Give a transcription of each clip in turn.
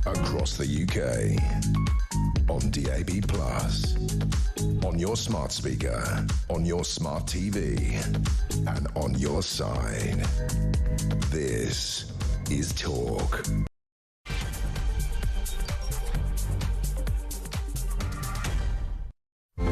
across the UK, on DAB+, on your smart speaker, on your smart TV, and on your side. This is Talk.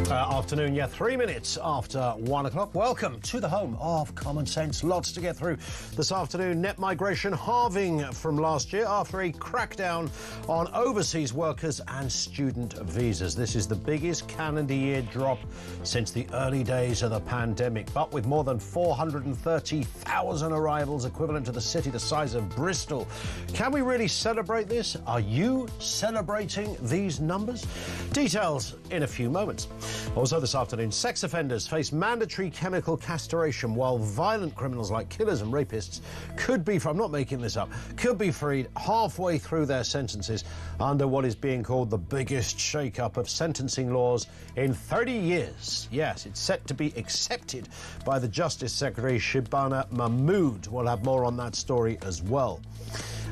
Afternoon, 3 minutes after 1 o'clock. Welcome to the home of common sense. Lots to get through this afternoon. Net migration halving from last year after a crackdown on overseas workers and student visas. This is the biggest calendar year drop since the early days of the pandemic, but with more than 430,000 arrivals, equivalent to the city the size of Bristol. Can we really celebrate this? Are you celebrating these numbers? Details in a few moments. Also this afternoon, sex offenders face mandatory chemical castration, while violent criminals like killers and rapists could be, I'm not making this up, could be freed halfway through their sentences under what is being called the biggest shake-up of sentencing laws in 30 years. Yes, it's set to be accepted by the Justice Secretary, Shabana Mahmood. We'll have more on that story as well.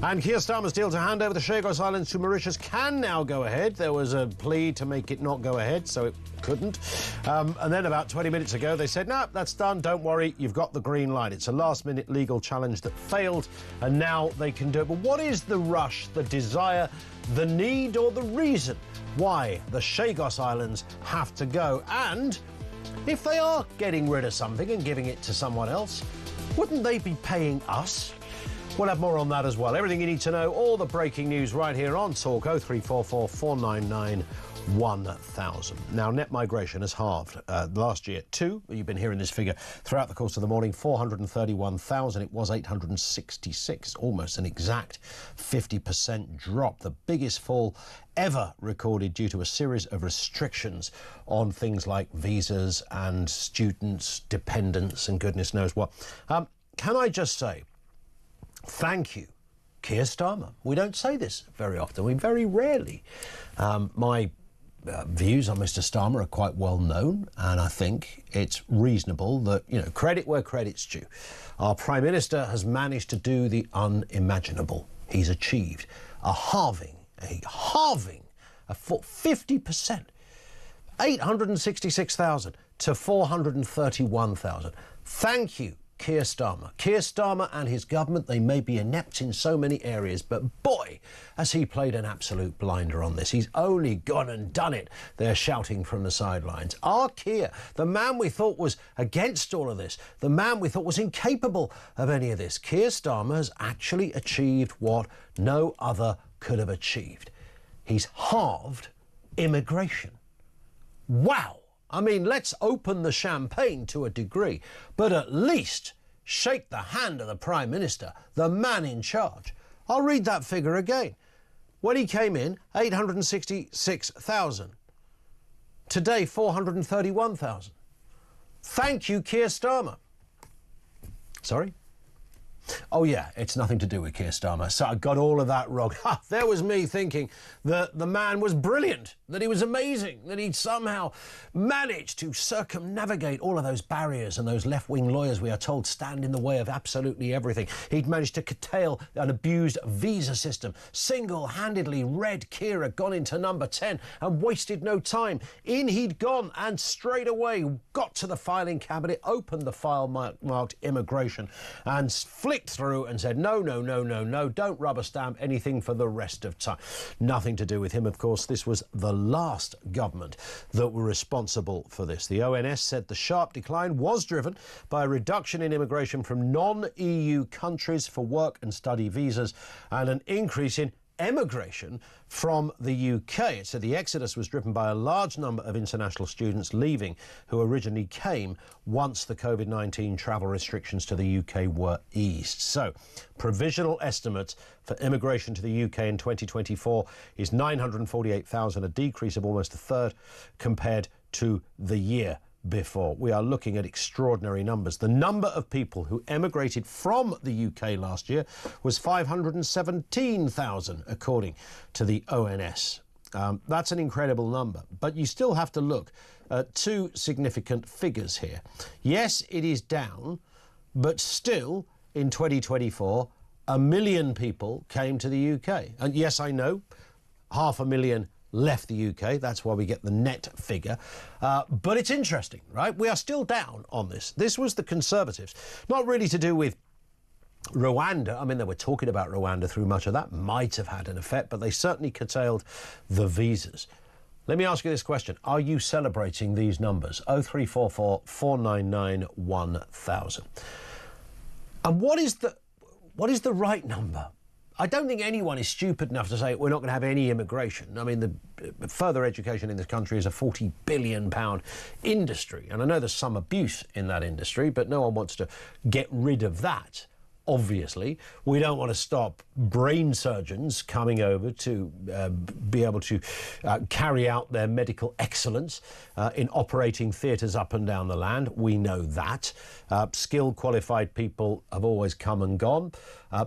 And Keir Starmer's deal to hand over the Chagos Islands to Mauritius can now go ahead. There was a plea to make it not go ahead, so it couldn't. And then about 20 minutes ago, they said, no, that's done. Don't worry, you've got the green light. It's a last-minute legal challenge that failed, and now they can do it. But what is the rush, the desire, the need, or the reason why the Chagos Islands have to go? And if they are getting rid of something and giving it to someone else, wouldn't they be paying us? We'll have more on that as well. Everything you need to know, all the breaking news right here on Talk. 0344 499 1000. Now, net migration has halved last year too. You've been hearing this figure throughout the course of the morning. 431,000. It was 866, almost an exact 50% drop. The biggest fall ever recorded due to a series of restrictions on things like visas and students, dependents, and goodness knows what. Can I just say, thank you, Keir Starmer. We don't say this very often. We very rarely. My views on Mr. Starmer are quite well known, and I think it's reasonable that, credit where credit's due. Our Prime Minister has managed to do the unimaginable. He's achieved a halving of 50%, 866,000 to 431,000. Thank you, Keir Starmer. Keir Starmer and his government, they may be inept in so many areas, but boy, has he played an absolute blinder on this. He's only gone and done it, they're shouting from the sidelines. Our Keir, the man we thought was against all of this, the man we thought was incapable of any of this, Keir Starmer has actually achieved what no other could have achieved. He's halved immigration. Wow! I mean, let's open the champagne to a degree, but at least shake the hand of the Prime Minister, the man in charge. I'll read that figure again. When he came in, 866,000. Today, 431,000. Thank you, Keir Starmer. Sorry? Oh, yeah, it's nothing to do with Keir Starmer. So I got all of that wrong. There was me thinking that the man was brilliant, that he was amazing, that he'd somehow managed to circumnavigate all of those barriers and those left-wing lawyers we are told stand in the way of absolutely everything. He'd managed to curtail an abused visa system. Single-handedly, Red Keir had gone into number 10 and wasted no time. In he'd gone and straight away got to the filing cabinet, opened the file marked immigration and flicked through and said, no, don't rubber stamp anything for the rest of time. Nothing to do with him, of course. This was the last government that were responsible for this. The ONS said the sharp decline was driven by a reduction in immigration from non-EU countries for work and study visas and an increase in emigration from the UK. It said the exodus was driven by a large number of international students leaving who originally came once the COVID-19 travel restrictions to the UK were eased. So, provisional estimates for immigration to the UK in 2024 is 948,000, a decrease of almost a third compared to the year before. We are looking at extraordinary numbers. The number of people who emigrated from the UK last year was 517,000, according to the ONS. That's an incredible number, but you still have to look at two significant figures here. Yes, it is down, but still in 2024, 1 million people came to the UK. And yes, I know, 500,000 left the UK. That's why we get the net figure. But it's interesting, right? We are still down on this. This was the Conservatives, not really to do with Rwanda. I mean, they were talking about Rwanda through much of that. Might have had an effect, but they certainly curtailed the visas. Let me ask you this question. Are you celebrating these numbers? 0344 499 1000. And what is the right number? I don't think anyone is stupid enough to say we're not going to have any immigration. I mean, the further education in this country is a £40 billion industry. And I know there's some abuse in that industry, but no one wants to get rid of that. Obviously, we don't want to stop brain surgeons coming over to be able to carry out their medical excellence in operating theatres up and down the land. We know that. Skilled, qualified people have always come and gone.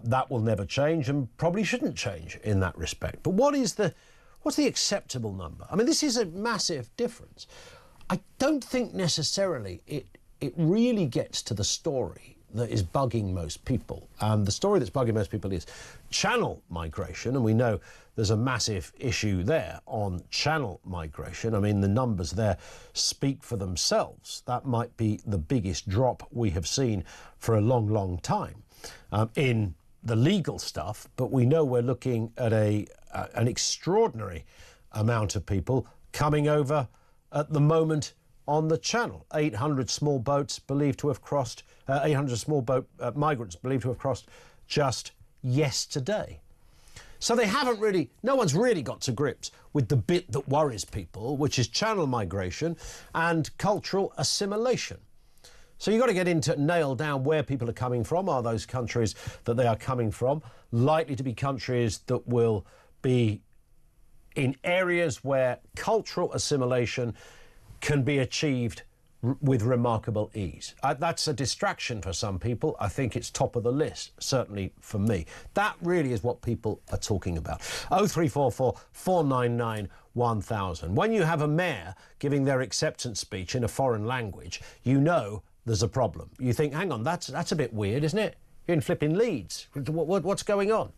That will never change and probably shouldn't change in that respect. But what's the acceptable number? I mean, this is a massive difference. I don't think necessarily it really gets to the story that is bugging most people. The story that's bugging most people is channel migration, and we know there's a massive issue there on channel migration. I mean, the numbers there speak for themselves. That might be the biggest drop we have seen for a long, long time in the legal stuff, but we know we're looking at an extraordinary amount of people coming over at the moment on the channel. 800 small boats believed to have crossed, 800 small boat migrants believed to have crossed just yesterday. So no one's really got to grips with the bit that worries people, which is channel migration and cultural assimilation. So you've got to get into nail down where people are coming from. Are those countries that they are coming from likely to be countries that will be in areas where cultural assimilation can be achieved with remarkable ease? That's a distraction for some people. I think it's top of the list, certainly for me. That really is what people are talking about. 0344 499 1000. When you have a mayor giving their acceptance speech in a foreign language, you know there's a problem. You think, hang on, that's a bit weird, isn't it? You're in flipping Leeds. What's going on?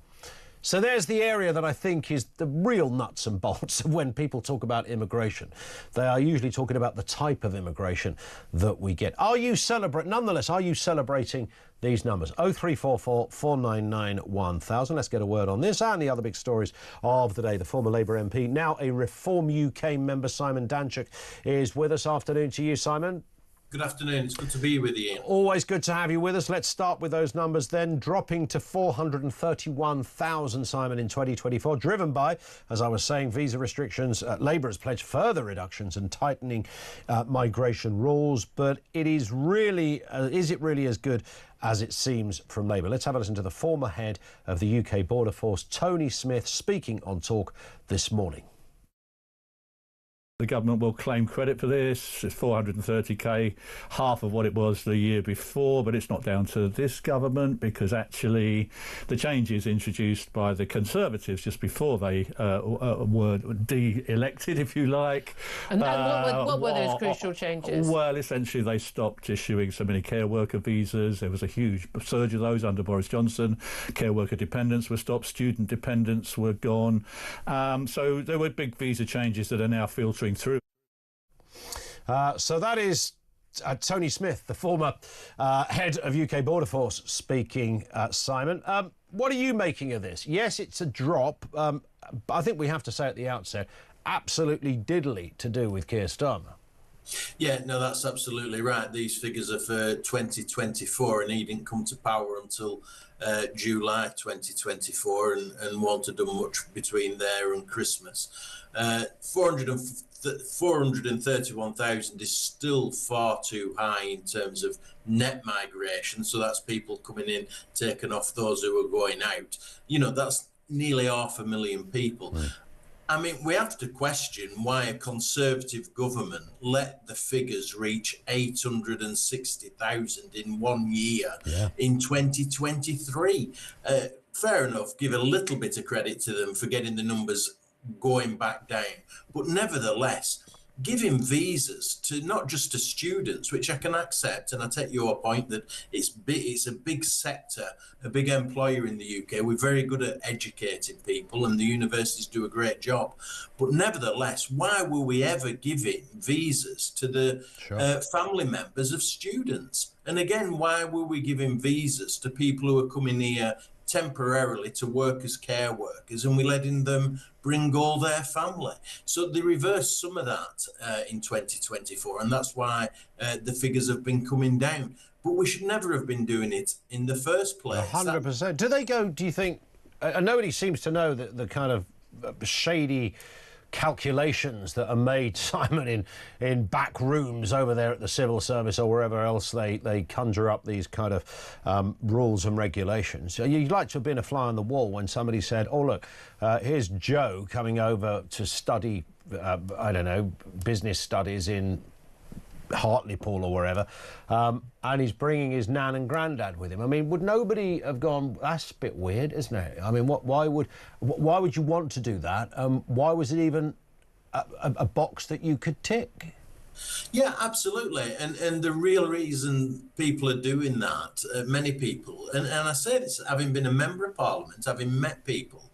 So there's the area that I think is the real nuts and bolts of when people talk about immigration. They are usually talking about the type of immigration that we get. Nonetheless, are you celebrating these numbers? 0344 499 1000. Let's get a word on this and the other big stories of the day. The former Labour MP, now a Reform UK member, Simon Danchuk, is with us. Afternoon to you, Simon. Good afternoon. It's good to be with you, Ian. Always good to have you with us. Let's start with those numbers then. Dropping to 431,000, Simon, in 2024, driven by, as I was saying, visa restrictions. Labour has pledged further reductions and tightening migration rules. But is it really as good as it seems from Labour? Let's have a listen to the former head of the UK Border Force, Tony Smith, speaking on Talk this morning. The government will claim credit for this. It's 430k, half of what it was the year before, but it's not down to this government because actually the changes introduced by the Conservatives just before they were de-elected, if you like. And what were those crucial changes? Well, essentially they stopped issuing so many care worker visas. There was a huge surge of those under Boris Johnson. Care worker dependents were stopped, student dependents were gone. So there were big visa changes that are now filtering through. So that is Tony Smith, the former head of UK Border Force, speaking, Simon. What are you making of this? Yes, it's a drop. But I think we have to say at the outset, absolutely diddly to do with Keir Starmer. Yeah, no, that's absolutely right. These figures are for 2024 and he didn't come to power until July 2024 and won't have done much between there and Christmas. 431,000 is still far too high in terms of net migration. So that's people coming in, taking off those who are going out. You know, that's nearly 500,000 people. Right. I mean, we have to question why a Conservative government let the figures reach 860,000 in 1 year in 2023. Fair enough, give a little bit of credit to them for getting the numbers going back down. But nevertheless, giving visas to not just to students, which I can accept, and I take your point that it's a big sector, a big employer in the UK. We're very good at educating people, and the universities do a great job. But nevertheless, why were we ever giving visas to the family members of students? And again, why were we giving visas to people who are coming here temporarily to work as care workers, and we're letting them bring all their family? So they reversed some of that in 2024, and that's why the figures have been coming down. But we should never have been doing it in the first place. 100%. Do they go, do you think, nobody seems to know that the kind of shady calculations that are made, Simon, in back rooms over there at the civil service or wherever else they conjure up these kind of rules and regulations. You'd like to have been a fly on the wall when somebody said, oh, look, here's Joe coming over to study, I don't know, business studies in Hartlepool or wherever, and he's bringing his nan and granddad with him. I mean, would nobody have gone, that's a bit weird, isn't it? I mean, why would you want to do that? Why was it even a box that you could tick? Yeah, absolutely. And the real reason people are doing that, many people, and I say this having been a member of Parliament, having met people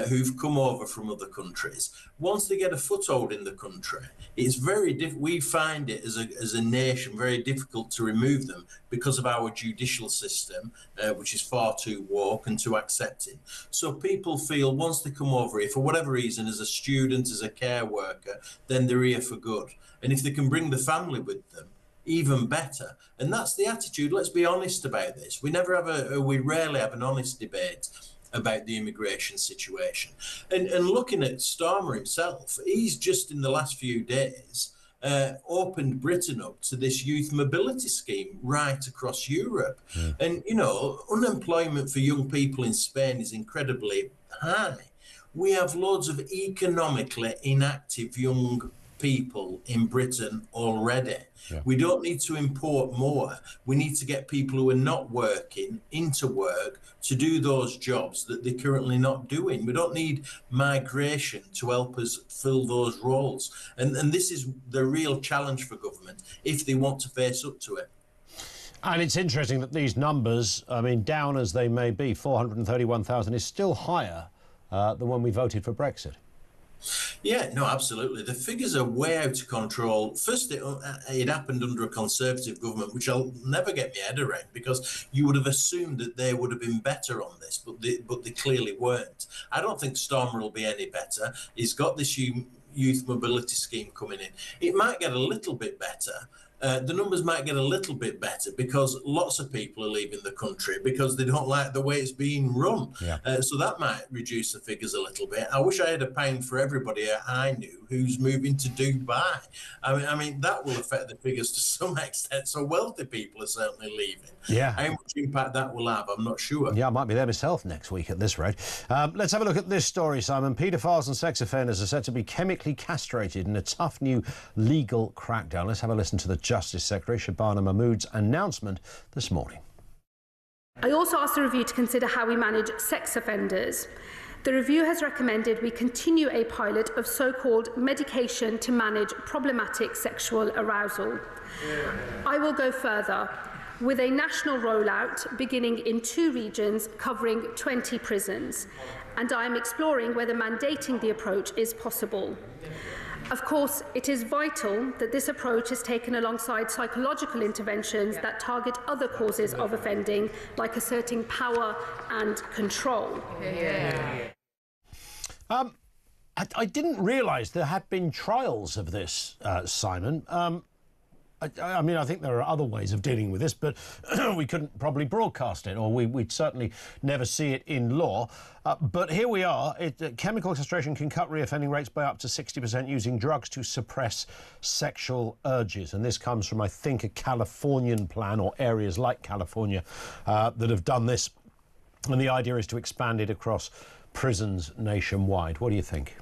who've come over from other countries, once they get a foothold in the country, it's very we find it as a nation very difficult to remove them because of our judicial system, which is far too woke and too accepting. So people feel once they come over here, for whatever reason, as a student, as a care worker, then they're here for good. And if they can bring the family with them, even better. And that's the attitude. Let's be honest about this. We rarely have an honest debate about the immigration situation. And looking at Starmer himself, he's just in the last few days opened Britain up to this youth mobility scheme right across Europe. And, you know, unemployment for young people in Spain is incredibly high. We have loads of economically inactive young people in Britain already. Yeah. We don't need to import more. We need to get people who are not working into work to do those jobs that they're currently not doing. We don't need migration to help us fill those roles. And this is the real challenge for government if they want to face up to it. And it's interesting that these numbers, I mean, down as they may be, 431,000 is still higher than when we voted for Brexit. Yeah, no, absolutely. The figures are way out of control. First, it happened under a Conservative government, which I'll never get my head around, because you would have assumed that they would have been better on this, but they clearly weren't. I don't think Starmer will be any better. He's got this youth mobility scheme coming in. It might get a little bit better. The numbers might get a little bit better because lots of people are leaving the country because they don't like the way it's being run. Yeah. So that might reduce the figures a little bit. I wish I had £1 for everybody I knew who's moving to Dubai. I mean that will affect the figures to some extent. So wealthy people are certainly leaving. Yeah. How much impact that will have, I'm not sure. Yeah, I might be there myself next week at this rate. Let's have a look at this story, Simon. Paedophiles and sex offenders are said to be chemically castrated in a tough new legal crackdown. Let's have a listen to the Justice Secretary Shabana Mahmood's announcement this morning. I also asked the review to consider how we manage sex offenders. The review has recommended we continue a pilot of so-called medication to manage problematic sexual arousal. I will go further, with a national rollout beginning in 2 regions covering 20 prisons, and I am exploring whether mandating the approach is possible. Of course, it is vital that this approach is taken alongside psychological interventions that target other causes of offending, like asserting power and control. I didn't realise there had been trials of this, Simon. I mean, I think there are other ways of dealing with this, but we couldn't probably broadcast it, or we'd certainly never see it in law. But here we are. Chemical castration can cut reoffending rates by up to 60% using drugs to suppress sexual urges. And this comes from, I think, a Californian plan, or areas like California that have done this. And the idea is to expand it across prisons nationwide. What do you think?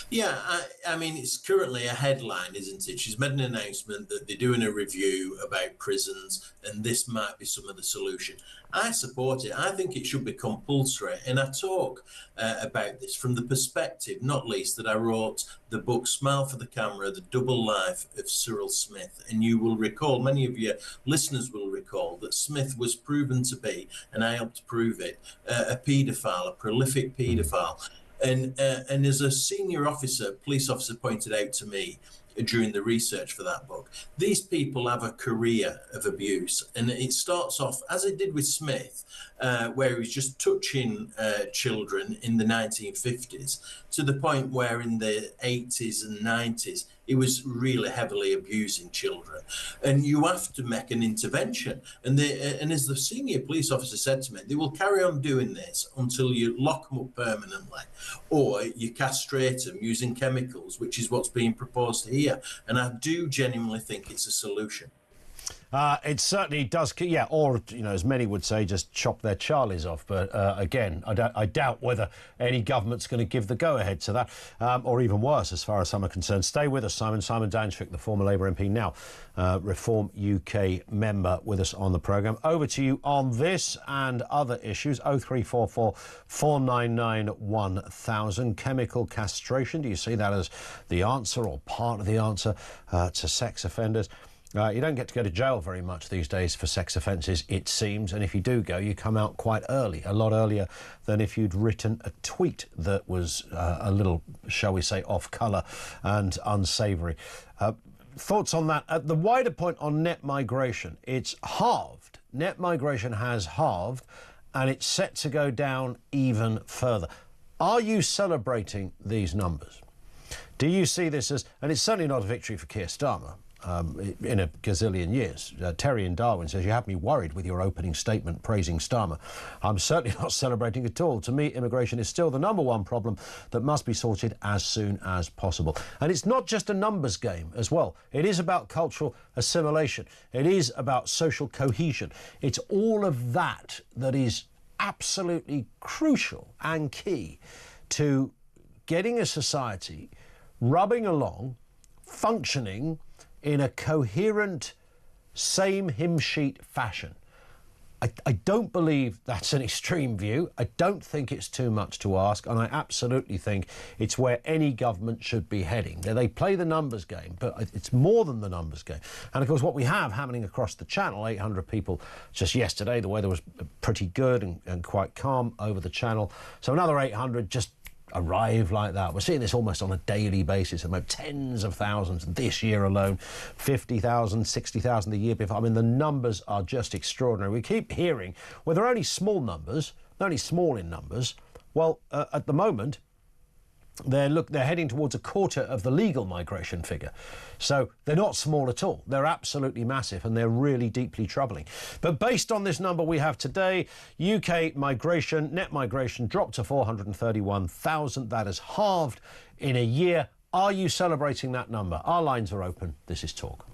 Yeah, I mean, it's currently a headline, isn't it? She's made an announcement that they're doing a review about prisons, and this might be some of the solution. I support it. I think it should be compulsory. And I talk about this from the perspective, not least, that I wrote the book Smile for the Camera, The Double Life of Cyril Smith. And you will recall, many of your listeners will recall, that Smith was proven to be, and I helped prove it, a paedophile, a prolific paedophile. And as a senior officer, police officer pointed out to me during the research for that book, these people have a career of abuse. And it starts off, as it did with Smith, where he was just touching children in the 1950s, to the point where in the 80s and 90s, he was really heavily abusing children. And you have to make an intervention. And as the senior police officer said to me, they will carry on doing this until you lock them up permanently, or you castrate them using chemicals, which is what's being proposed here. And I do genuinely think it's a solution. It certainly does, yeah, or, you know, as many would say, just chop their Charlies off. But again, I doubt whether any government's going to give the go-ahead to that, or even worse, as far as some are concerned. Stay with us, Simon Danchuk, the former Labour MP, now Reform UK member, with us on the programme. Over to you on this and other issues. 0344 499 1000. Chemical castration, do you see that as the answer or part of the answer to sex offenders? You don't get to go to jail very much these days for sex offences, it seems, and if you do go, you come out quite early, a lot earlier than if you'd written a tweet that was a little, shall we say, off colour and unsavoury. Thoughts on that? The wider point on net migration, it's halved. Net migration has halved, and it's set to go down even further. Are you celebrating these numbers? Do you see this as, and it's certainly not a victory for Keir Starmer, in a gazillion years. Terry in Darwin says, you have me worried with your opening statement praising Starmer. I'm certainly not celebrating at all. To me, immigration is still the #1 problem that must be sorted as soon as possible. And it's not just a numbers game as well. It is about cultural assimilation. It is about social cohesion. It's all of that that is absolutely crucial and key to getting a society rubbing along, functioning in a coherent, same hymn sheet fashion. I don't believe that's an extreme view. I don't think it's too much to ask, and I absolutely think it's where any government should be heading. They play the numbers game, but it's more than the numbers game. And of course, what we have happening across the channel, 800 people just yesterday, the weather was pretty good and quite calm over the channel. So another 800 just arrive like that. We're seeing this almost on a daily basis, about tens of thousands this year alone, 50,000, 60,000 the year before. I mean, the numbers are just extraordinary. We keep hearing, well, they're only small numbers, they're only small in numbers. Well, at the moment, they're heading towards a quarter of the legal migration figure. So they're not small at all. They're absolutely massive, and they're really deeply troubling. But based on this number we have today, UK migration, net migration, dropped to 431,000. That has halved in a year. Are you celebrating that number? Our lines are open. This is Talk.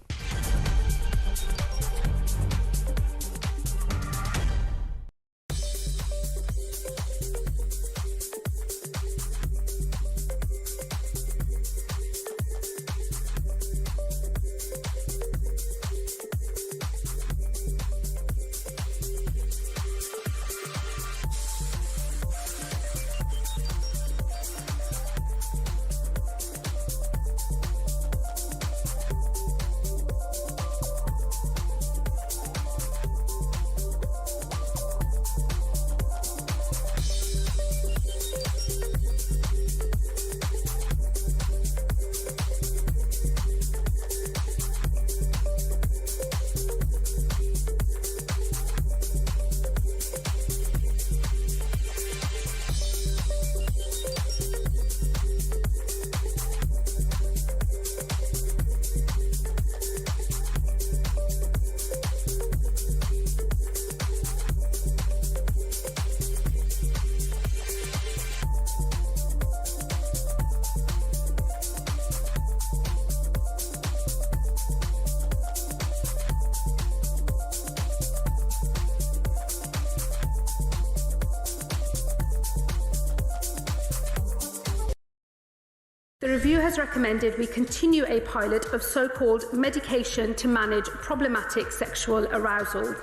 The review has recommended we continue a pilot of so-called medication to manage problematic sexual arousal.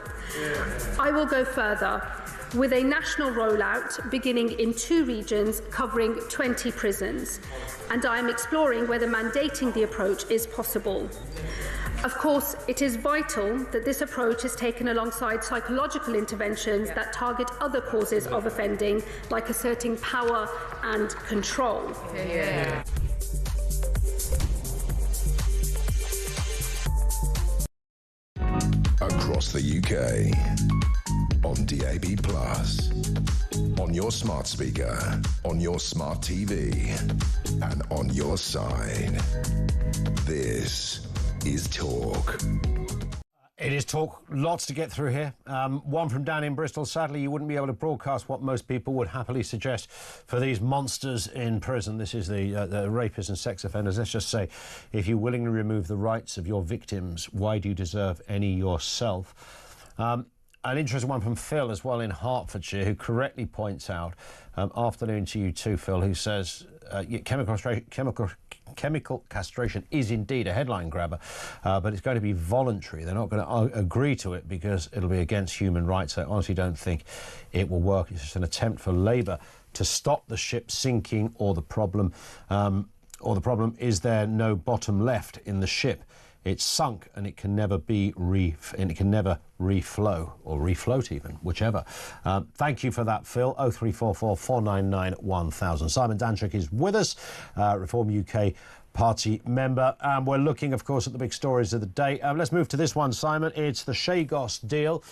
I will go further, with a national rollout beginning in 2 regions covering 20 prisons, and I am exploring whether mandating the approach is possible. Of course, it is vital that this approach is taken alongside psychological interventions that target other causes of offending, like asserting power and control. Across the UK, on DAB+, on your smart speaker, on your smart TV, and on your side. This is Talk. It is Talk. Lots to get through here. One from Dan in Bristol. Sadly, you wouldn't be able to broadcast what most people would happily suggest for these monsters in prison. This is the rapists and sex offenders. Let's just say, if you willingly remove the rights of your victims, why do you deserve any yourself? An interesting one from Phil as well in Hertfordshire, who correctly points out, afternoon to you too, Phil, who says chemical castration is indeed a headline grabber, but it's going to be voluntary. They're not going to agree to it because it'll be against human rights. I honestly don't think it will work. It's just an attempt for Labour to stop the ship sinking, or the problem is there no bottom left in the ship. It's sunk and it can never be reflow or refloat even, whichever. Thank you for that, Phil. 0344 499 1000. Simon Danchuk is with us, Reform UK Party member. We're looking, of course, at the big stories of the day. Let's move to this one, Simon. It's the Chagos deal,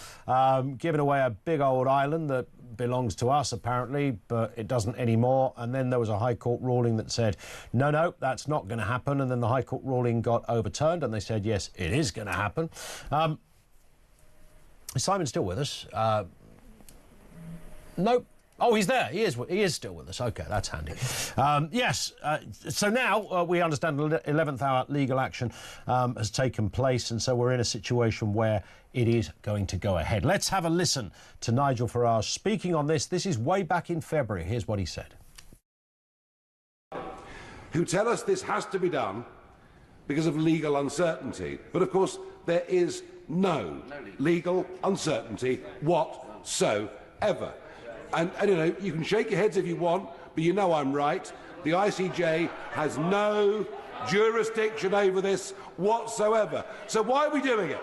giving away a big old island that belongs to us, apparently, but it doesn't anymore. And then there was a High Court ruling that said, no, that's not going to happen. And then the High Court ruling got overturned and they said, yes, it is going to happen. Is Simon still with us? Nope. Oh, he's there. He is still with us. OK, that's handy. Yes. So now we understand the 11th hour legal action has taken place, and so we're in a situation where it is going to go ahead. Let's have a listen to Nigel Farage speaking on this. This is way back in February. Here's what he said. Who tell us this has to be done because of legal uncertainty. But of course, there is no legal uncertainty whatsoever. And you know, you can shake your heads if you want, but you know I'm right. The ICJ has no jurisdiction over this whatsoever. So why are we doing it?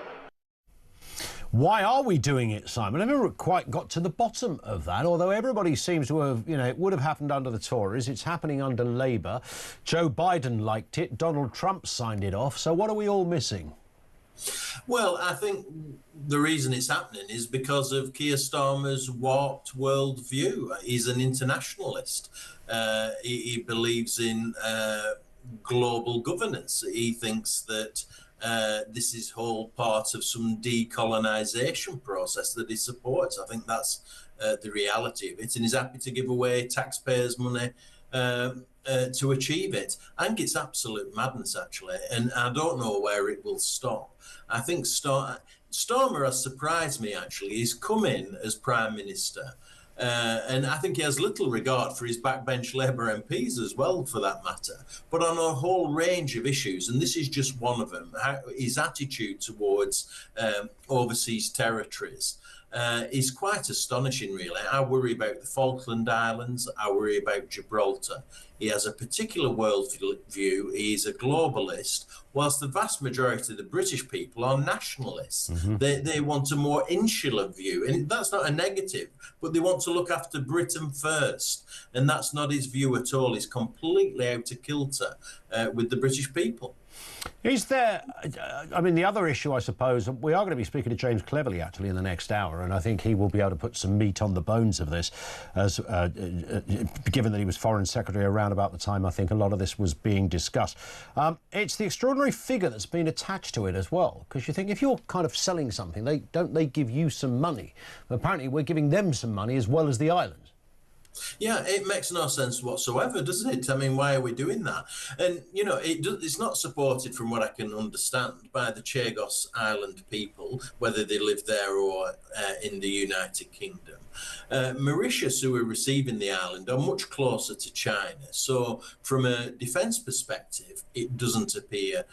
Why are we doing it, Simon? I never quite got to the bottom of that, although everybody seems to have, it would have happened under the Tories. It's happening under Labour. Joe Biden liked it. Donald Trump signed it off. So what are we all missing? Well, I think the reason it's happening is because of Keir Starmer's warped worldview. He's an internationalist. He believes in global governance. He thinks that this is whole part of some decolonisation process that he supports. I think that's the reality of it, and he's happy to give away taxpayers' money to achieve it. I think it's absolute madness, actually, and I don't know where it will stop. I think Starmer has surprised me, actually. He's come in as Prime Minister, and I think he has little regard for his backbench Labour MPs as well, for that matter, but on a whole range of issues, and this is just one of them. His attitude towards overseas territories is quite astonishing, really. I worry about the Falkland Islands. I worry about Gibraltar. He has a particular worldview. He's a globalist, whilst the vast majority of the British people are nationalists. Mm-hmm. They want a more insular view, and that's not a negative, but they want to look after Britain first, and that's not his view at all. He's completely out of kilter with the British people. Is there, the other issue, I suppose, we are going to be speaking to James Cleverly, actually, in the next hour, and I think he will be able to put some meat on the bones of this, as given that he was Foreign Secretary around about the time I think a lot of this was being discussed. It's the extraordinary figure that's been attached to it as well, because you think if you're kind of selling something, don't they give you some money? Apparently we're giving them some money as well as the islands. Yeah, it makes no sense whatsoever, does it? I mean, why are we doing that? And, you know, it's not supported, from what I can understand, by the Chagos Island people, whether they live there or in the United Kingdom. Mauritius, who are receiving the island, are much closer to China. So from a defence perspective, it doesn't appear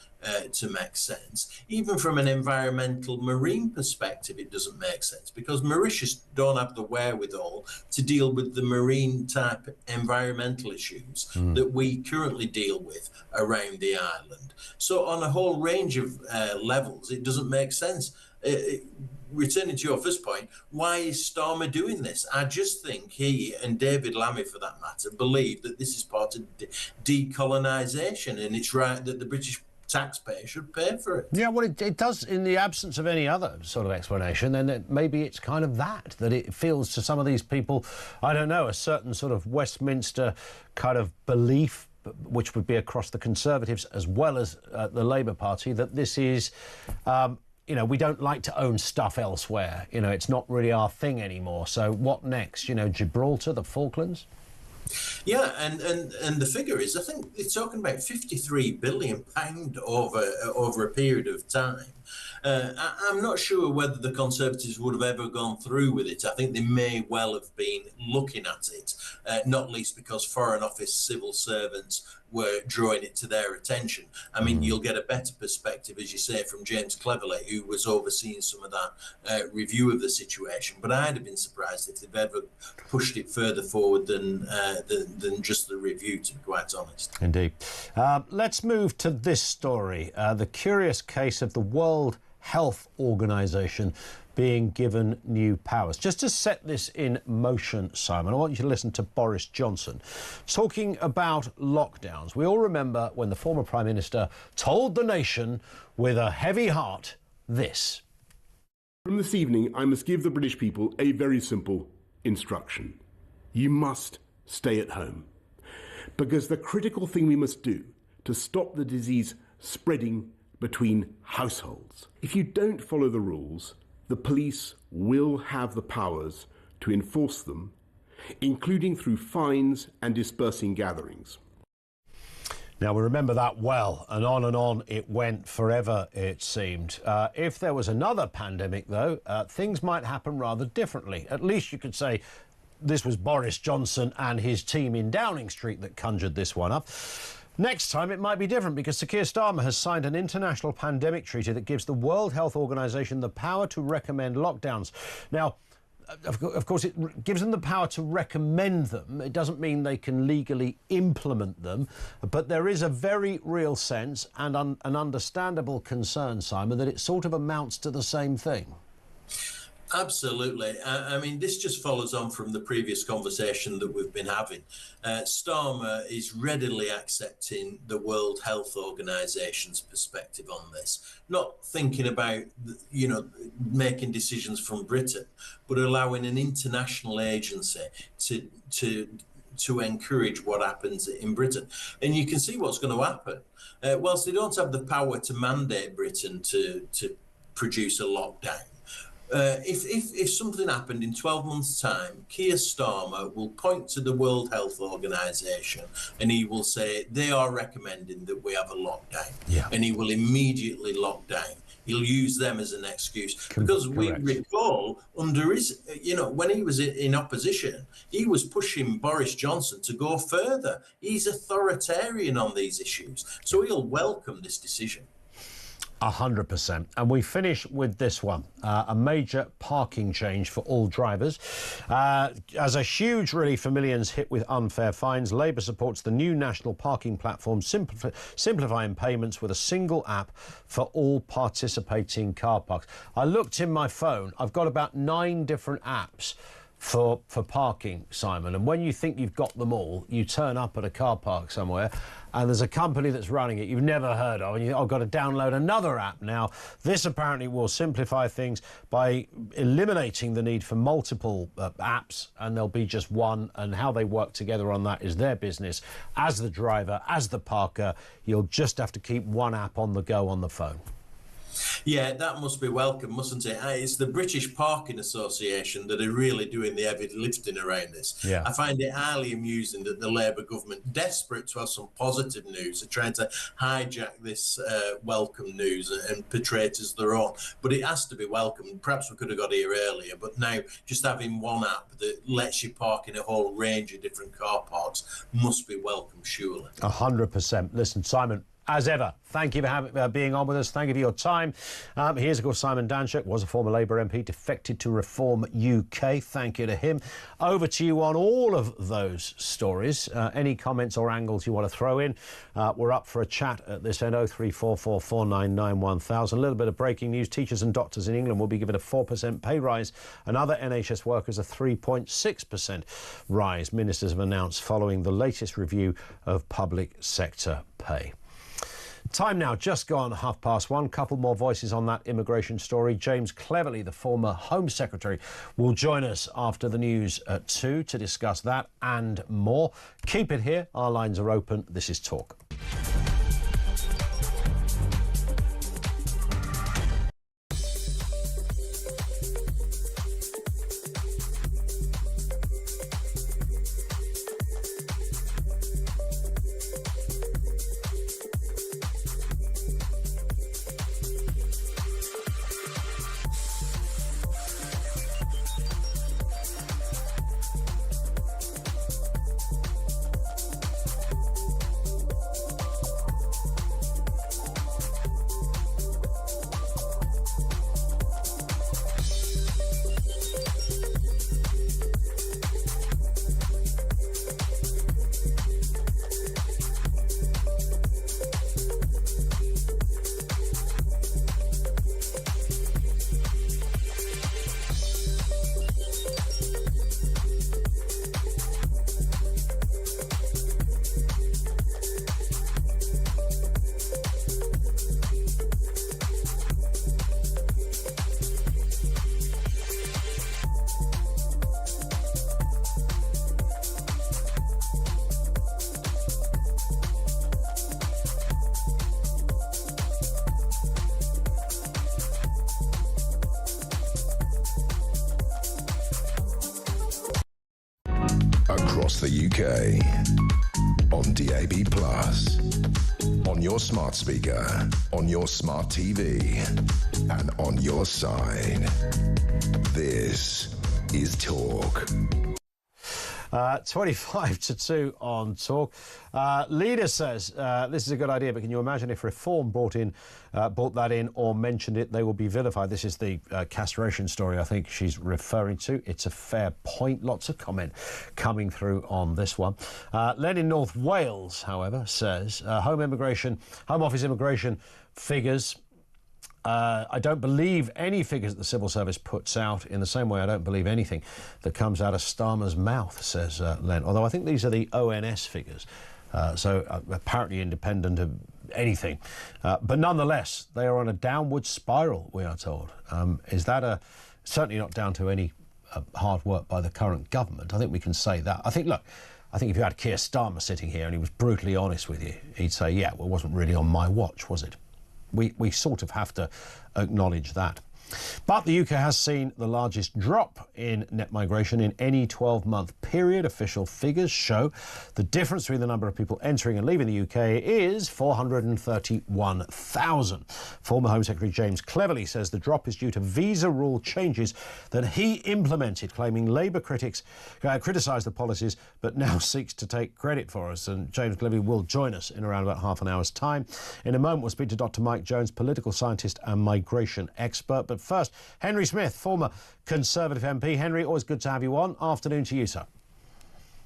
to make sense. Even from an environmental marine perspective, it doesn't make sense, because Mauritius don't have the wherewithal to deal with the marine type environmental issues that we currently deal with around the island. So on a whole range of levels, it doesn't make sense. Returning to your first point, why is Starmer doing this? I just think he, and David Lammy for that matter, believe that this is part of decolonisation, and it's right that the British taxpayer should pay for it. Yeah, well, it does, in the absence of any other sort of explanation, then maybe it's kind of that it feels to some of these people, I don't know, a certain sort of Westminster kind of belief, which would be across the Conservatives as well as the Labour Party, that this is... you know, we don't like to own stuff elsewhere. You know, it's not really our thing anymore. So what next? You know, Gibraltar, the Falklands? Yeah, and the figure is, I think they're talking about £53 billion over a period of time. I'm not sure whether the Conservatives would have ever gone through with it. I think they may well have been looking at it, not least because Foreign Office civil servants were drawing it to their attention. I mean, you'll get a better perspective, as you say, from James Cleverley, who was overseeing some of that review of the situation. But I'd have been surprised if they've ever pushed it further forward than just the review, to be quite honest. Indeed. Let's move to this story, the curious case of the World Health Organization being given new powers. Just to set this in motion, Simon, I want you to listen to Boris Johnson talking about lockdowns. We all remember when the former Prime Minister told the nation with a heavy heart this. From this evening, I must give the British people a very simple instruction. You must stay at home. Because the critical thing we must do to stop the disease spreading between households. If you don't follow the rules, the police will have the powers to enforce them, including through fines and dispersing gatherings. Now, we remember that well, and on it went forever, it seemed. If there was another pandemic, though, things might happen rather differently. At least you could say this was Boris Johnson and his team in Downing Street that conjured this one up. Next time it might be different, because Sir Keir Starmer has signed an international pandemic treaty that gives the World Health Organization the power to recommend lockdowns. Now, of course, it gives them the power to recommend them. It doesn't mean they can legally implement them, but there is a very real sense and an understandable concern, Simon, that it sort of amounts to the same thing. Absolutely. I mean, this just follows on from the previous conversation that we've been having. Starmer is readily accepting the World Health Organization's perspective on this, not thinking about, you know, making decisions from Britain, but allowing an international agency to encourage what happens in Britain. And you can see what's going to happen. Whilst they don't have the power to mandate Britain to produce a lockdown, if something happened in 12 months' time, Keir Starmer will point to the World Health Organization and he will say they are recommending that we have a lockdown. Yeah. And he will immediately lock down. He'll use them as an excuse. Because we recall, under his, you know, when he was in opposition, he was pushing Boris Johnson to go further. He's authoritarian on these issues. So he'll welcome this decision. 100%. And we finish with this one, a major parking change for all drivers. As a huge relief for millions hit with unfair fines, Labour supports the new national parking platform, simplifying payments with a single app for all participating car parks. I looked in my phone. I've got about 9 different apps for parking, Simon, and when you think you've got them all, you turn up at a car park somewhere and there's a company that's running it you've never heard of, and you think, I've got to download another app now. This apparently will simplify things by eliminating the need for multiple apps, and there'll be just one, and how they work together on that is their business. As the driver, as the parker, you'll just have to keep one app on the go on the phone. Yeah, that must be welcome, mustn't it? It's the British Parking Association that are really doing the heavy lifting around this. Yeah. I find it highly amusing that the Labour government, desperate to have some positive news, are trying to hijack this welcome news and portray it as their own. But it has to be welcome. Perhaps we could have got here earlier, but now just having one app that lets you park in a whole range of different car parks must be welcome, surely. 100%. Listen, Simon, as ever, thank you for being on with us. Thank you for your time. Here's, of course, Simon Danchuk, was a former Labour MP, defected to Reform UK. Thank you to him. Over to you on all of those stories. Any comments or angles you want to throw in, we're up for a chat at this end, 0344 499 1000. A little bit of breaking news. Teachers and doctors in England will be given a 4% pay rise, and other NHS workers a 3.6% rise. Ministers have announced following the latest review of public sector pay. Time now, just gone 1:30. Couple more voices on that immigration story. James Cleverly, the former Home Secretary, will join us after the news at 2 to discuss that and more. Keep it here. Our lines are open. This is Talk. Across the UK, on DAB+, on your smart speaker, on your smart TV, and on your side. This is Talk. 25 to 2 on Talk. Leader says this is a good idea, but can you imagine if Reform brought that in or mentioned it, they will be vilified. This is the castration story I think she's referring to. It's a fair point. Lots of comment coming through on this one. Len in North Wales, however, says Home Office immigration figures. I don't believe any figures that the civil service puts out, in the same way I don't believe anything that comes out of Starmer's mouth, says Len. Although I think these are the ONS figures, so apparently independent of anything. But nonetheless, they are on a downward spiral, we are told. Is that certainly not down to any hard work by the current government? I think we can say that. I think if you had Keir Starmer sitting here and he was brutally honest with you, he'd say, yeah, well, it wasn't really on my watch, was it? We sort of have to acknowledge that. But the UK has seen the largest drop in net migration in any 12-month period. Official figures show the difference between the number of people entering and leaving the UK is 431,000. Former Home Secretary James Cleverly says the drop is due to visa rule changes that he implemented, claiming Labour critics criticised the policies but now seeks to take credit for us. And James Cleverly will join us in around about half an hour's time. In a moment, we'll speak to Dr. Mike Jones, political scientist and migration expert. But first, Henry Smith, former Conservative MP. Henry, always good to have you on. Afternoon to you, sir.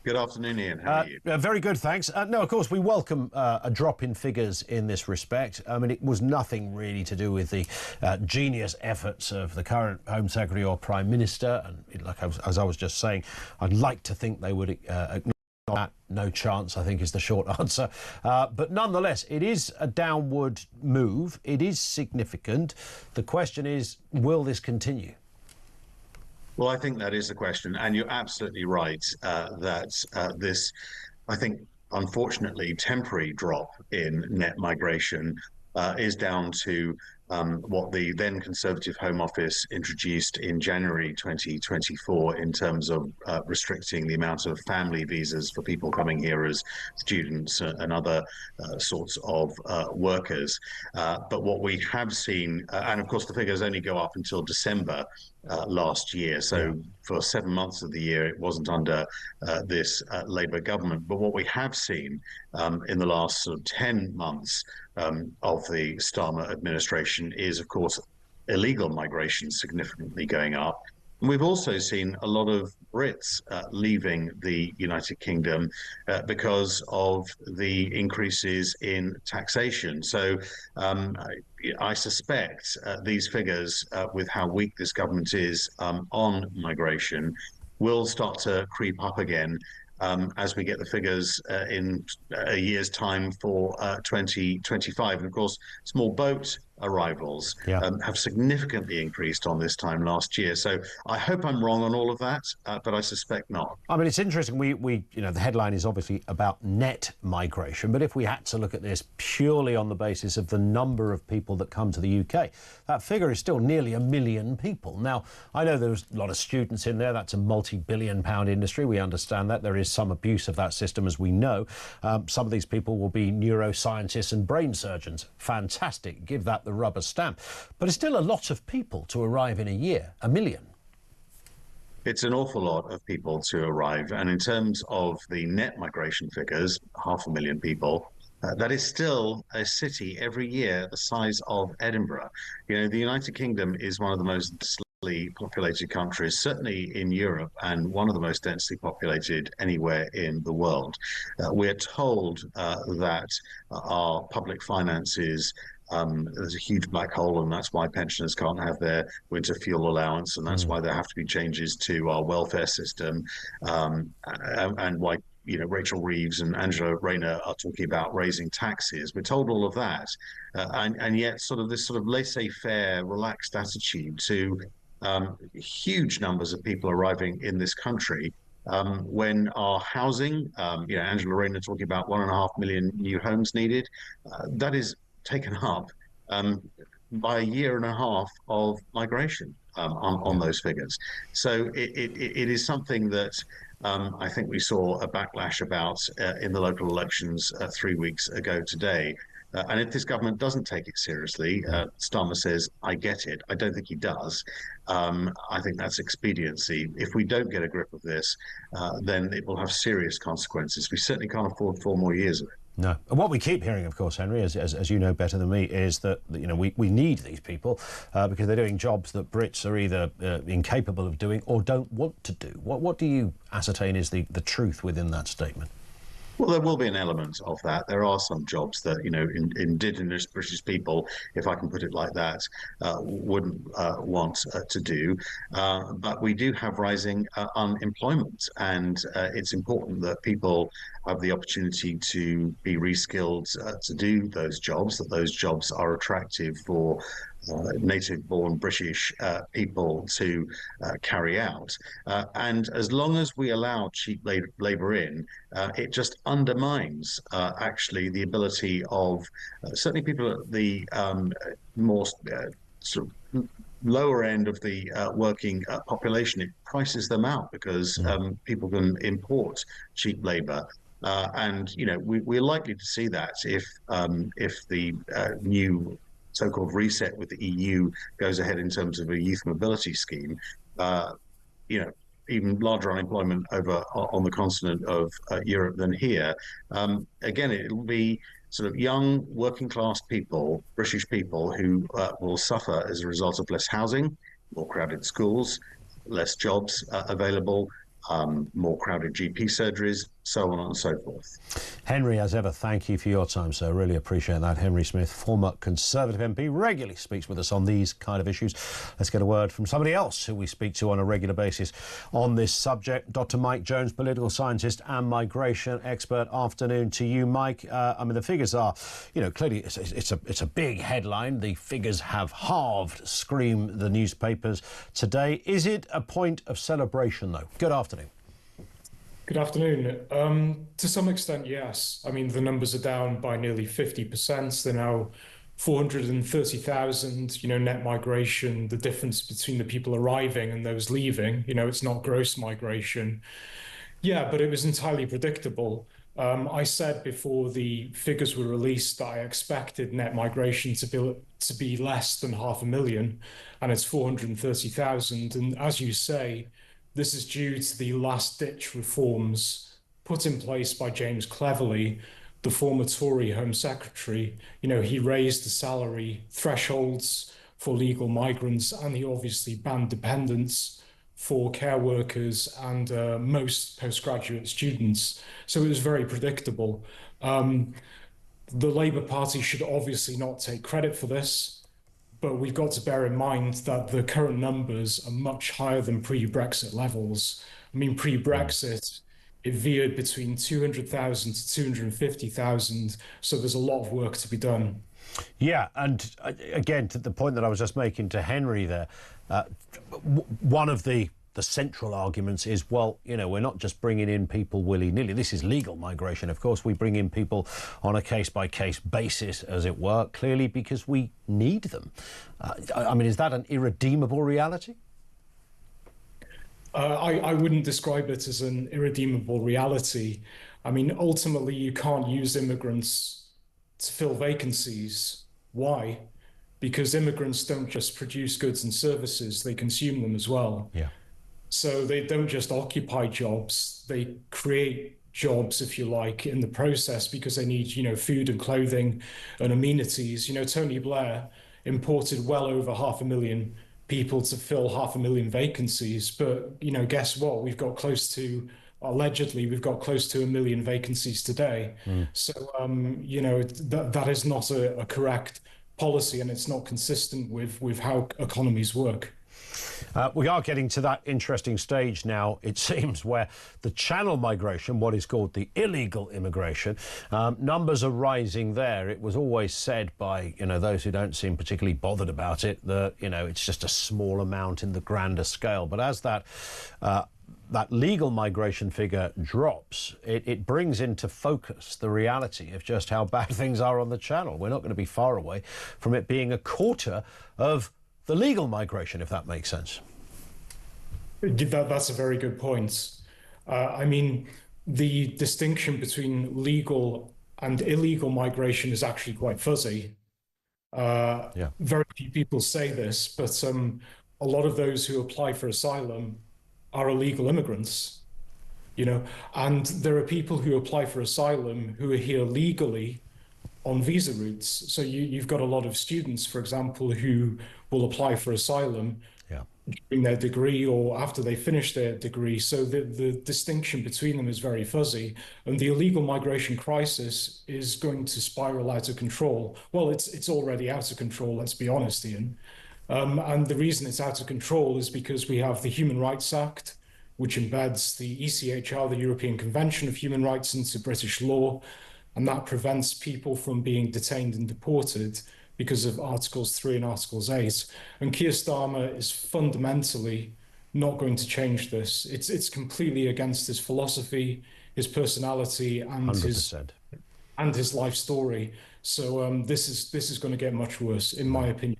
Good afternoon, Ian. How are you? Very good, thanks. No, of course, we welcome a drop in figures in this respect. I mean, it was nothing really to do with the genius efforts of the current Home Secretary or Prime Minister. And as I was just saying, I'd like to think they would acknowledge that. No chance, I think, is the short answer. But nonetheless, it is a downward move. It is significant. The question is, will this continue? Well, I think that is the question. And you're absolutely right that this, I think, unfortunately, temporary drop in net migration is down to what the then Conservative Home Office introduced in January 2024 in terms of restricting the amount of family visas for people coming here as students and other sorts of workers. But what we have seen, and of course the figures only go up until December last year, so for 7 months of the year it wasn't under this Labour government. But what we have seen in the last sort of 10 months of the Starmer administration is, of course, illegal migration significantly going up. And we've also seen a lot of Brits leaving the United Kingdom because of the increases in taxation. So I suspect these figures, with how weak this government is on migration, will start to creep up again as we get the figures in a year's time for 2025. And of course, small boat arrivals have significantly increased on this time last year. So I hope I'm wrong on all of that, but I suspect not. I mean, it's interesting. We the headline is obviously about net migration, but if we had to look at this purely on the basis of the number of people that come to the UK, that figure is still nearly 1 million people. Now, I know there's a lot of students in there. That's a multi-billion-pound industry. We understand that. There is some abuse of that system, as we know. Some of these people will be neuroscientists and brain surgeons. Fantastic. Give that the rubber stamp. But it's still a lot of people to arrive in a year, 1 million. It's an awful lot of people to arrive. And in terms of the net migration figures, 500,000 people, that is still a city every year the size of Edinburgh. You know, the United Kingdom is one of the most densely populated countries, certainly in Europe, and one of the most densely populated anywhere in the world. We're told that our public finances, there's a huge black hole, and that's why pensioners can't have their winter fuel allowance, and that's why there have to be changes to our welfare system, and why, you know, Rachel Reeves and Angela Rayner are talking about raising taxes. We're told all of that, and yet sort of this sort of laissez-faire, relaxed attitude to huge numbers of people arriving in this country. When our housing, you know, Angela Rayner talking about 1.5 million new homes needed, that is taken up by a year and a half of migration on those figures. So it is something that I think we saw a backlash about in the local elections 3 weeks ago today. And if this government doesn't take it seriously, Starmer says, I get it. I don't think he does. I think that's expediency. If we don't get a grip of this, then it will have serious consequences. We certainly can't afford 4 more years of it. No. And what we keep hearing, of course, Henry, as you know better than me, is that, you know, we need these people because they're doing jobs that Brits are either incapable of doing or don't want to do. What do you ascertain is the truth within that statement? Well, there will be an element of that. There are some jobs that, you know, indigenous British people, if I can put it like that, wouldn't want to do. But we do have rising unemployment, and it's important that people have the opportunity to be reskilled to do those jobs, that those jobs are attractive for native-born British people to carry out. And as long as we allow cheap labour in, it just undermines actually the ability of certainly people at the more sort of lower end of the working population. It prices them out because people can import cheap labour. And, you know, we're likely to see that if the new so-called reset with the EU goes ahead in terms of a youth mobility scheme. You know, even larger unemployment over on the continent of Europe than here. Again, it will be sort of young working class people, British people, who will suffer as a result of less housing, more crowded schools, less jobs available, more crowded GP surgeries, so on and so forth. Henry, as ever, thank you for your time, sir. Really appreciate that. Henry Smith, former Conservative MP, regularly speaks with us on these kind of issues. Let's get a word from somebody else who we speak to on a regular basis on this subject. Dr. Mike Jones, political scientist and migration expert. Afternoon to you, Mike. I mean, the figures are, you know, clearly it's a big headline. The figures have halved, scream the newspapers today. Is it a point of celebration, though? Good afternoon. Good afternoon. To some extent, yes. I mean, the numbers are down by nearly 50%. They're now 430,000, net migration, the difference between the people arriving and those leaving, it's not gross migration. Yeah, but it was entirely predictable. I said before the figures were released that I expected net migration to be less than 500,000, and it's 430,000. And as you say, this is due to the last-ditch reforms put in place by James Cleverly, the former Tory Home Secretary. He raised the salary thresholds for legal migrants, and he obviously banned dependents for care workers and most postgraduate students. So it was very predictable. The Labour Party should obviously not take credit for this, but we've got to bear in mind that the current numbers are much higher than pre-Brexit levels. I mean, pre-Brexit, it veered between 200,000 to 250,000. So there's a lot of work to be done. Yeah, and again, to the point that I was just making to Henry there, one of the central arguments is, well, we're not just bringing in people willy-nilly. This is legal migration. Of course, we bring in people on a case-by-case basis, as it were, clearly because we need them. I mean, is that an irredeemable reality? I wouldn't describe it as an irredeemable reality. I mean, ultimately, you can't use immigrants to fill vacancies. Why? Because immigrants don't just produce goods and services, they consume them as well. Yeah. So they don't just occupy jobs, they create jobs, if you like, in the process, because they need, food and clothing and amenities. Tony Blair imported well over 500,000 people to fill 500,000 vacancies. But, guess what? Allegedly, we've got close to 1 million vacancies today. So, that is not a correct policy, and it's not consistent with how economies work. We are getting to that interesting stage now, it seems, where the channel migration, what is called the illegal immigration, numbers are rising there. It was always said by, those who don't seem particularly bothered about it, that, it's just a small amount in the grander scale. But as that legal migration figure drops, it brings into focus the reality of just how bad things are on the channel. We're not going to be far away from it being a quarter of the legal migration, if that makes sense. That's a very good point. I mean, the distinction between legal and illegal migration is actually quite fuzzy. Very few people say this, but a lot of those who apply for asylum are illegal immigrants, and there are people who apply for asylum who are here legally on visa routes. So you've got a lot of students, for example, who will apply for asylum during their degree or after they finish their degree. So the distinction between them is very fuzzy. And the illegal migration crisis is going to spiral out of control. Well, it's already out of control, let's be honest, Ian. And the reason it's out of control is because we have the Human Rights Act, which embeds the ECHR, the European Convention of Human Rights, into British law. And that prevents people from being detained and deported because of Articles 3 and Articles 8. And Keir Starmer is fundamentally not going to change this. It's completely against his philosophy, his personality, and 100%. his life story. So this is going to get much worse, in my opinion.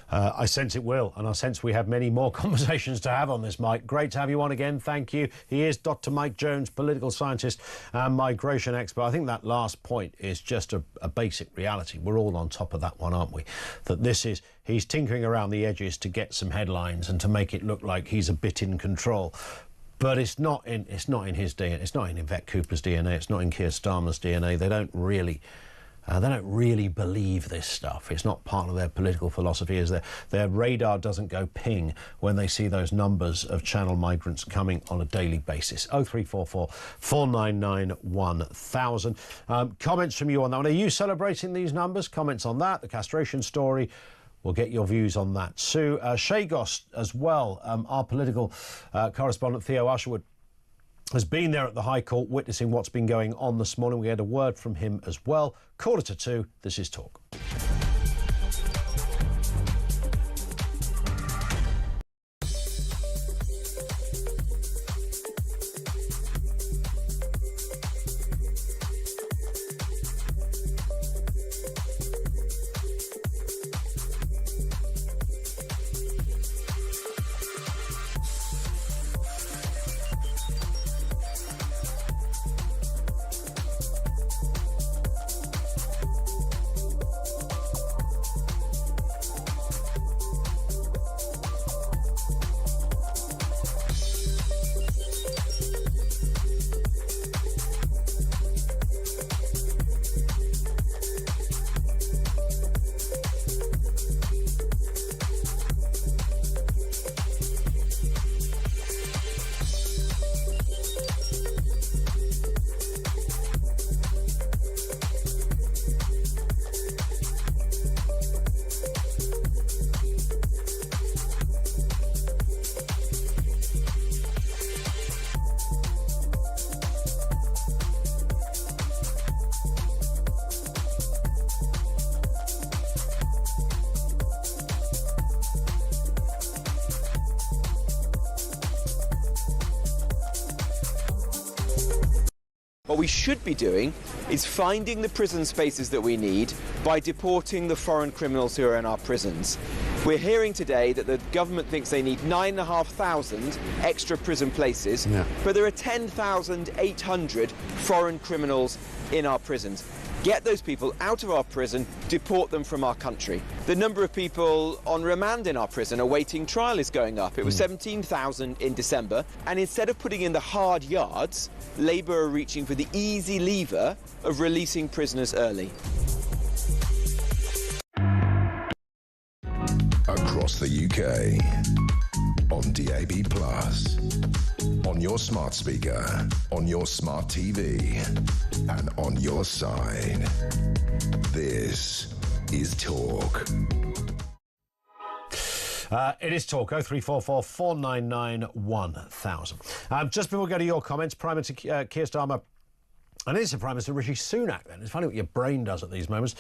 I sense it will, and I sense we have many more conversations to have on this, Mike. Great to have you on again. Thank you. He is Dr. Mike Jones, political scientist and migration expert. I think that last point is just a basic reality. We're all on top of that one, aren't we? That he's tinkering around the edges to get some headlines and to make it look like he's a bit in control. But it's not in his DNA. It's not in Yvette Cooper's DNA. It's not in Keir Starmer's DNA. They don't really believe this stuff. It's not part of their political philosophy. Is their radar doesn't go ping when they see those numbers of channel migrants coming on a daily basis. 0344 499 1000. Comments from you on that one. Are you celebrating these numbers? Comments on that, the castration story. We'll get your views on that. Sue Shagos as well, our political correspondent Theo Usherwood has been there at the High Court witnessing what's been going on this morning. We had a word from him as well. 1:45, this is Talk. What we should be doing is finding the prison spaces that we need by deporting the foreign criminals who are in our prisons. We're hearing today that the government thinks they need 9,500 extra prison places, but there are 10,800 foreign criminals in our prisons. Get those people out of our prison, deport them from our country. The number of people on remand in our prison awaiting trial is going up. It was 17,000 in December, and instead of putting in the hard yards, Labour are reaching for the easy lever of releasing prisoners early. Across the UK, on DAB+, on your smart speaker, on your smart TV, and on your side. This is Talk. It is Talk, 0344 499 1000. Just before we go to your comments, Prime Minister Keir Starmer, and it is the Prime Minister Rishi Sunak then. It's funny what your brain does at these moments.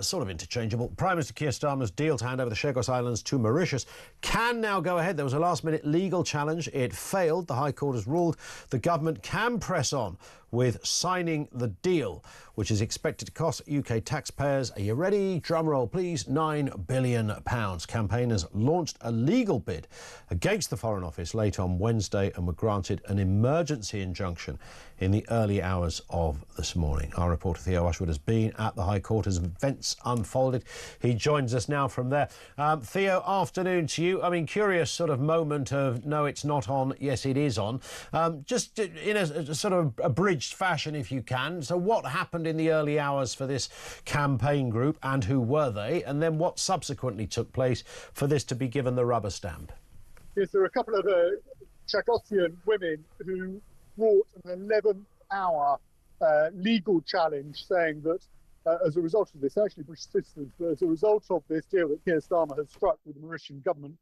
Sort of interchangeable. Prime Minister Keir Starmer's deal to hand over the Chagos Islands to Mauritius can now go ahead. There was a last-minute legal challenge. It failed. The High Court has ruled the government can press on with signing the deal, which is expected to cost UK taxpayers, are you ready? Drum roll, please, £9 billion. Campaigners launched a legal bid against the Foreign Office late on Wednesday and were granted an emergency injunction in the early hours of this morning. Our reporter Theo Ashwood has been at the High Court as events unfolded. He joins us now from there. Theo, afternoon to you. I mean, curious sort of moment of, no, it's not on, yes, it is on. Just in a sort of abridged fashion, if you can. So what happened in the early hours for this campaign group, and who were they? And then what subsequently took place for this to be given the rubber stamp? Yes, there were a couple of Chagosian women who brought an 11th-hour legal challenge saying that as a result of this, actually British citizens, but as a result of this deal that Keir Starmer has struck with the Mauritian government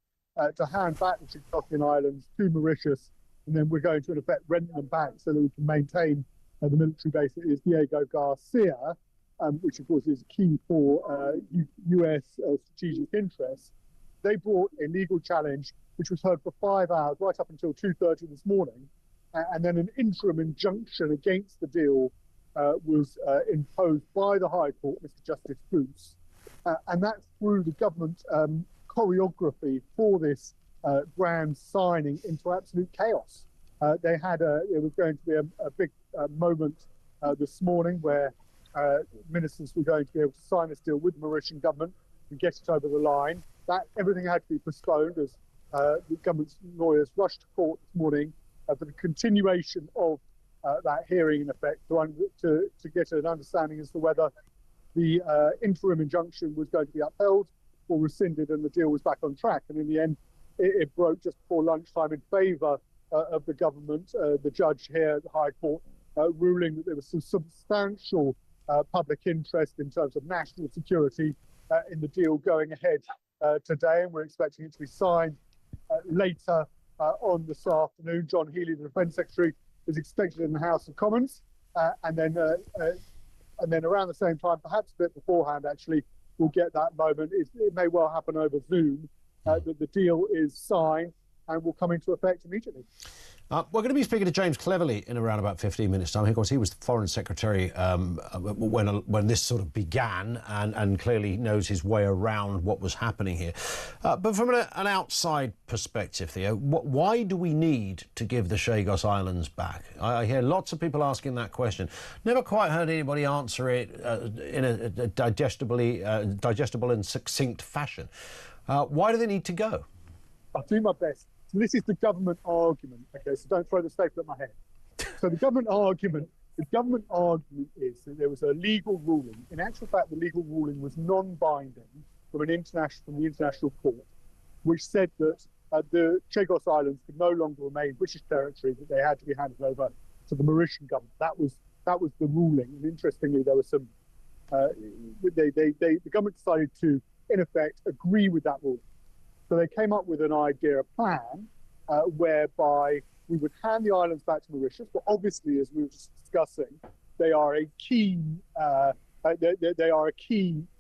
to hand back the Chagosian Islands to Mauritius, and then we're going to, in effect, rent them back so that we can maintain the military base that is Diego Garcia, which, of course, is key for US strategic interests. They brought a legal challenge, which was heard for 5 hours, right up until 2:30 this morning, and then an interim injunction against the deal was imposed by the High Court, Mr. Justice Bruce, and that's through the government choreography for this grand signing into absolute chaos. They had it was going to be a big moment this morning where ministers were going to be able to sign this deal with the Mauritian government and get it over the line. That everything had to be postponed as the government's lawyers rushed to court this morning for the continuation of that hearing, in effect, to get an understanding as to whether the interim injunction was going to be upheld or rescinded and the deal was back on track. And in the end, it broke just before lunchtime in favour of the government, the judge here at the High Court, ruling that there was some substantial public interest in terms of national security in the deal going ahead today, and we're expecting it to be signed later on this afternoon. John Healey, the Defence Secretary, is expected in the House of Commons, and then around the same time, perhaps a bit beforehand, actually, we'll get that moment. It may well happen over Zoom that the deal is signed and will come into effect immediately. We're going to be speaking to James Cleverly in around about 15 minutes' time. Of course, he was the Foreign Secretary when this sort of began and clearly knows his way around what was happening here. But from an outside perspective, Theo, why do we need to give the Chagos Islands back? I hear lots of people asking that question. Never quite heard anybody answer it in a digestible and succinct fashion. Why do they need to go? I'll do my best. So this is the government argument, okay, so don't throw the staple at my head. So the government argument is that there was a legal ruling. In actual fact, the legal ruling was non-binding from the International Court, which said that the Chagos Islands could no longer remain British territory, that they had to be handed over to the Mauritian government. That was the ruling. And interestingly, there was some, the government decided to, in effect, agree with that ruling. So they came up with an idea, a plan, whereby we would hand the islands back to Mauritius. But obviously, as we were just discussing, they are a key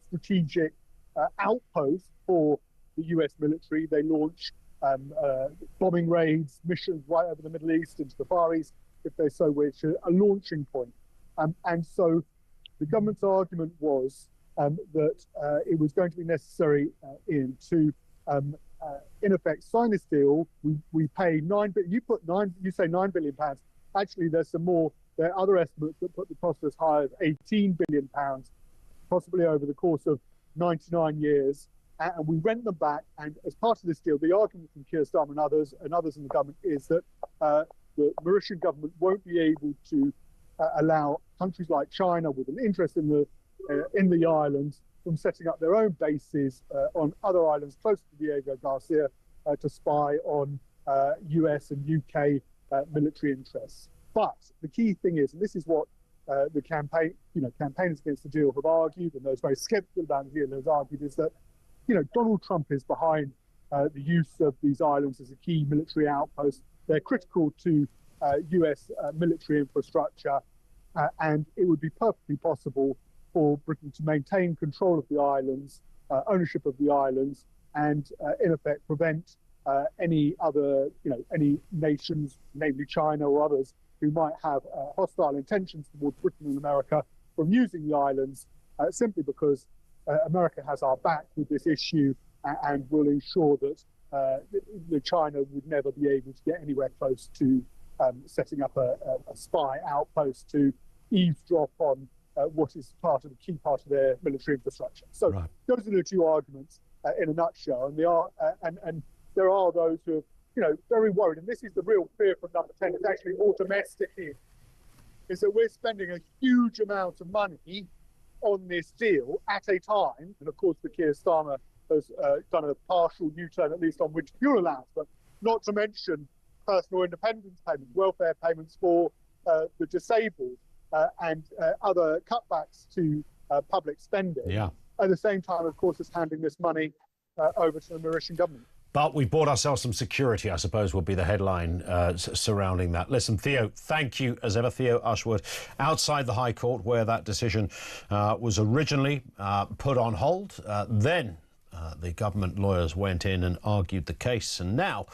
strategic outpost for the US military. They launch bombing raids, missions right over the Middle East into the Far East, if they so wish, a launching point. And so the government's argument was that it was going to be necessary to, in effect, sign this deal. We pay you say £9 billion. Actually, there are other estimates that put the cost as high as £18 billion, possibly over the course of 99 years. And we rent them back. And as part of this deal, the argument from Keir Starmer and others in the government is that the Mauritian government won't be able to allow countries like China with an interest in the islands from setting up their own bases on other islands close to Diego Garcia to spy on US and UK military interests. But the key thing is, and this is what the campaigners against the deal have argued, and those very skeptical about the deal have argued, is that Donald Trump is behind the use of these islands as a key military outpost. They're critical to US military infrastructure, and it would be perfectly possible for Britain to maintain control of the islands, ownership of the islands, and in effect prevent any nations, namely China or others, who might have hostile intentions towards Britain and America from using the islands simply because America has our back with this issue and will ensure that China would never be able to get anywhere close to setting up a spy outpost to eavesdrop on what is a key part of their military infrastructure. So those are the two arguments in a nutshell, and there are those who are very worried, and this is the real fear from number 10. It's actually more domestic here, is that we're spending a huge amount of money on this deal at a time, and of course the Keir Starmer has done a partial U-turn, at least on winter fuel allowance, but not to mention personal independence payments, welfare payments for the disabled, and other cutbacks to public spending. Yeah. At the same time, of course, it's handing this money over to the Mauritian government. But we bought ourselves some security, I suppose, would be the headline surrounding that. Listen, Theo, thank you as ever. Theo Ushwood, outside the High Court, where that decision was originally put on hold. Then the government lawyers went in and argued the case. And now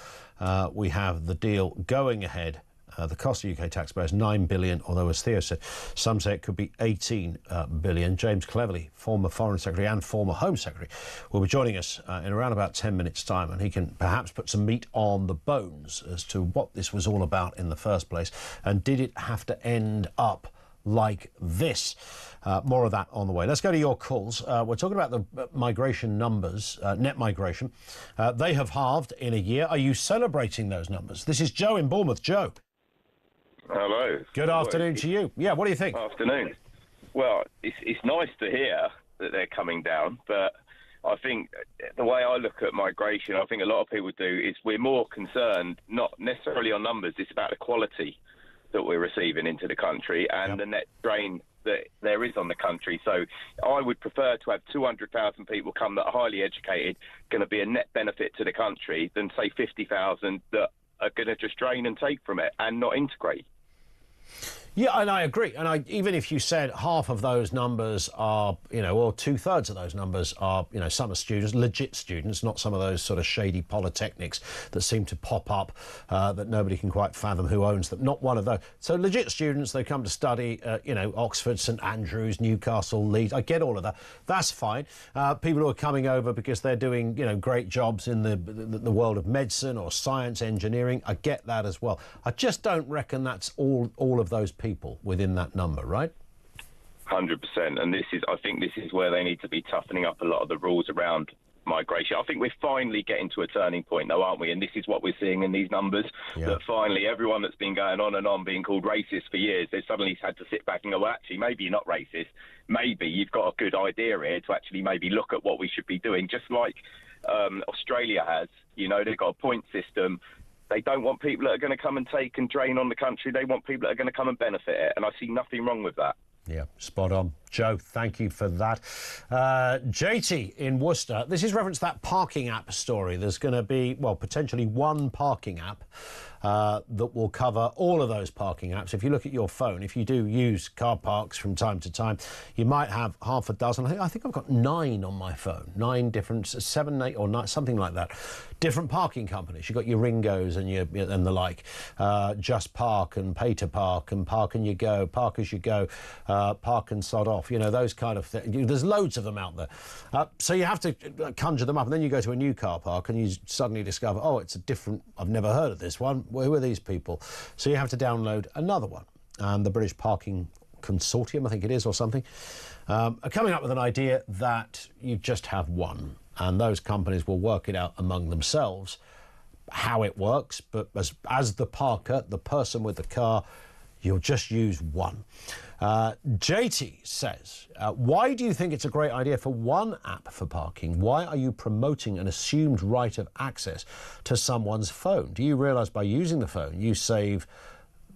we have the deal going ahead. The cost of UK taxpayers, $9 billion, although, as Theo said, some say it could be $18 billion. James Cleverly, former Foreign Secretary and former Home Secretary, will be joining us in around about 10 minutes' time, and he can perhaps put some meat on the bones as to what this was all about in the first place, and did it have to end up like this? More of that on the way. Let's go to your calls. We're talking about the migration numbers, net migration. They have halved in a year. Are you celebrating those numbers? This is Joe in Bournemouth. Joe. Hello. Good afternoon to you. Yeah, what do you think? Afternoon. Well, it's nice to hear that they're coming down, but I think the way I look at migration, I think a lot of people do, is we're more concerned not necessarily on numbers, it's about the quality that we're receiving into the country and the net drain that there is on the country. So I would prefer to have 200,000 people come that are highly educated, going to be a net benefit to the country, than say 50,000 that are going to just drain and take from it and not integrate. Yeah, and I agree. And even if you said half of those numbers are, or 2/3 of those numbers are, some are students, legit students, not some of those sort of shady polytechnics that seem to pop up that nobody can quite fathom who owns them. Not one of those. So legit students, they come to study, Oxford, St Andrews, Newcastle, Leeds. I get all of that. That's fine. People who are coming over because they're doing, great jobs in the world of medicine or science, engineering, I get that as well. I just don't reckon that's all of those people within that number, right? 100%. And I think this is where they need to be toughening up a lot of the rules around migration. I think we're finally getting to a turning point, though, aren't we? And this is what we're seeing in these numbers, that finally everyone that's been going on and on being called racist for years, they've suddenly had to sit back and go, well, actually, maybe you're not racist. Maybe you've got a good idea here to actually maybe look at what we should be doing, just like Australia has. They've got a point system. They don't want people that are going to come and take and drain on the country. They want people that are going to come and benefit it. And I see nothing wrong with that. Yeah, spot on. Joe, thank you for that. JT in Worcester, this is reference to that parking app story. There's going to be, well, potentially one parking app that will cover all of those parking apps. If you look at your phone, if you do use car parks from time to time, you might have half a dozen. I think I've got 9 on my phone, 9 different, 7, 8 or 9, something like that. Different parking companies. You've got your Ringos and the like, Just Park and Pay to Park and Park and You Go, Park as You Go, Park and Sod Off, you know, those kind of things. There's loads of them out there. So you have to conjure them up, and then you go to a new car park and you suddenly discover, oh, it's a different, I've never heard of this one. Who are these people? So you have to download another one. And the British Parking Consortium, I think it is, or something, are coming up with an idea that you just have one. And those companies will work it out among themselves how it works. But as the parker, the person with the car, you'll just use one. JT says, why do you think it's a great idea for one app for parking? Why are you promoting an assumed right of access to someone's phone? Do you realise by using the phone you save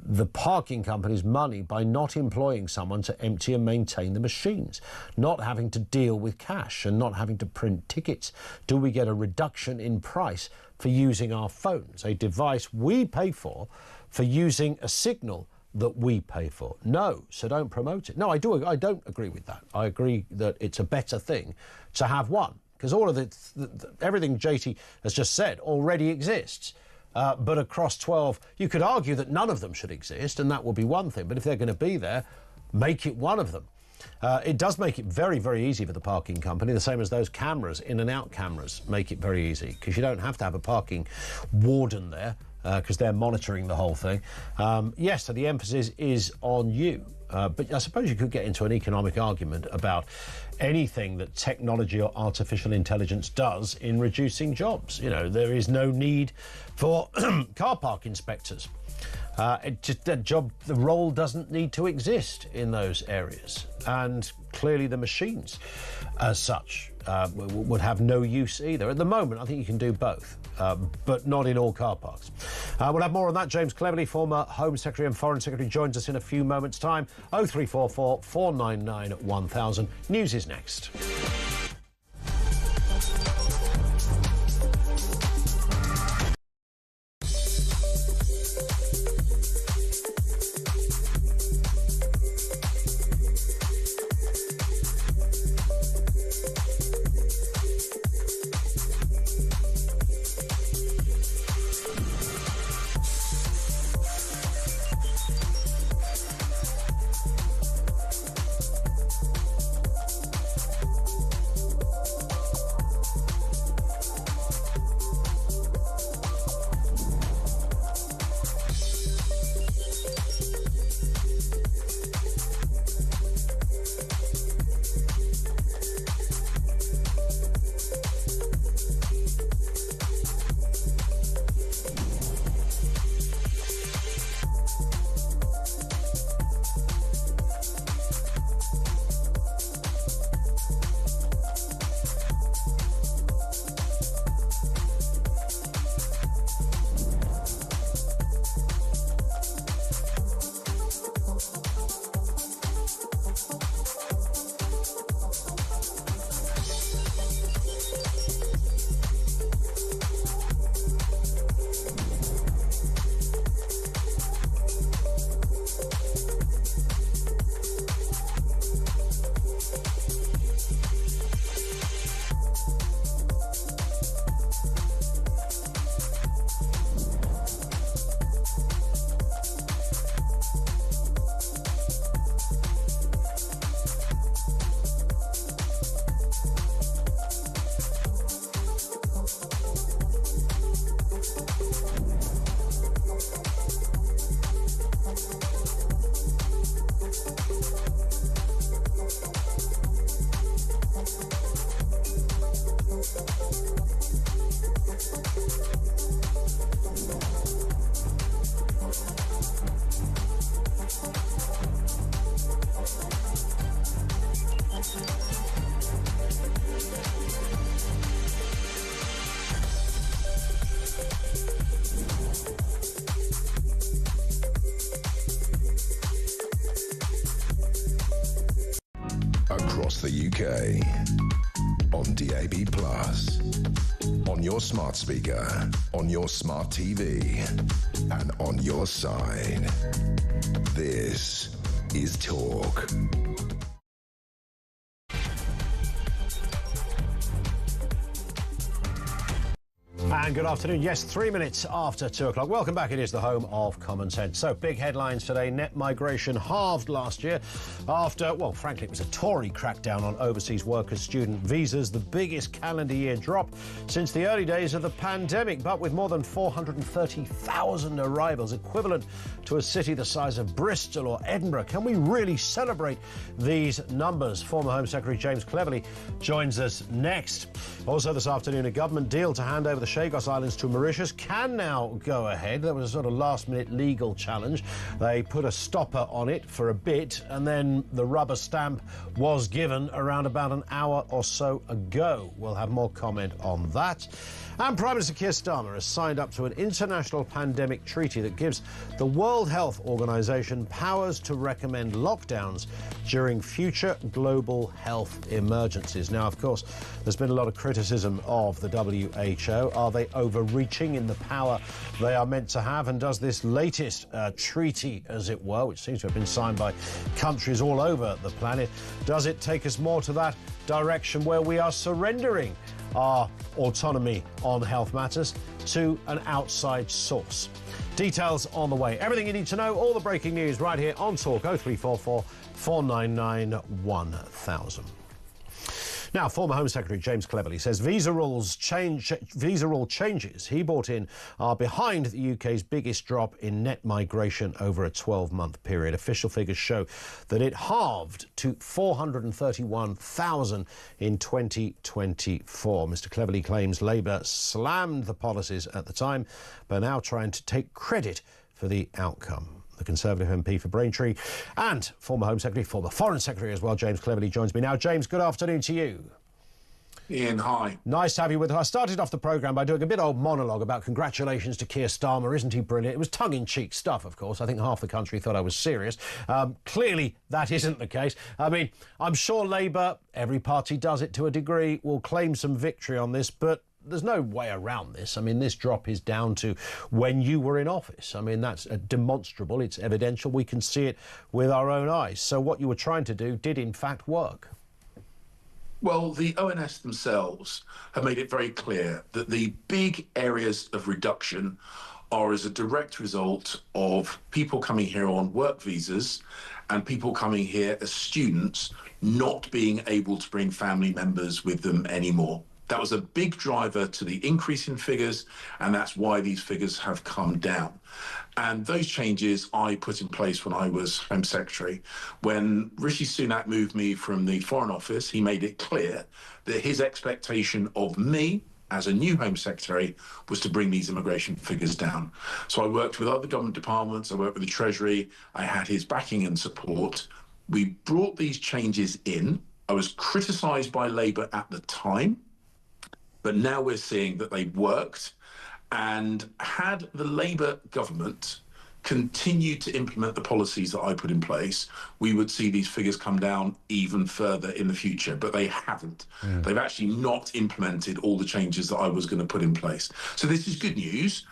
the parking company's money by not employing someone to empty and maintain the machines, not having to deal with cash and not having to print tickets? Do we get a reduction in price for using our phones, a device we pay for using a signal that we pay for? No, so don't promote it. No, I don't agree with that. I agree that it's a better thing to have one, because all of everything JT has just said already exists. But across 12, you could argue that none of them should exist, and that would be one thing. But if they're going to be there, make it one of them. It does make it very, very easy for the parking company, the same as those cameras, in and out cameras, make it very easy, because you don't have to have a parking warden there, because they're monitoring the whole thing. Yes, so the emphasis is on you. But I suppose you could get into an economic argument about anything that technology or artificial intelligence does in reducing jobs. You know, there is no need for car park inspectors. The role doesn't need to exist in those areas. And clearly the machines, as such, would have no use either. At the moment, I think you can do both, but not in all car parks. We'll have more on that. James Cleverly, former Home Secretary and Foreign Secretary, joins us in a few moments' time. 0344 499 1000. News is next. across the UK. On DAB+, on your smart speaker, on your smart TV, and on your side. This is Talk. And good afternoon. Yes, 3 minutes after 2 o'clock. Welcome back. It is the home of Common Sense. So, big headlines today. Net migration halved last year after, well, frankly, it was a Tory crackdown on overseas workers' student visas, the biggest calendar year drop since the early days of the pandemic. But with more than 430,000 arrivals, equivalent to a city the size of Bristol or Edinburgh, can we really celebrate these numbers? Former Home Secretary James Cleverly joins us next. Also this afternoon, a government deal to hand over the Chagos Islands to Mauritius can now go ahead. There was a sort of last-minute legal challenge. They put a stopper on it for a bit, and then the rubber stamp was given around about an hour or so ago. We'll have more comment on that. And Prime Minister Keir Starmer has signed up to an international pandemic treaty that gives the World Health Organization powers to recommend lockdowns during future global health emergencies. Now, of course, there's been a lot of criticism of the WHO. Are they overreaching in the power they are meant to have? And does this latest treaty, as it were, which seems to have been signed by countries all over the planet, does it take us more to that direction where we are surrendering our autonomy on health matters to an outside source? Details on the way. Everything you need to know, all the breaking news right here on Talk 0344 499 1000. Now, former Home Secretary James Cleverly says visa rule changes he brought in are behind the UK's biggest drop in net migration over a 12-month period. Official figures show that it halved to 431,000 in 2024. Mr. Cleverly claims Labour slammed the policies at the time, but are now trying to take credit for the outcome. The Conservative MP for Braintree and former Home Secretary, former Foreign Secretary as well, James Cleverly, joins me now. James, good afternoon to you. Ian, hi. Nice to have you with us. I started off the programme by doing a bit old monologue about congratulations to Keir Starmer, isn't he brilliant? It was tongue-in-cheek stuff, of course. I think half the country thought I was serious. Clearly, that isn't the case. I mean, I'm sure Labour, every party does it to a degree, will claim some victory on this, but there's no way around this. I mean, this drop is down to when you were in office. I mean, that's demonstrable. It's evidential. We can see it with our own eyes. So what you were trying to do did, in fact, work. Well, the ONS themselves have made it very clear that the big areas of reduction are as a direct result of people coming here on work visas and people coming here as students not being able to bring family members with them anymore. That was a big driver to the increase in figures, and that's why these figures have come down. And those changes I put in place when I was Home Secretary. When Rishi Sunak moved me from the Foreign Office, he made it clear that his expectation of me as a new Home Secretary was to bring these immigration figures down. So I worked with other government departments, I worked with the Treasury, I had his backing and support. We brought these changes in. I was criticised by Labour at the time, but now we're seeing that they worked. And had the Labour government continued to implement the policies that I put in place, we would see these figures come down even further in the future. But they haven't. They've actually not implemented all the changes that I was going to put in place. So this is good news.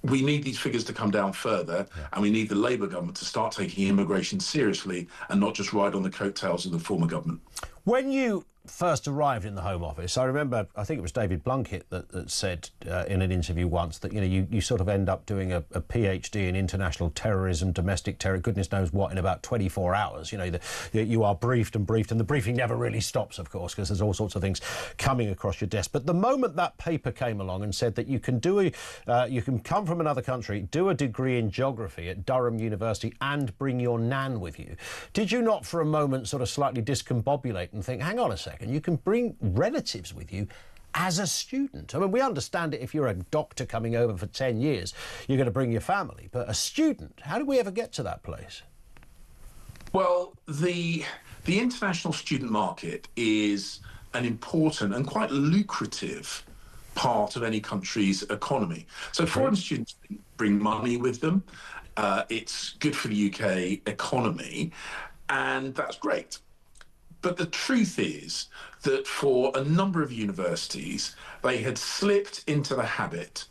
We need these figures to come down further, and we need the Labour government to start taking immigration seriously and not just ride on the coattails of the former government. When you first arrived in the Home Office, I remember, I think it was David Blunkett that said in an interview once that, you know, you sort of end up doing a PhD in international terrorism, domestic terror, goodness knows what, in about 24 hours. You know, you are briefed, and the briefing never really stops, of course, because there's all sorts of things coming across your desk. But the moment that paper came along and said that you can you can come from another country, do a degree in geography at Durham University and bring your nan with you, did you not for a moment sort of slightly discombobulate and think, hang on a second, you can bring relatives with you as a student? I mean, we understand it if you're a doctor coming over for 10 years, you're going to bring your family, but a student, how did we ever get to that place? Well, the international student market is an important and quite lucrative part of any country's economy. So foreign students bring money with them. It's good for the UK economy, and that's great. But the truth is that for a number of universities, they had slipped into the habit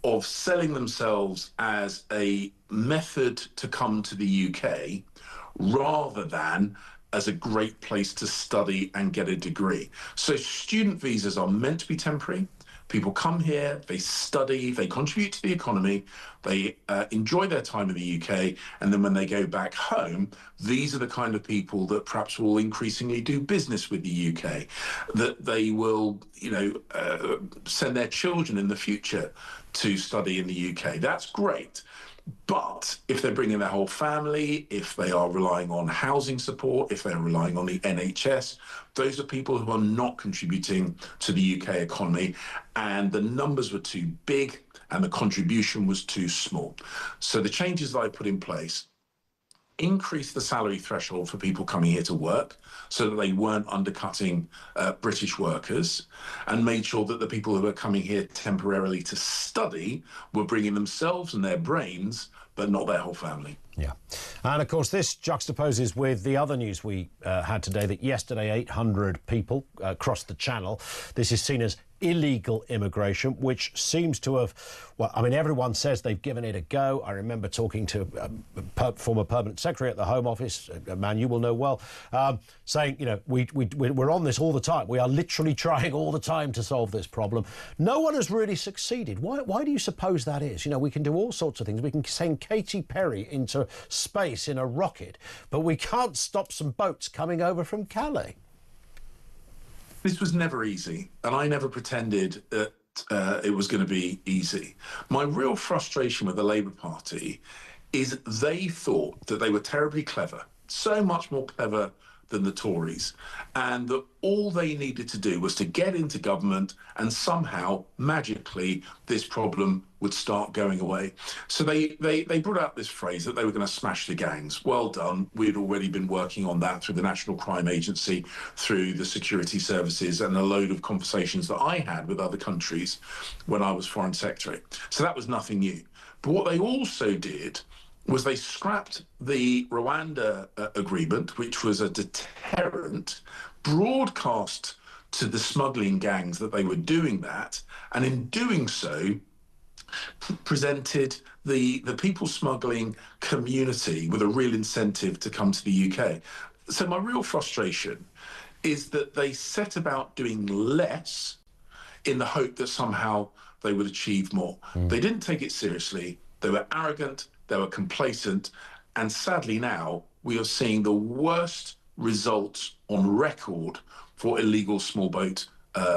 of selling themselves as a method to come to the UK rather than as a great place to study and get a degree. So student visas are meant to be temporary. People come here, they study, they contribute to the economy, they enjoy their time in the UK, and then when they go back home, these are the kind of people that perhaps will increasingly do business with the UK, that they will, send their children in the future to study in the UK. That's great. But if they're bringing their whole family, if they are relying on housing support, if they're relying on the NHS, those are people who are not contributing to the UK economy, and the numbers were too big and the contribution was too small. So the changes that I put in place increase the salary threshold for people coming here to work so that they weren't undercutting British workers, and made sure that the people who are coming here temporarily to study were bringing themselves and their brains, but not their whole family. Yeah. And of course, this juxtaposes with the other news we had today, that yesterday 800 people crossed the channel. This is seen as illegal immigration, which seems to have, well, I mean, everyone says they've given it a go. I remember talking to a former permanent secretary at the Home Office, a man you will know well, saying, we're on this all the time. We are literally trying all the time to solve this problem. No one has really succeeded. Why do you suppose that is? We can do all sorts of things. We can send Katy Perry into space in a rocket, but we can't stop some boats coming over from Calais. This was never easy, and I never pretended that it was going to be easy. My real frustration with the Labour Party is they thought that they were terribly clever, so much more clever than the Tories, and that all they needed to do was to get into government and somehow, magically, this problem would start going away. So they brought out this phrase that they were going to smash the gangs. Well done. We'd already been working on that through the National Crime Agency, through the security services, and a load of conversations that I had with other countries when I was Foreign Secretary. So that was nothing new. But what they also did was they scrapped the Rwanda agreement, which was a deterrent, broadcast to the smuggling gangs that they were doing that, and in doing so, presented the people smuggling community with a real incentive to come to the UK. So my real frustration is that they set about doing less in the hope that somehow they would achieve more. They didn't take it seriously. They were arrogant. They were complacent, and sadly now we are seeing the worst results on record for illegal small boat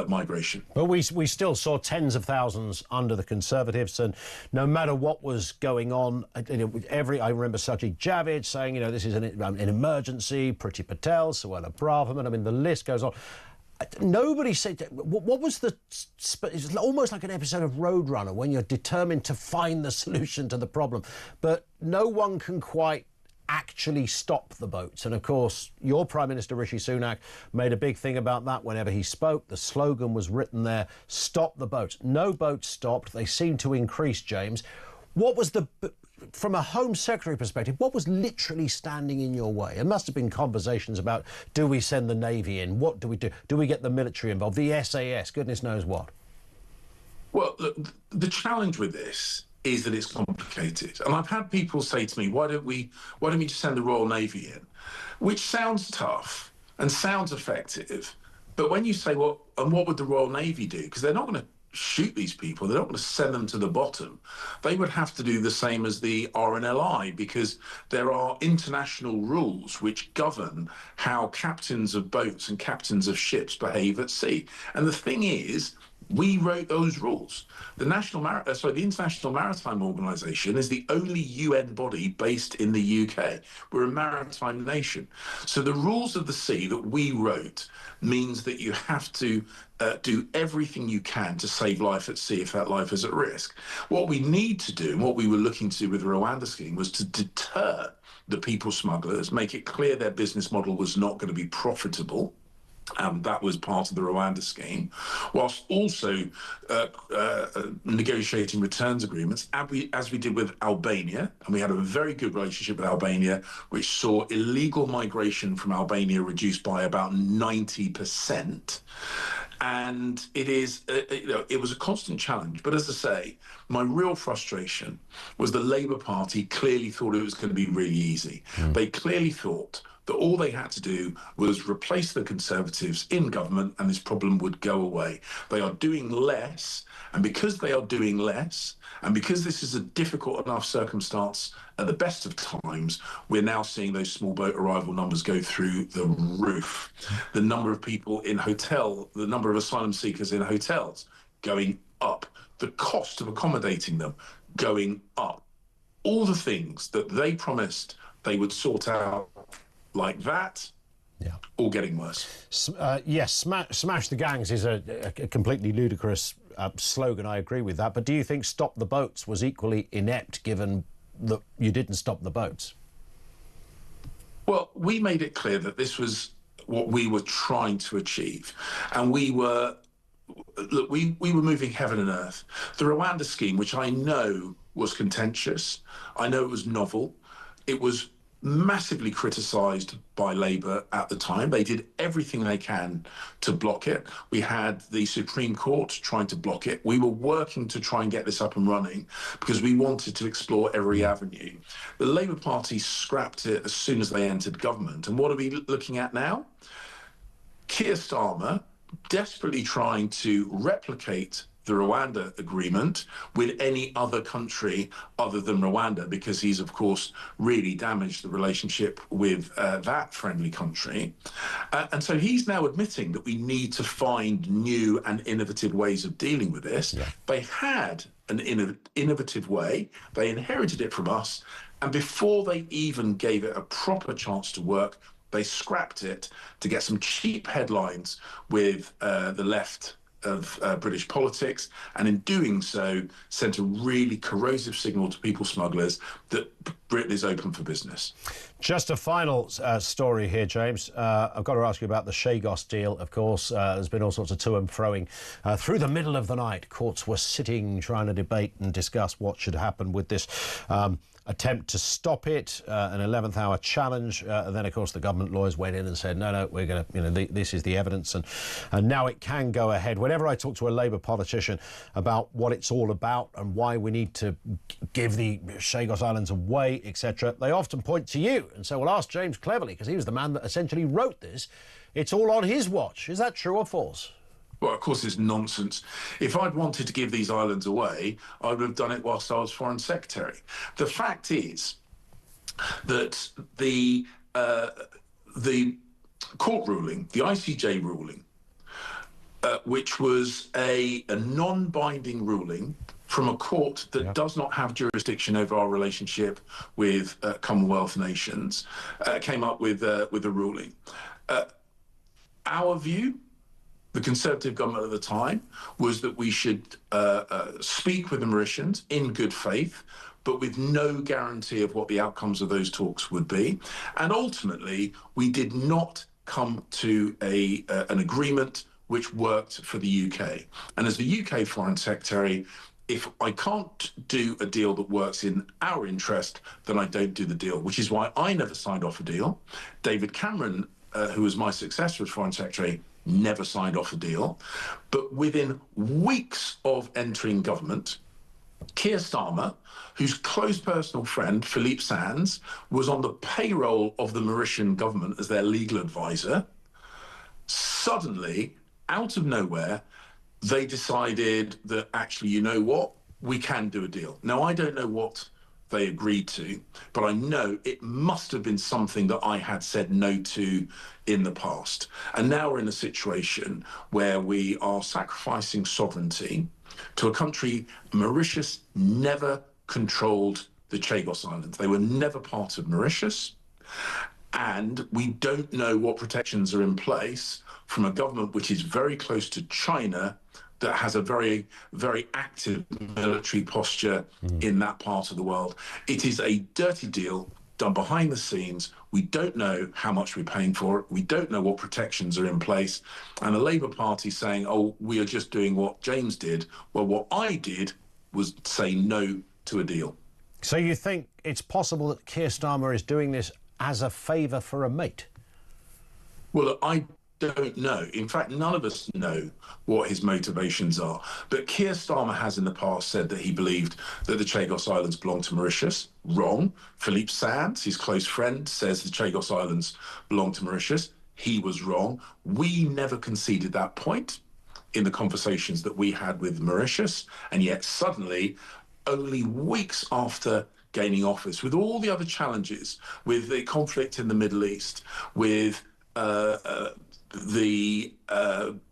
migration. But we still saw tens of thousands under the Conservatives, and no matter what was going on, I remember Sajid Javid saying, this is an emergency, Priti Patel, Suella Braverman, I mean, the list goes on. Nobody said, what was it's almost like an episode of Roadrunner when you're determined to find the solution to the problem, but no one can quite actually stop the boats. And of course, your Prime Minister Rishi Sunak made a big thing about that whenever he spoke. The slogan was written there, stop the boats. No boats stopped. They seemed to increase, James. What was from a Home Secretary perspective, what was literally standing in your way? There must have been conversations about, do we send the Navy in? What do we do? Do we get the military involved? The SAS, goodness knows what. Well, look, the challenge with this is that it's complicated. And I've had people say to me, why don't we just send the Royal Navy in? Which sounds tough and sounds effective. But when you say, well, and what would the Royal Navy do? Because they're not going to shoot these people. They don't want to send them to the bottom. They would have to do the same as the RNLI, because there are international rules which govern how captains of boats and captains of ships behave at sea. And the thing is, we wrote those rules. The International Maritime Organization is the only UN body based in the UK. We're a maritime nation. So the rules of the sea that we wrote means that you have to do everything you can to save life at sea if that life is at risk. What we need to do, and what we were looking to do with the Rwanda scheme, was to deter the people smugglers, make it clear their business model was not going to be profitable, That was part of the Rwanda scheme, whilst also negotiating returns agreements, as we did with Albania. And we had a very good relationship with Albania, which saw illegal migration from Albania reduced by about 90%. And it was a constant challenge. But as I say, my real frustration was the Labour Party clearly thought it was going to be really easy. They clearly thought that all they had to do was replace the Conservatives in government and this problem would go away. They are doing less, and because they are doing less, and because this is a difficult enough circumstance at the best of times, we're now seeing those small boat arrival numbers go through the roof. The number of people in the number of asylum seekers in hotels going up. The cost of accommodating them going up. All the things that they promised they would sort out like that, all getting worse. Yes, smash the gangs is a completely ludicrous slogan. I agree with that. But do you think stop the boats was equally inept, given that you didn't stop the boats? Well, we made it clear that this was what we were trying to achieve. And we were moving heaven and earth. The Rwanda scheme, which I know was contentious, I know it was novel, it was massively criticised by Labour at the time. They did everything they can to block it. We had the Supreme Court trying to block it. We were working to try and get this up and running because we wanted to explore every avenue. The Labour Party scrapped it as soon as they entered government. And what are we looking at now? Keir Starmer desperately trying to replicate the Rwanda agreement with any other country other than Rwanda, because he's, of course, really damaged the relationship with that friendly country. And so he's now admitting that we need to find new and innovative ways of dealing with this. Yeah. They had an innovative way. They inherited it from us. And before they even gave it a proper chance to work, they scrapped it to get some cheap headlines with the left of British politics, and in doing so sent a really corrosive signal to people smugglers that Britain is open for business. Just a final story here, James. I've got to ask you about the Chagos deal, of course. There's been all sorts of to and froing. Through the middle of the night, courts were sitting, trying to debate and discuss what should happen with this attempt to stop it, an 11th hour challenge. And then, of course, the government lawyers went in and said, no, we're going to, this is the evidence. And now it can go ahead. Whenever I talk to a Labour politician about what it's all about and why we need to give the Chagos Islands away, etc., they often point to you and say, well, ask James Cleverly, because he was the man that essentially wrote this. It's all on his watch. Is that true or false? Well, of course, it's nonsense. If I'd wanted to give these islands away, I would have done it whilst I was Foreign Secretary. The fact is that the court ruling, the ICJ ruling, which was a non-binding ruling from a court that does not have jurisdiction over our relationship with Commonwealth nations, came up with a ruling. Our view, the Conservative government at the time, was that we should speak with the Mauritians in good faith, but with no guarantee of what the outcomes of those talks would be. And ultimately, we did not come to an agreement which worked for the UK. And as the UK Foreign Secretary, if I can't do a deal that works in our interest, then I don't do the deal, which is why I never signed off a deal. David Cameron, who was my successor as Foreign Secretary, never signed off a deal. But within weeks of entering government, Keir Starmer, whose close personal friend, Philippe Sands, was on the payroll of the Mauritian government as their legal advisor, suddenly, out of nowhere, they decided that actually, you know what, we can do a deal. Now, I don't know what they agreed to, but I know it must have been something that I had said no to in the past. And now we're in a situation where we are sacrificing sovereignty to a country. Mauritius never controlled the Chagos Islands. They were never part of Mauritius. And we don't know what protections are in place from a government which is very close to China, that has a very, very active military posture in that part of the world. It is a dirty deal. done behind the scenes. We don't know how much we're paying for it. We don't know what protections are in place. And the Labour Party saying, oh, we are just doing what James did. Well, what I did was say no to a deal. So you think it's possible that Keir Starmer is doing this as a favour for a mate? Well, I don't know. In fact, none of us know what his motivations are. But Keir Starmer has in the past said that he believed that the Chagos Islands belong to Mauritius. Wrong. Philippe Sands, his close friend, says the Chagos Islands belong to Mauritius. He was wrong. We never conceded that point in the conversations that we had with Mauritius. And yet suddenly, only weeks after gaining office, with all the other challenges, with the conflict in the Middle East, with the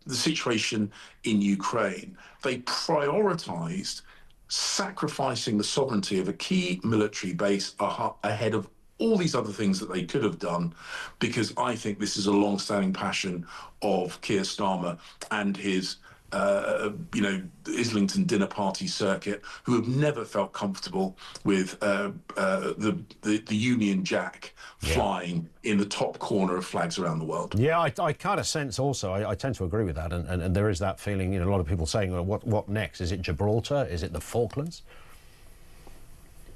situation in Ukraine, they prioritized sacrificing the sovereignty of a key military base ahead of all these other things that they could have done, because I think this is a long-standing passion of Keir Starmer and his Islington dinner party circuit, who have never felt comfortable with the Union Jack flying in the top corner of flags around the world. Yeah, I kind of sense also, I tend to agree with that, and there is that feeling, a lot of people saying, well, what next? Is it Gibraltar? Is it the Falklands?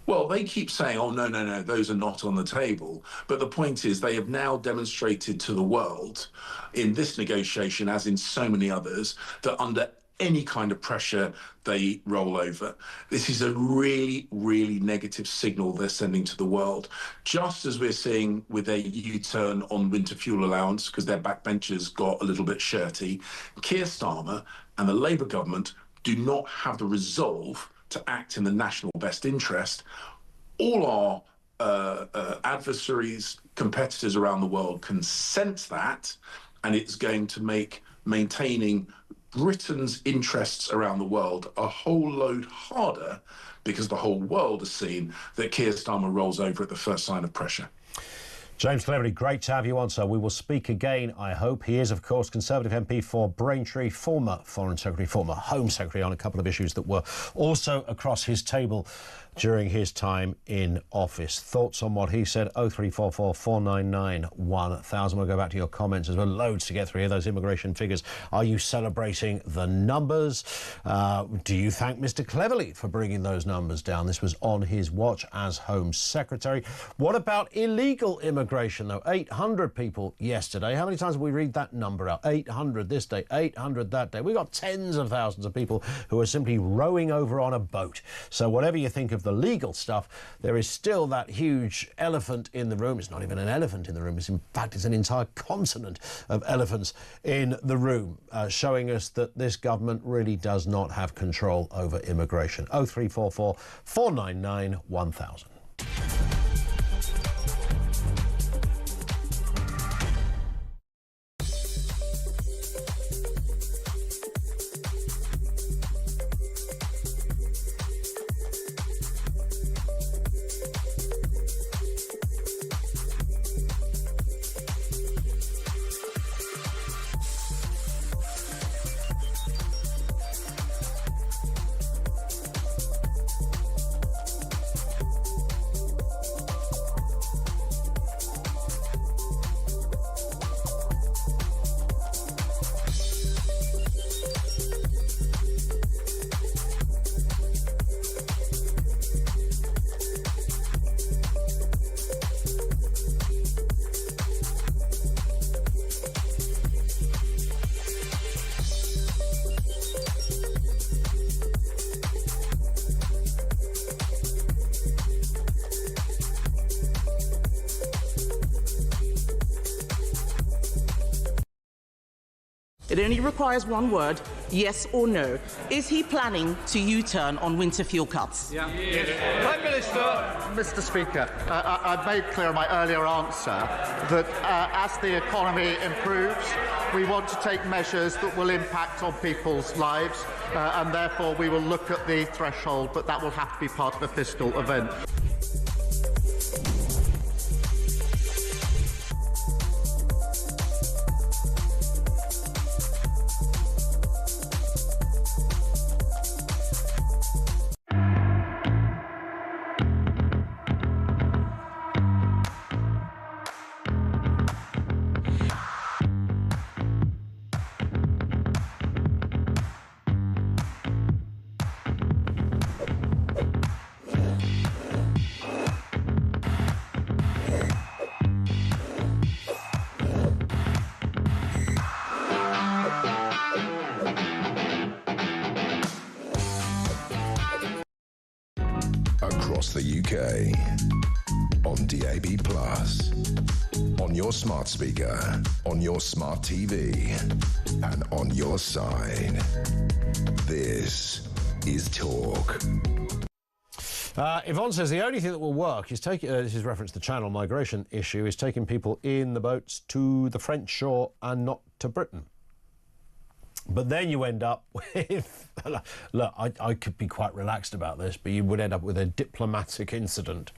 Well, they keep saying, oh, no, those are not on the table. But the point is they have now demonstrated to the world in this negotiation, as in so many others, that under any kind of pressure, they roll over. This is a really, really negative signal they're sending to the world. Just as we're seeing with a U-turn on winter fuel allowance, because their backbenchers got a little bit shirty, Keir Starmer and the Labour government do not have the resolve to act in the national best interest. All our adversaries, competitors around the world can sense that, and it's going to make maintaining Britain's interests around the world a whole load harder, because the whole world has seen that Keir Starmer rolls over at the first sign of pressure. James Cleverly, great to have you on, sir. We will speak again, I hope. He is, of course, Conservative MP for Braintree, former Foreign Secretary, former Home Secretary, on a couple of issues that were also across his table during his time in office. Thoughts on what he said? 0344 499 1000. We'll go back to your comments as well. Loads to get through here. Those immigration figures. Are you celebrating the numbers? Do you thank Mr. Cleverly for bringing those numbers down? This was on his watch as Home Secretary. What about illegal immigration, though? 800 people yesterday. How many times did we read that number out? 800 this day, 800 that day. We've got tens of thousands of people who are simply rowing over on a boat. So whatever you think of the legal stuff, there is still that huge elephant in the room. It's not even an elephant in the room. In fact, it's an entire continent of elephants in the room, showing us that this government really does not have control over immigration. 0344 499 1000. It only requires one word, yes or no. Is he planning to U-turn on winter fuel cuts? Yeah. Prime Minister. Mr. Speaker, I made clear in my earlier answer that as the economy improves, we want to take measures that will impact on people's lives, and therefore we will look at the threshold, but that will have to be part of a fiscal event. across the UK. On DAB+, on your smart speaker, on your smart TV, and on your side. This is Talk. Yvonne says the only thing that will work is taking, this is reference to the channel migration issue, is taking people in the boats to the French shore and not to Britain. But then you end up with, look, I could be quite relaxed about this, but you would end up with a diplomatic incident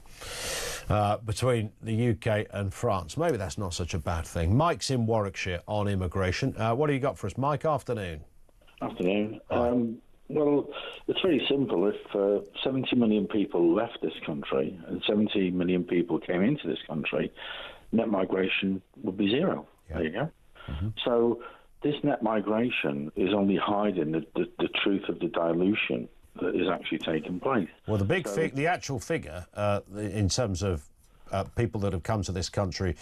between the UK and France. Maybe that's not such a bad thing. Mike's in Warwickshire on immigration. What do you got for us, Mike? Afternoon. Afternoon. Well, it's very simple. If 70 million people left this country and 70 million people came into this country, net migration would be zero. Yeah. There you go. Mm-hmm. So this net migration is only hiding the truth of the dilution that is actually taking place. Well, the actual figure in terms of people that have come to this country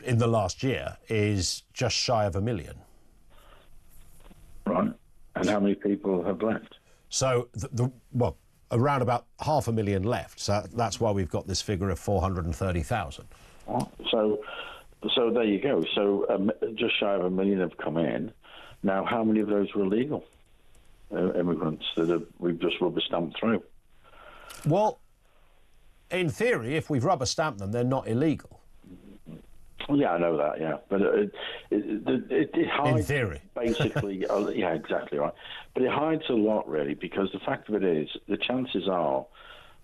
in the last year is just shy of 1 million. Right. And how many people have left? So, well, around about 500,000 left. So that's why we've got this figure of 430,000. So there you go. So just shy of 1 million have come in. Now, how many of those were illegal immigrants that we've just rubber stamped through? Well, in theory, if we've rubber stamped them, they're not illegal. Yeah, I know that, yeah. But it hides... In theory. Basically, yeah, exactly right. But it hides a lot, really, because the fact of it is, the chances are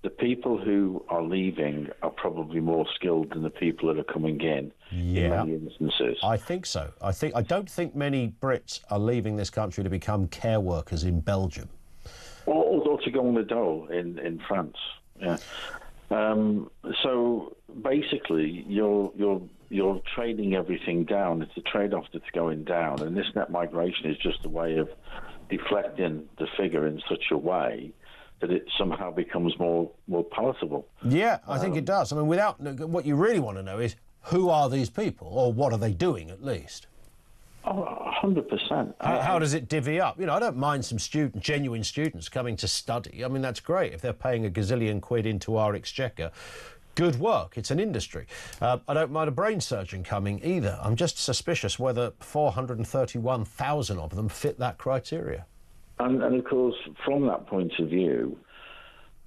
the people who are leaving are probably more skilled than the people that are coming in many instances. I think so. I don't think many Brits are leaving this country to become care workers in Belgium. Or to go on the dole in France, yeah. So basically, you're trading everything down. It's a trade-off that's going down, and this net migration is just a way of deflecting the figure in such a way that it somehow becomes more palatable. Yeah, I think it does. I mean, what you really want to know is who are these people, or what are they doing at least? Oh, 100%. How does it divvy up? You know, I don't mind some genuine students coming to study. I mean, that's great if they're paying a gazillion quid into our exchequer. Good work. It's an industry. I don't mind a brain surgeon coming either. I'm just suspicious whether 431,000 of them fit that criteria. And of course, from that point of view,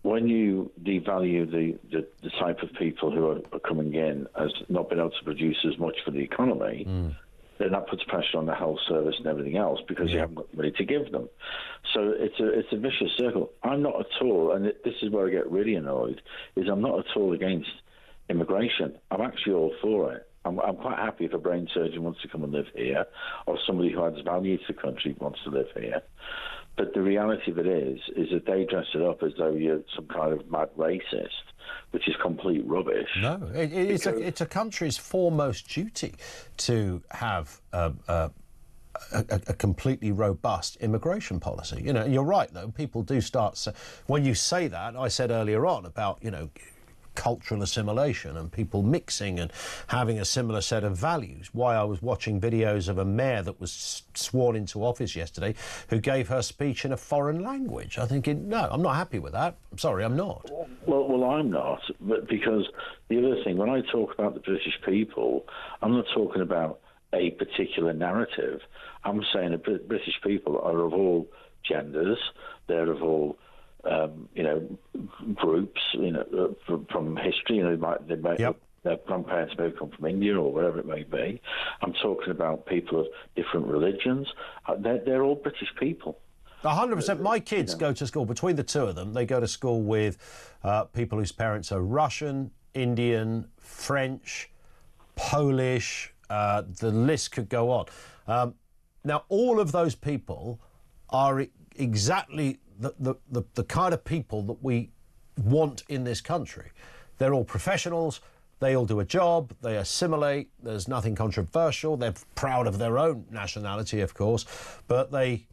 when you devalue the type of people who are coming in as not being able to produce as much for the economy, then that puts pressure on the health service and everything else because you haven't got the money to give them. So it's a vicious circle. I'm not at all, and this is where I get really annoyed, is I'm not at all against immigration. I'm actually all for it. I'm quite happy if a brain surgeon wants to come and live here, or somebody who adds value to the country wants to live here. But the reality of it is that they dress it up as though you're some kind of mad racist, which is complete rubbish. No, it's a country's foremost duty to have a completely robust immigration policy. You know, you're right, though. People do start... When you say that, I said earlier on about, you know, cultural assimilation and people mixing and having a similar set of values. Why I was watching videos of a mayor that was sworn into office yesterday who gave her speech in a foreign language. I'm thinking, no, I'm not happy with that. I'm sorry, I'm not. Well, I'm not. But because the other thing, when I talk about the British people, I'm not talking about a particular narrative. I'm saying the British people are of all genders. They're of all groups, from history, their grandparents may have come from India or wherever it may be. I'm talking about people of different religions. They're all British people. 100%. My kids go to school, between the two of them, they go to school with people whose parents are Russian, Indian, French, Polish, the list could go on. Now, all of those people are exactly the kind of people that we want in this country. They're all professionals, they all do a job, they assimilate, there's nothing controversial, they're proud of their own nationality, of course, but they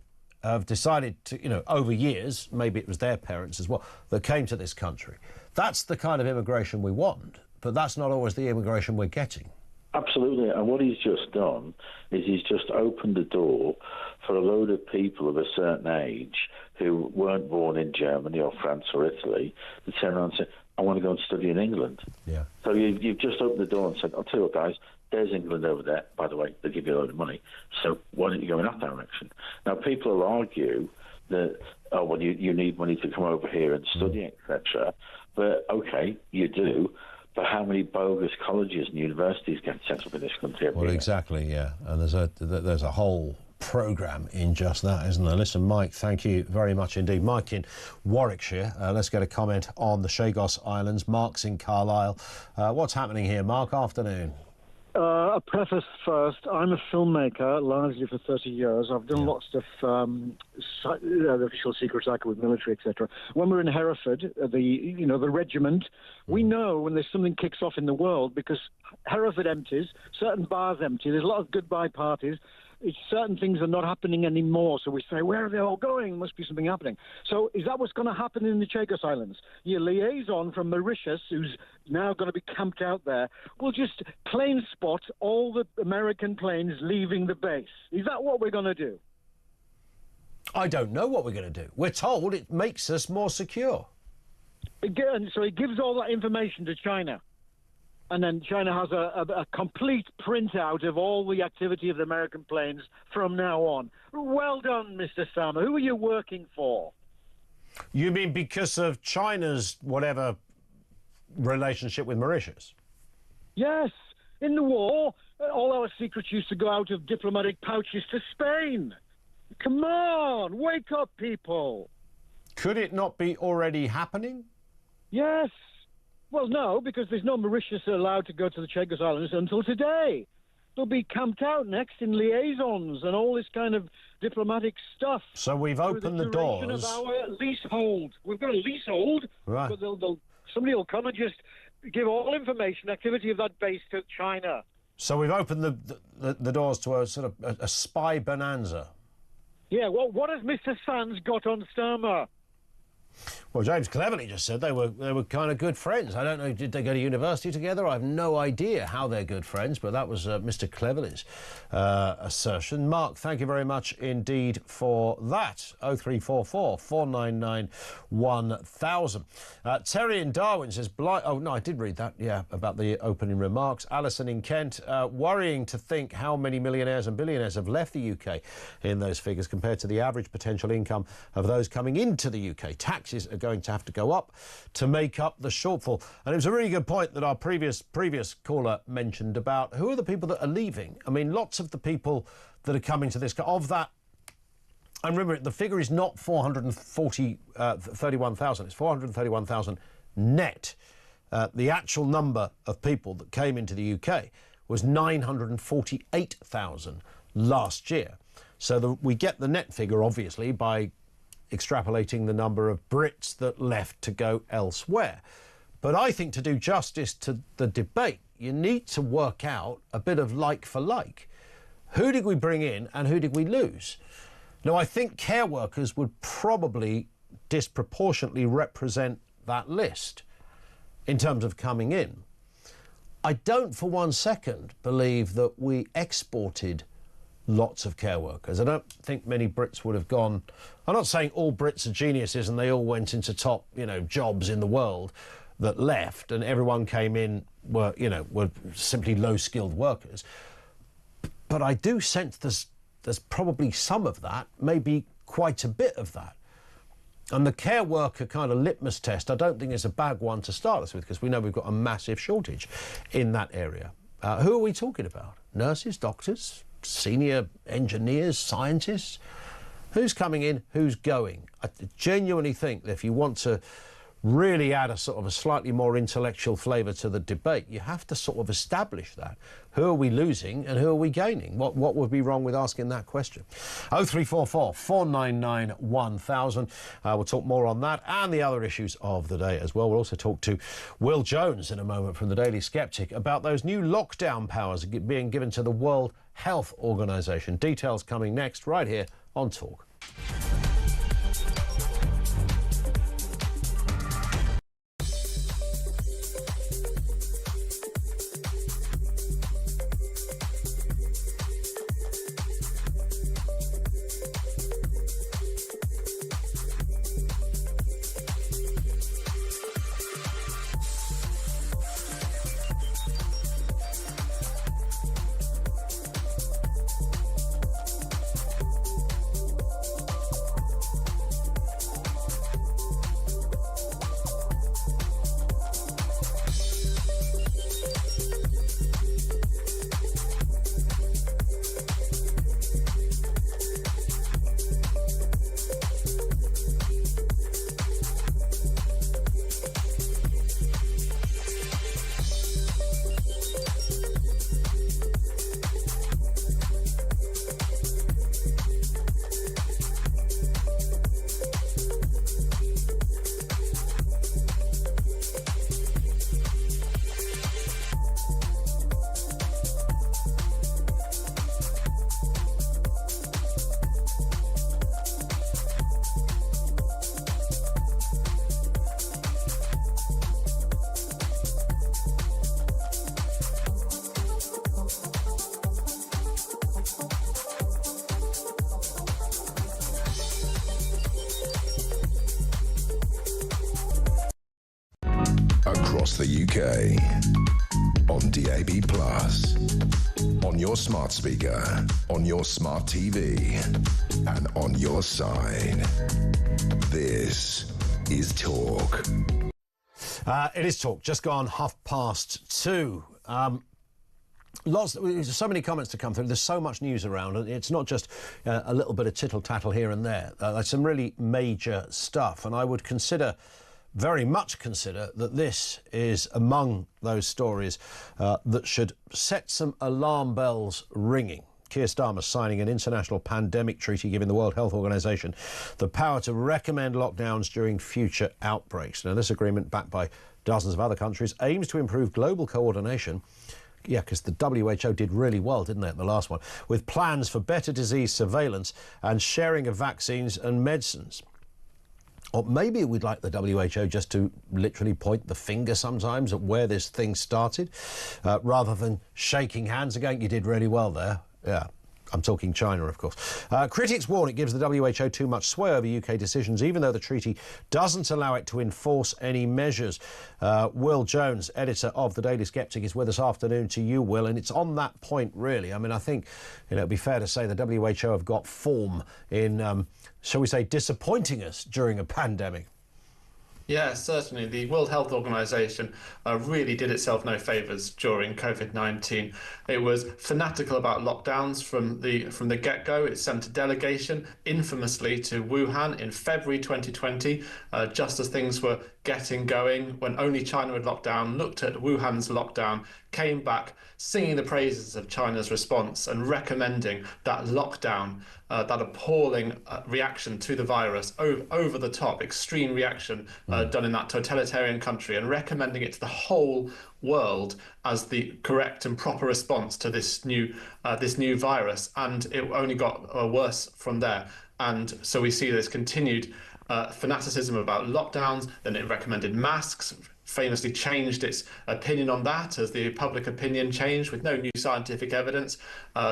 have decided to, over years, maybe it was their parents as well, that came to this country. That's the kind of immigration we want, but that's not always the immigration we're getting. Absolutely, and what he's just done is he's just opened the door for a load of people of a certain age who weren't born in Germany or France or Italy to turn around and say, I want to go and study in England. Yeah. So you've just opened the door and said, I'll tell you what, guys, there's England over there. By the way, they give you a load of money, so why don't you go in that direction? Now, people will argue that, oh, well, you need money to come over here and study, etc. But, okay, you do. But how many bogus colleges and universities get set up in this country every year? Well, exactly, yeah. And there's a whole programme in just that, isn't there? Listen, Mike, thank you very much indeed. Mike in Warwickshire. Let's get a comment on the Chagos Islands. Mark's in Carlisle. What's happening here, Mark? Afternoon. A preface first. I'm a filmmaker, largely for 30 years. I've done lots of the official secret cycle with military, etc. When we're in Hereford, the regiment, we know when there's something kicks off in the world because Hereford empties, certain bars empty, there's a lot of goodbye parties. Certain things are not happening anymore, so we say, where are they all going? There must be something happening. So is that what's going to happen in the Chagos Islands? Your liaison from Mauritius, who's now going to be camped out there, will just plane spot all the American planes leaving the base. Is that what we're going to do? I don't know what we're going to do. We're told it makes us more secure. Again, so he gives all that information to China. And then China has a complete printout of all the activity of the American planes from now on. Well done, Mr. Sama. Who are you working for? You mean because of China's whatever relationship with Mauritius? Yes. In the war, all our secrets used to go out of diplomatic pouches to Spain. Come on, wake up, people. Could it not be already happening? Yes. Well, no, because there's no Mauritius allowed to go to the Chagos Islands until today. They'll be camped out next in liaisons and all this kind of diplomatic stuff. So we've opened the doors. Of our leasehold. We've got a leasehold, right. But somebody will come and just give all information, activity of that base to China. So we've opened the doors to a sort of a spy bonanza. Yeah, well, what has Mr. Sands got on Sturma? Well, James cleverly just said they were kind of good friends. I don't know, did they go to university together? I have no idea how they're good friends, but that was Mr. Cleverly's assertion. Mark, thank you very much indeed for that. 0344 499 1000. Terry in Darwin says, oh, no, I did read that, yeah, about the opening remarks. Alison in Kent, worrying to think how many millionaires and billionaires have left the UK in those figures compared to the average potential income of those coming into the UK. Taxes are going to have to go up to make up the shortfall. And it was a really good point that our previous caller mentioned about who are the people that are leaving. I mean, lots of the people that are coming to this, of that, and remember, the figure is not 431,000, it's 431,000 net. The actual number of people that came into the UK was 948,000 last year. So we get the net figure, obviously, by extrapolating the number of Brits that left to go elsewhere. But I think to do justice to the debate, you need to work out a bit of like for like. Who did we bring in and who did we lose? Now, I think care workers would probably disproportionately represent that list in terms of coming in. I don't for 1 second believe that we exported lots of care workers. I don't think many Brits would have gone. I'm not saying all Brits are geniuses and they all went into top, jobs in the world that left and everyone came in were simply low-skilled workers. But I do sense there's probably some of that, maybe quite a bit of that. And the care worker kind of litmus test, I don't think is a bad one to start us with because we know we've got a massive shortage in that area. Who are we talking about? Nurses, doctors? Senior engineers, scientists? Who's coming in, who's going? I genuinely think that if you want to really add a sort of a slightly more intellectual flavour to the debate, you have to sort of establish that. Who are we losing and who are we gaining? What would be wrong with asking that question? 0344 499 1000. We'll talk more on that and the other issues of the day as well. We'll also talk to Will Jones in a moment from the Daily Sceptic about those new lockdown powers being given to the World Health Organization. Details coming next right here on Talk. across the UK. On DAB+, on your smart speaker, on your smart TV, and on your side. This is Talk. It is Talk, just gone 2:30. So many comments to come through. There's so much news around, and it's not just a little bit of tittle-tattle here and there. There's some really major stuff, and I would very much consider that this is among those stories that should set some alarm bells ringing. Keir Starmer signing an international pandemic treaty giving the World Health Organization the power to recommend lockdowns during future outbreaks. Now, this agreement, backed by dozens of other countries, aims to improve global coordination. Yeah, because the WHO did really well, didn't they, at the last one, with plans for better disease surveillance and sharing of vaccines and medicines. Or maybe we'd like the WHO just to literally point the finger sometimes at where this thing started, rather than shaking hands and going, you did really well there. Yeah, I'm talking China, of course. Critics warn it gives the WHO too much sway over UK decisions, even though the treaty doesn't allow it to enforce any measures. Will Jones, editor of The Daily Sceptic, is with us afternoon to you, Will, and it's on that point, really. I mean, I think it'd be fair to say the WHO have got form in, shall we say, disappointing us during a pandemic. Yeah, certainly. The World Health Organization really did itself no favors during COVID-19. It was fanatical about lockdowns from the get-go. It sent a delegation infamously to Wuhan in February 2020, just as things were getting going, when only China had locked down, looked at Wuhan's lockdown, came back singing the praises of China's response and recommending that lockdown, that appalling reaction to the virus, over the top, extreme reaction done in that totalitarian country, and recommending it to the whole world as the correct and proper response to this new virus. And it only got worse from there. And so we see this continued fanaticism about lockdowns. Then it recommended masks, famously changed its opinion on that as the public opinion changed with no new scientific evidence,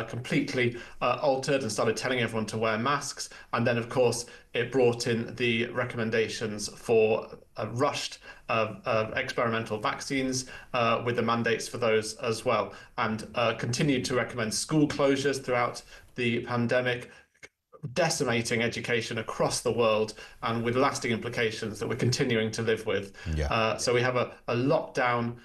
completely altered, and started telling everyone to wear masks. And then, of course, it brought in the recommendations for rushed experimental vaccines with the mandates for those as well, and continued to recommend school closures throughout the pandemic, decimating education across the world, and with lasting implications that we're continuing to live with. So we have a lockdown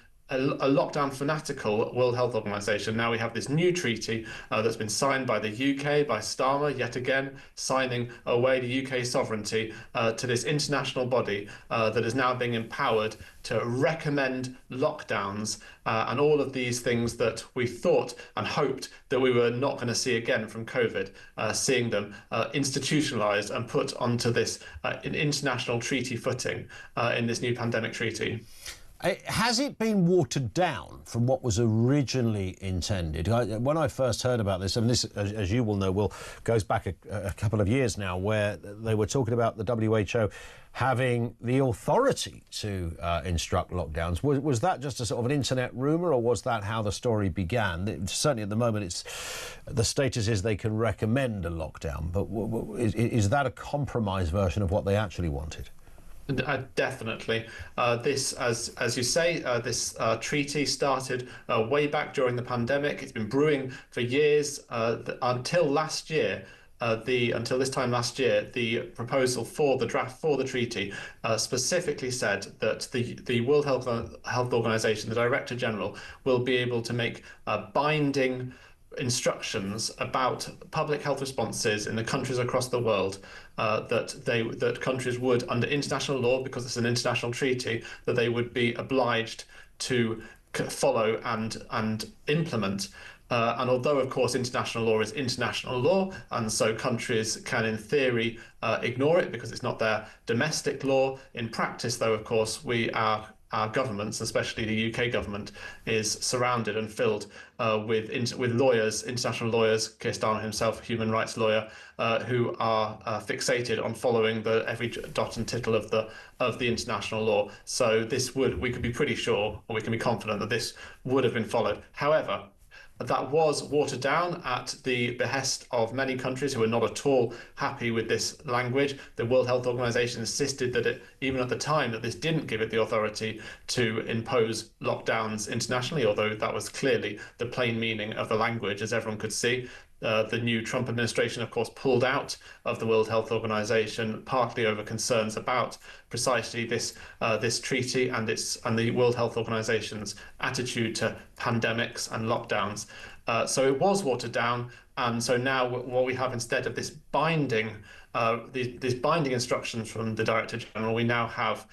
fanatical World Health Organization. Now we have this new treaty that's been signed by the UK, by Starmer, yet again, signing away the UK sovereignty to this international body that is now being empowered to recommend lockdowns and all of these things that we thought and hoped that we were not going to see again from COVID, seeing them institutionalized and put onto this international treaty footing in this new pandemic treaty. Has it been watered down from what was originally intended? When I first heard about this, and this, as you will know, Will, goes back a couple of years now, where they were talking about the WHO having the authority to instruct lockdowns. Was that just a sort of an internet rumour, or was that how the story began? Certainly at the moment, the status is they can recommend a lockdown, but is that a compromise version of what they actually wanted? Definitely. This, as you say, this treaty started way back during the pandemic. It's been brewing for years until last year. Until this time last year, the proposal for the draft for the treaty specifically said that the World Health Organization, the Director General, will be able to make binding instructions about public health responses in the countries across the world, that countries would, under international law, because it's an international treaty, that they would be obliged to follow and implement. And although, of course, international law is international law, and so countries can, in theory, ignore it because it's not their domestic law, in practice, though, of course, our governments, especially the UK government, is surrounded and filled with lawyers, international lawyers, Keir Starmer himself, a human rights lawyer, who are fixated on following every dot and tittle of the international law. So we could be pretty sure, or we can be confident, that this would have been followed. However, that was watered down at the behest of many countries who were not at all happy with this language. The World Health Organization insisted that it, even at the time, that this didn't give it the authority to impose lockdowns internationally, although that was clearly the plain meaning of the language, as everyone could see. The new Trump administration, of course, pulled out of the World Health Organization, partly over concerns about precisely this treaty and the World Health Organization's attitude to pandemics and lockdowns. So it was watered down, and so now what we have, instead of this binding instructions from the Director General, we now have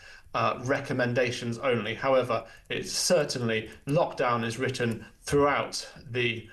recommendations only. However, it's certainly lockdown is written throughout the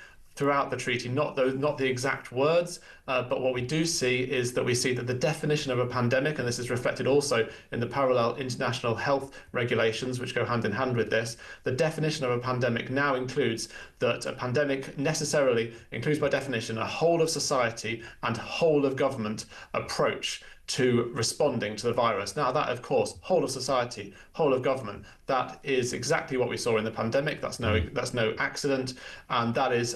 treaty, not the exact words, but what we do see is that we see that the definition of a pandemic, and this is reflected also in the parallel international health regulations which go hand in hand with this, the definition of a pandemic now includes that a pandemic necessarily includes by definition a whole of society and whole of government approach to responding to the virus. Now that, of course, whole of society, whole of government, that is exactly what we saw in the pandemic. That's no accident, and that is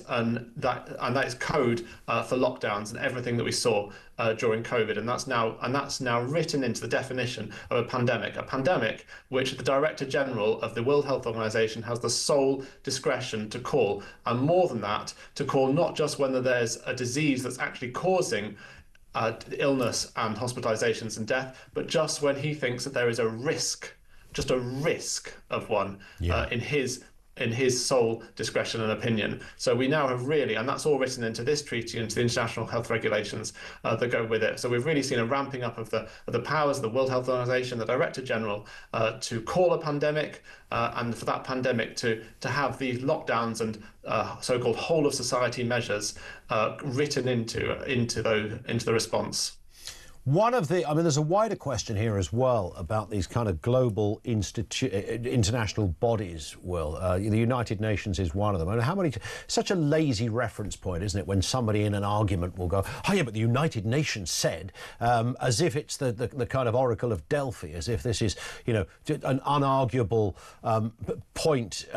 code for lockdowns and everything that we saw during COVID, and that's now written into the definition of a pandemic which the Director General of the World Health Organization has the sole discretion to call, and more than that, to call not just whether there's a disease that's actually causing illness and hospitalizations and death, but just when he thinks that there is a risk of one in his sole discretion and opinion. So we now have really, and that's all written into this treaty, into the international health regulations that go with it. So we've really seen a ramping up of the powers of the World Health Organization, the Director General, to call a pandemic, and for that pandemic to have these lockdowns and so-called whole of society measures written into the response. There's a wider question here as well about these kind of global international bodies, Will. The United Nations is one of them. And such a lazy reference point, isn't it, when somebody in an argument will go, oh yeah, but the United Nations said, as if it's the kind of Oracle of Delphi, as if this is, an unarguable point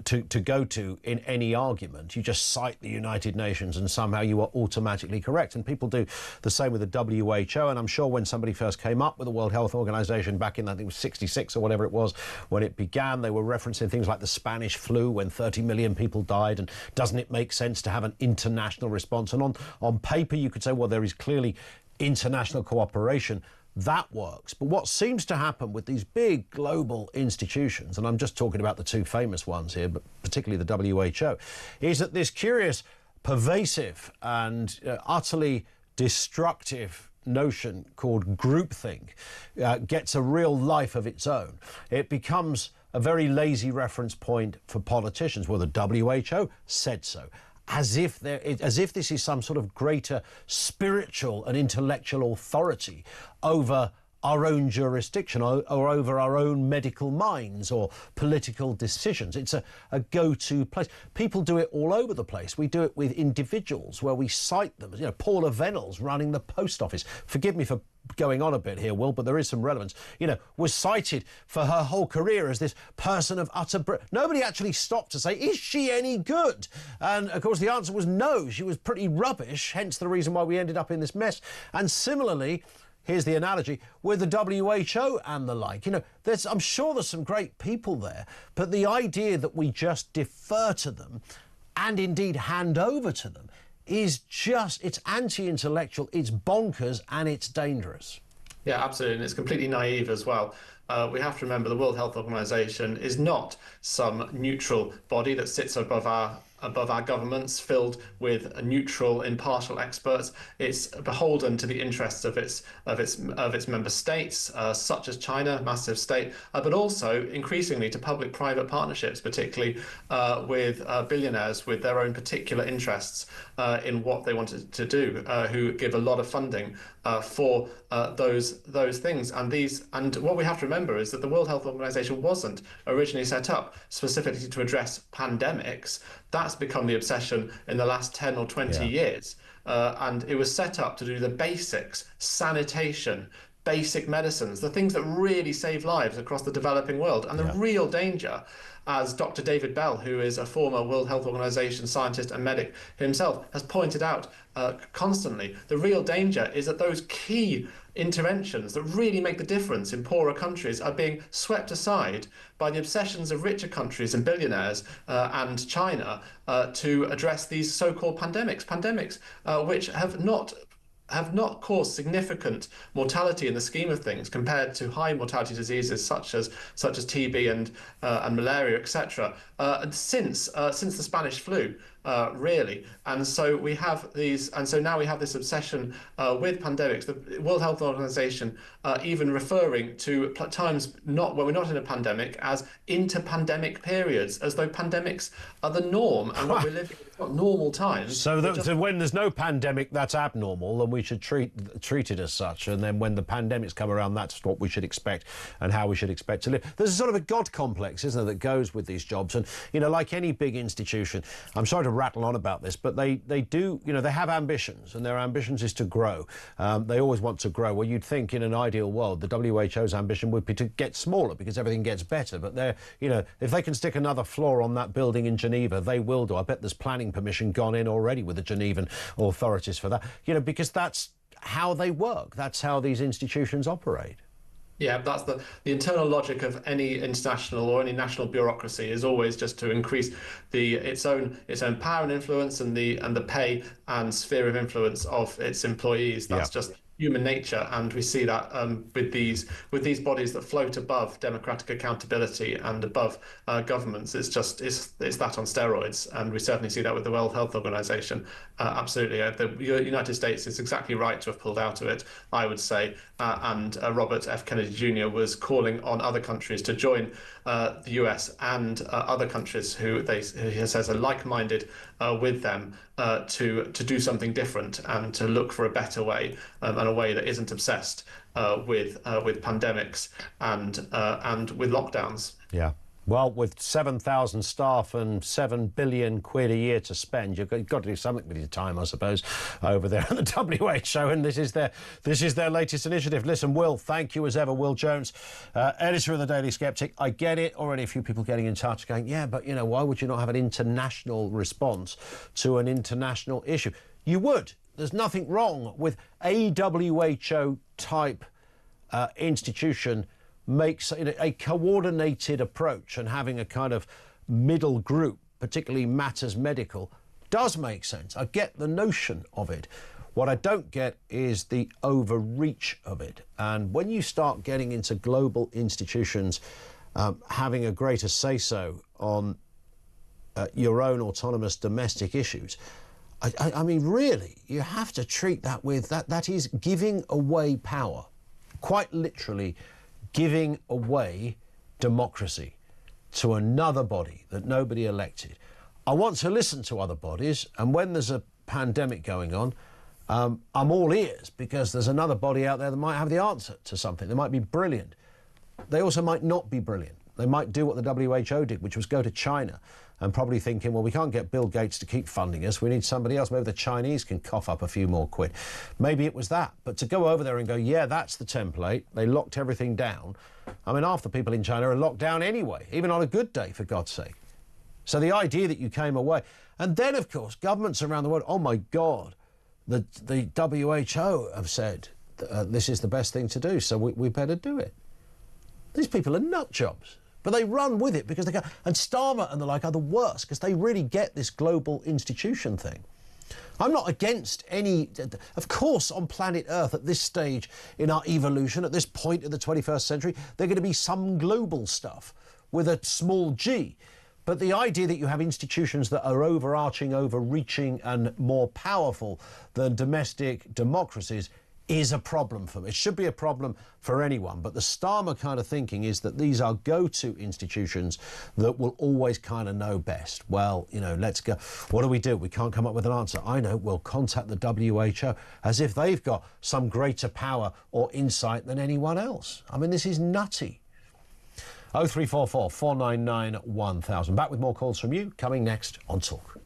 to go to in any argument. You just cite the United Nations and somehow you are automatically correct. And people do the same with the WHO, and I'm sure when somebody first came up with the World Health Organization back in, I think it was 66 or whatever it was, when it began, they were referencing things like the Spanish flu when 30 million people died, and doesn't it make sense to have an international response? And on paper you could say, well, there is clearly international cooperation. That works. But what seems to happen with these big global institutions, and I'm just talking about the two famous ones here, but particularly the WHO, is that this curious, pervasive and utterly destructive notion called groupthink gets a real life of its own. It becomes a very lazy reference point for politicians. Well, the WHO said so, as if this is some sort of greater spiritual and intellectual authority over our own jurisdiction or over our own medical minds or political decisions. It's a go-to place. People do it all over the place. We do it with individuals where we cite them. Paula Vennell's running the post office. Forgive me for going on a bit here, Will, but there is some relevance. Was cited for her whole career as this person of utter... Nobody actually stopped to say, is she any good? And, of course, the answer was no. She was pretty rubbish, hence the reason why we ended up in this mess. And similarly, here's the analogy with the WHO and the like. I'm sure there's some great people there, but the idea that we just defer to them and indeed hand over to them is it's anti-intellectual, it's bonkers, and it's dangerous. Yeah, absolutely, and it's completely naive as well. We have to remember the World Health Organization is not some neutral body that sits above our governments, filled with neutral, impartial experts. It's beholden to the interests of its member states, such as China, massive state, but also increasingly to public-private partnerships, particularly with billionaires with their own particular interests in what they wanted to do, who give a lot of funding for those things. And what we have to remember is that the World Health Organization wasn't originally set up specifically to address pandemics. That's become the obsession in the last 10 or 20 years. And it was set up to do the basics, sanitation, basic medicines, the things that really save lives across the developing world. And the real danger, as Dr. David Bell, who is a former World Health Organization scientist and medic himself, has pointed out constantly, the real danger is that those key interventions that really make the difference in poorer countries are being swept aside by the obsessions of richer countries and billionaires and China to address these so-called pandemics, which have not caused significant mortality in the scheme of things compared to high mortality diseases such as TB and malaria, etc. Since the Spanish flu, really. And so we have these, and so now we have this obsession with pandemics. The World Health Organization even referring to times not when we're not in a pandemic as interpandemic periods, as though pandemics are the norm and what we're living in is not normal times. So when there's no pandemic, that's abnormal, and we should treat it as such. And then when the pandemics come around, that's what we should expect and how we should expect to live. There's a sort of a God complex, isn't there, that goes with these jobs. And, you know, like any big institution, I'm sorry to rattle on about this, but they do, you know, they have ambitions, and their ambitions is to grow. They always want to grow. Well, you'd think in an ideal world, the WHO's ambition would be to get smaller because everything gets better. But they're, you know, if they can stick another floor on that building in Geneva, they will do. I bet there's planning permission gone in already with the Genevan authorities for that, you know, because that's how they work. That's how these institutions operate. Yeah, that's the internal logic of any international or any national bureaucracy is always just to increase its own power and influence and the pay and sphere of influence of its employees. That's just human nature, and we see that with these bodies that float above democratic accountability and above governments. It's that on steroids, and we certainly see that with the World Health Organization. Absolutely, the United States is exactly right to have pulled out of it, I would say. And Robert F. Kennedy Jr. was calling on other countries to join the US and other countries who he says are like-minded with them to do something different and to look for a better way and a way that isn't obsessed with pandemics and with lockdowns. Yeah. Well, with 7,000 staff and £7 billion a year to spend, you've got to do something with your time, I suppose, over there at the WHO. And this is their latest initiative. Listen, Will, thank you as ever. Will Jones, editor of the Daily Sceptic. I get it. Already a few people getting in touch going, yeah, but, you know, why would you not have an international response to an international issue? You would. There's nothing wrong with a WHO-type institution makes a coordinated approach, and having a kind of middle group, particularly matters medical, does make sense. I get the notion of it. What I don't get is the overreach of it. And when you start getting into global institutions having a greater say-so on your own autonomous domestic issues, I mean, really, you have to treat that with that is giving away power, quite literally giving away democracy to another body that nobody elected. I want to listen to other bodies, and when there's a pandemic going on, I'm all ears, because there's another body out there that might have the answer to something. They might be brilliant. They also might not be brilliant. They might do what the WHO did, which was go to China and probably thinking, well, we can't get Bill Gates to keep funding us. We need somebody else. Maybe the Chinese can cough up a few more quid. Maybe it was that. But to go over there and go, yeah, that's the template. They locked everything down. I mean, half the people in China are locked down anyway, even on a good day, for God's sake. So the idea that you came away. And then, of course, governments around the world, oh, my God, the WHO have said this is the best thing to do, so we better do it. These people are nut jobs. But they run with it because they go, and Starmer and the like are the worst because they really get this global institution thing. I'm not against any, of course, on planet Earth at this stage in our evolution, at this point in the 21st century, there's going to be some global stuff with a small g. But the idea that you have institutions that are overarching, overreaching and more powerful than domestic democracies is a problem for me. It should be a problem for anyone, but the Starmer kind of thinking is that these are go-to institutions that will always kind of know best. Well, you know, let's go. What do? We can't come up with an answer. I know, we'll contact the WHO, as if they've got some greater power or insight than anyone else. I mean, this is nutty. 0344 499 1000. Back with more calls from you, coming next on Talk.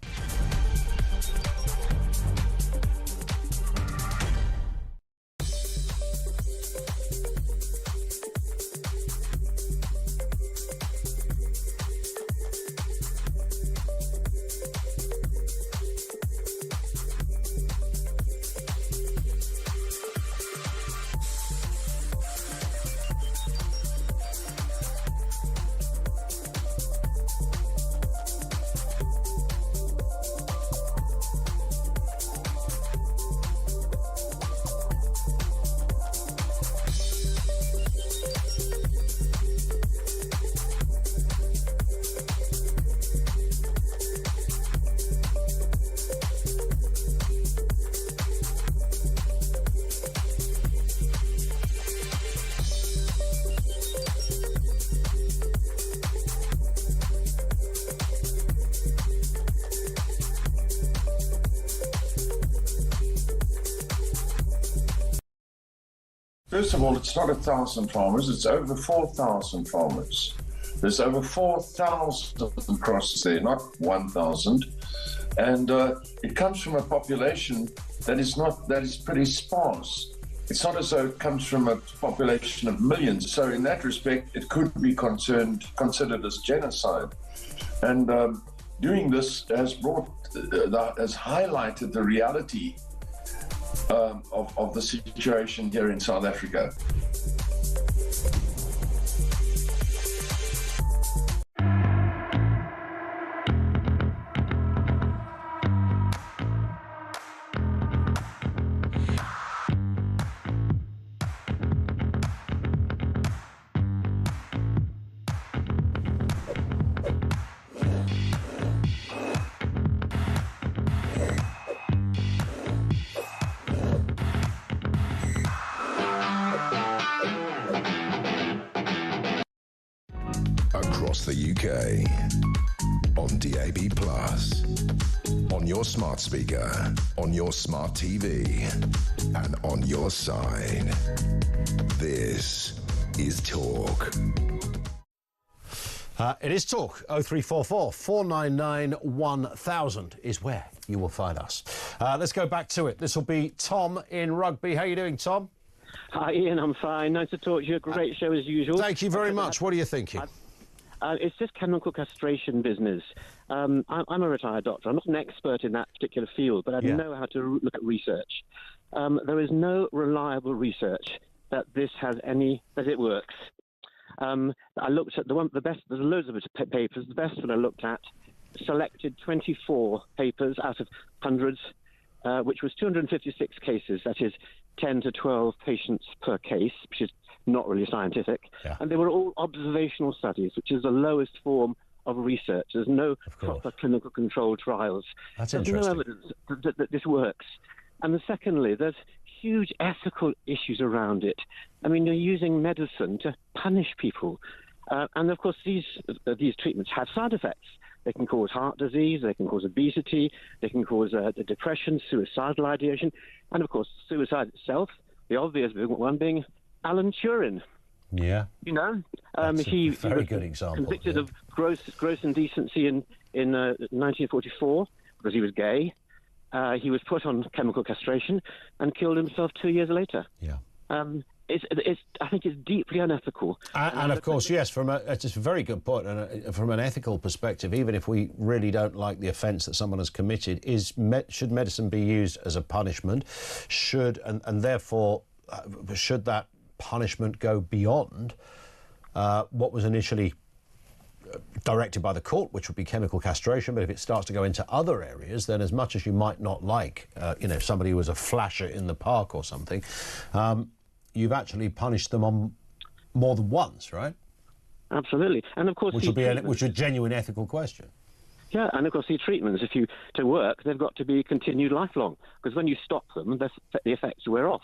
First of all, it's not 1,000 farmers, it's over 4,000 farmers. There's over 4,000 crosses there, not 1,000. And it comes from a population that is pretty sparse. It's not as though it comes from a population of millions. So in that respect, it could be considered as genocide. And doing this has highlighted the reality of the situation here in South Africa. Across the UK, on DAB+, on your smart speaker, on your smart TV, and on your side. This is Talk. It is Talk. 0344 499 1000 is where you will find us. Let's go back to it. This will be Tom in Rugby. How are you doing, Tom? Hi, Ian. I'm fine. Nice to talk to you. Great show as usual. Thank you very much. What are you thinking? It's just chemical castration business. I'm a retired doctor. I'm not an expert in that particular field, but I know how to look at research. There is no reliable research that it works. I looked at the best. There's loads of papers. The best one I looked at selected 24 papers out of hundreds, which was 256 cases. That is 10 to 12 patients per case, which is not really scientific. And they were all observational studies, which is the lowest form of research. There's no proper clinical control trials. That's There's interesting. no evidence that this works. And secondly, there's huge ethical issues around it. I mean, you're using medicine to punish people. And of course, these treatments have side effects. They can cause heart disease, they can cause obesity, they can cause depression, suicidal ideation, and of course, suicide itself, the obvious one being Alan Turing. Yeah. You know, he was good example. Convicted of gross indecency in 1944 because he was gay. He was put on chemical castration and killed himself 2 years later. Yeah. I think it's deeply unethical. And of course, yes, it's a very good point. And from an ethical perspective, even if we really don't like the offence that someone has committed, should medicine be used as a punishment? And therefore, should that punishment go beyond what was initially directed by the court, which would be chemical castration? But if it starts to go into other areas, then as much as you might not like, somebody who was a flasher in the park or something, you've actually punished them on more than once, right? Absolutely. And of course, which is a genuine ethical question. Yeah, and of course, the treatments, to work, they've got to be continued lifelong, because when you stop them, the effects wear off.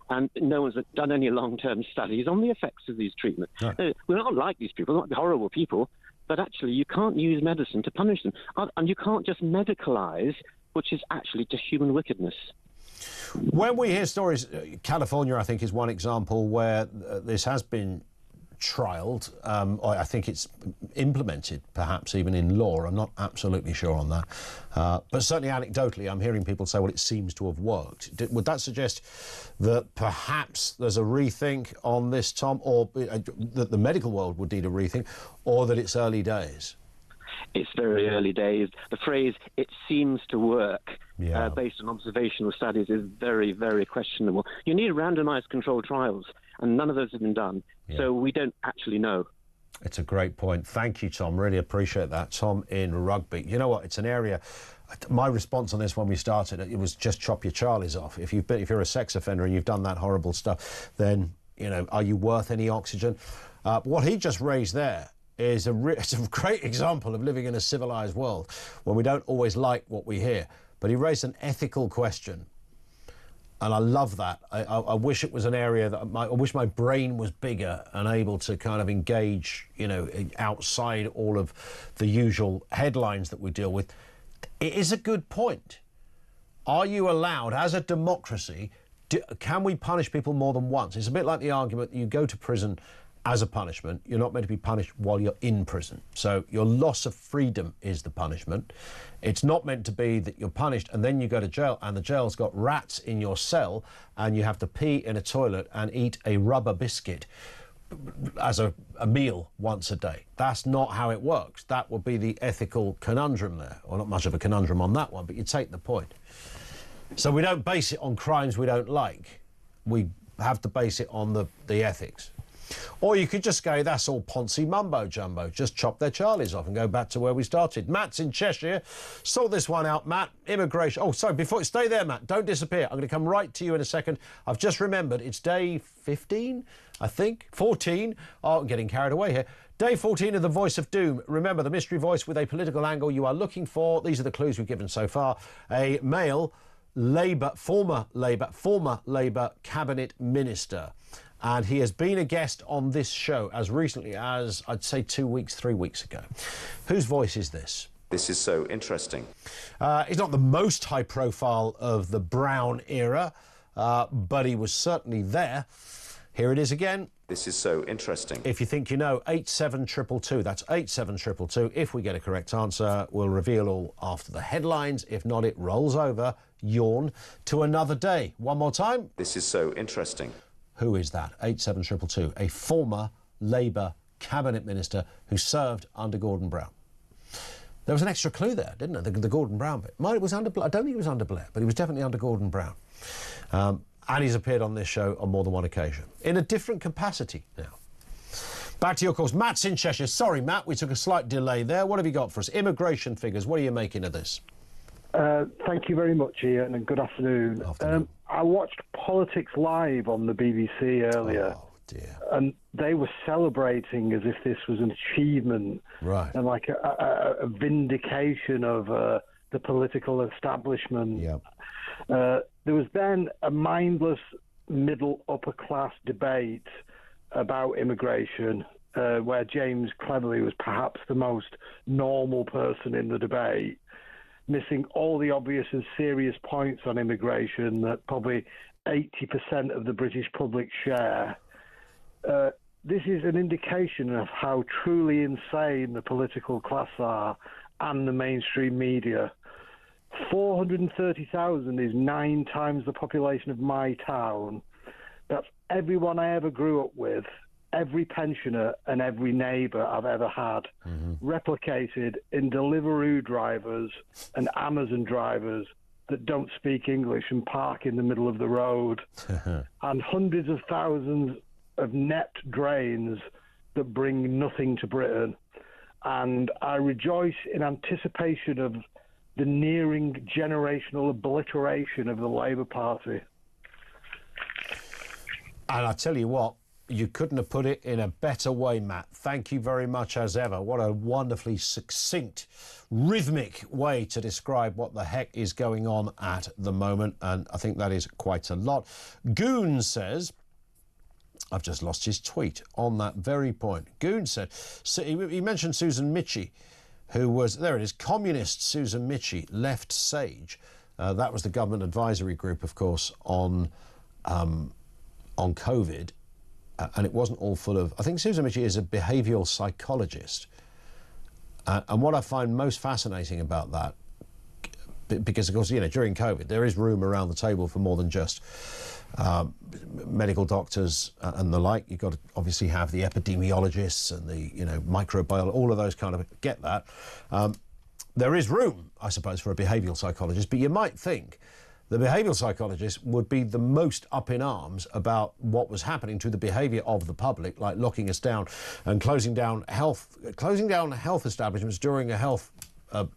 And no one's done any long-term studies on the effects of these treatments. Right. We're not like these people, not horrible people, but actually you can't use medicine to punish them. And you can't just medicalise, which is actually just human wickedness. When we hear stories, California, I think, is one example where this has been trialled. I think it's implemented, perhaps even in law. I'm not absolutely sure on that. But certainly anecdotally, I'm hearing people say, well, it seems to have worked. Would that suggest that perhaps there's a rethink on this, Tom, or that the medical world would need a rethink, or that it's early days? It's very early days. The phrase, it seems to work, based on observational studies, is very, very questionable. You need randomized controlled trials, and none of those have been done. So we don't actually know. It's a great point. Thank you, Tom. Really appreciate that. Tom in Rugby. You know what? It's an area... My response on this when we started, it was just chop your Charlies off. If you're a sex offender and you've done that horrible stuff, then, are you worth any oxygen? What he just raised there is it's a great example of living in a civilised world when we don't always like what we hear. But he raised an ethical question, and I love that. I wish it was an area that I wish my brain was bigger and able to kind of engage, outside all of the usual headlines that we deal with. It is a good point. Are you allowed, as a democracy, Can we punish people more than once? It's a bit like the argument that you go to prison as a punishment. You're not meant to be punished while you're in prison. So your loss of freedom is the punishment. It's not meant to be that you're punished and then you go to jail and the jail's got rats in your cell and you have to pee in a toilet and eat a rubber biscuit as a meal once a day. That's not how it works. That would be the ethical conundrum there. Or not much of a conundrum on that one, but you take the point. So we don't base it on crimes we don't like. We have to base it on the ethics. Or you could just go, that's all Ponzi mumbo-jumbo. Just chop their Charlies off and go back to where we started. Matt's in Cheshire. Sort this one out, Matt. Immigration. Oh, sorry, stay there, Matt. Don't disappear. I'm going to come right to you in a second. I've just remembered it's day 15, I think. 14. Oh, I'm getting carried away here. Day 14 of The Voice of Doom. Remember, the mystery voice with a political angle you are looking for. These are the clues we've given so far. A male former Labour cabinet minister. And he has been a guest on this show as recently as, I'd say, 3 weeks ago. Whose voice is this? This is so interesting. He's not the most high profile of the Brown era, but he was certainly there. Here it is again. This is so interesting. If you think you know, 87222. That's 87222. If we get a correct answer, we'll reveal all after the headlines. If not, it rolls over, yawn, to another day. One more time. This is so interesting. Who is that? 87222. A former Labour cabinet minister who served under Gordon Brown. There was an extra clue there, didn't there? The Gordon Brown bit. It was under Blair. I don't think it was under Blair, but he was definitely under Gordon Brown. And he's appeared on this show on more than one occasion. In a different capacity now. Back to your calls. Matt's in Cheshire. Sorry, Matt, we took a slight delay there. What have you got for us? Immigration figures. What are you making of this? Thank you very much, Ian, and good afternoon. I watched Politics Live on the BBC earlier. Oh, dear. And they were celebrating as if this was an achievement. Right. And like a vindication of the political establishment. Yeah. There was then a mindless middle-upper-class debate about immigration, where James Cleverly was perhaps the most normal person in the debate, missing all the obvious and serious points on immigration that probably 80% of the British public share. This is an indication of how truly insane the political class are and the mainstream media. 430,000 is 9 times the population of my town. That's everyone I ever grew up with, every pensioner and every neighbour I've ever had, replicated in Deliveroo drivers and Amazon drivers that don't speak English and park in the middle of the road, and hundreds of thousands of net drains that bring nothing to Britain. And I rejoice in anticipation of the nearing generational obliteration of the Labour Party. And I tell you what, you couldn't have put it in a better way, Matt. Thank you very much as ever. What a wonderfully succinct, rhythmic way to describe what the heck is going on at the moment. And I think that is quite a lot. Goon says, I've just lost his tweet on that very point. Goon said, so he mentioned Susan Michie, who was, there it is, communist Susan Michie left SAGE. That was the government advisory group, of course, on COVID. And it wasn't all full of... I think Susan Michie is a behavioural psychologist. And what I find most fascinating about that, because, of course, you know, during COVID, there is room around the table for more than just medical doctors and the like. You've got to obviously have the epidemiologists and the, you know, microbiologists, all of those kind of... Get that. There is room, I suppose, for a behavioural psychologist, but you might think the behavioural psychologist would be the most up in arms about what was happening to the behaviour of the public, like locking us down and closing down health establishments during a health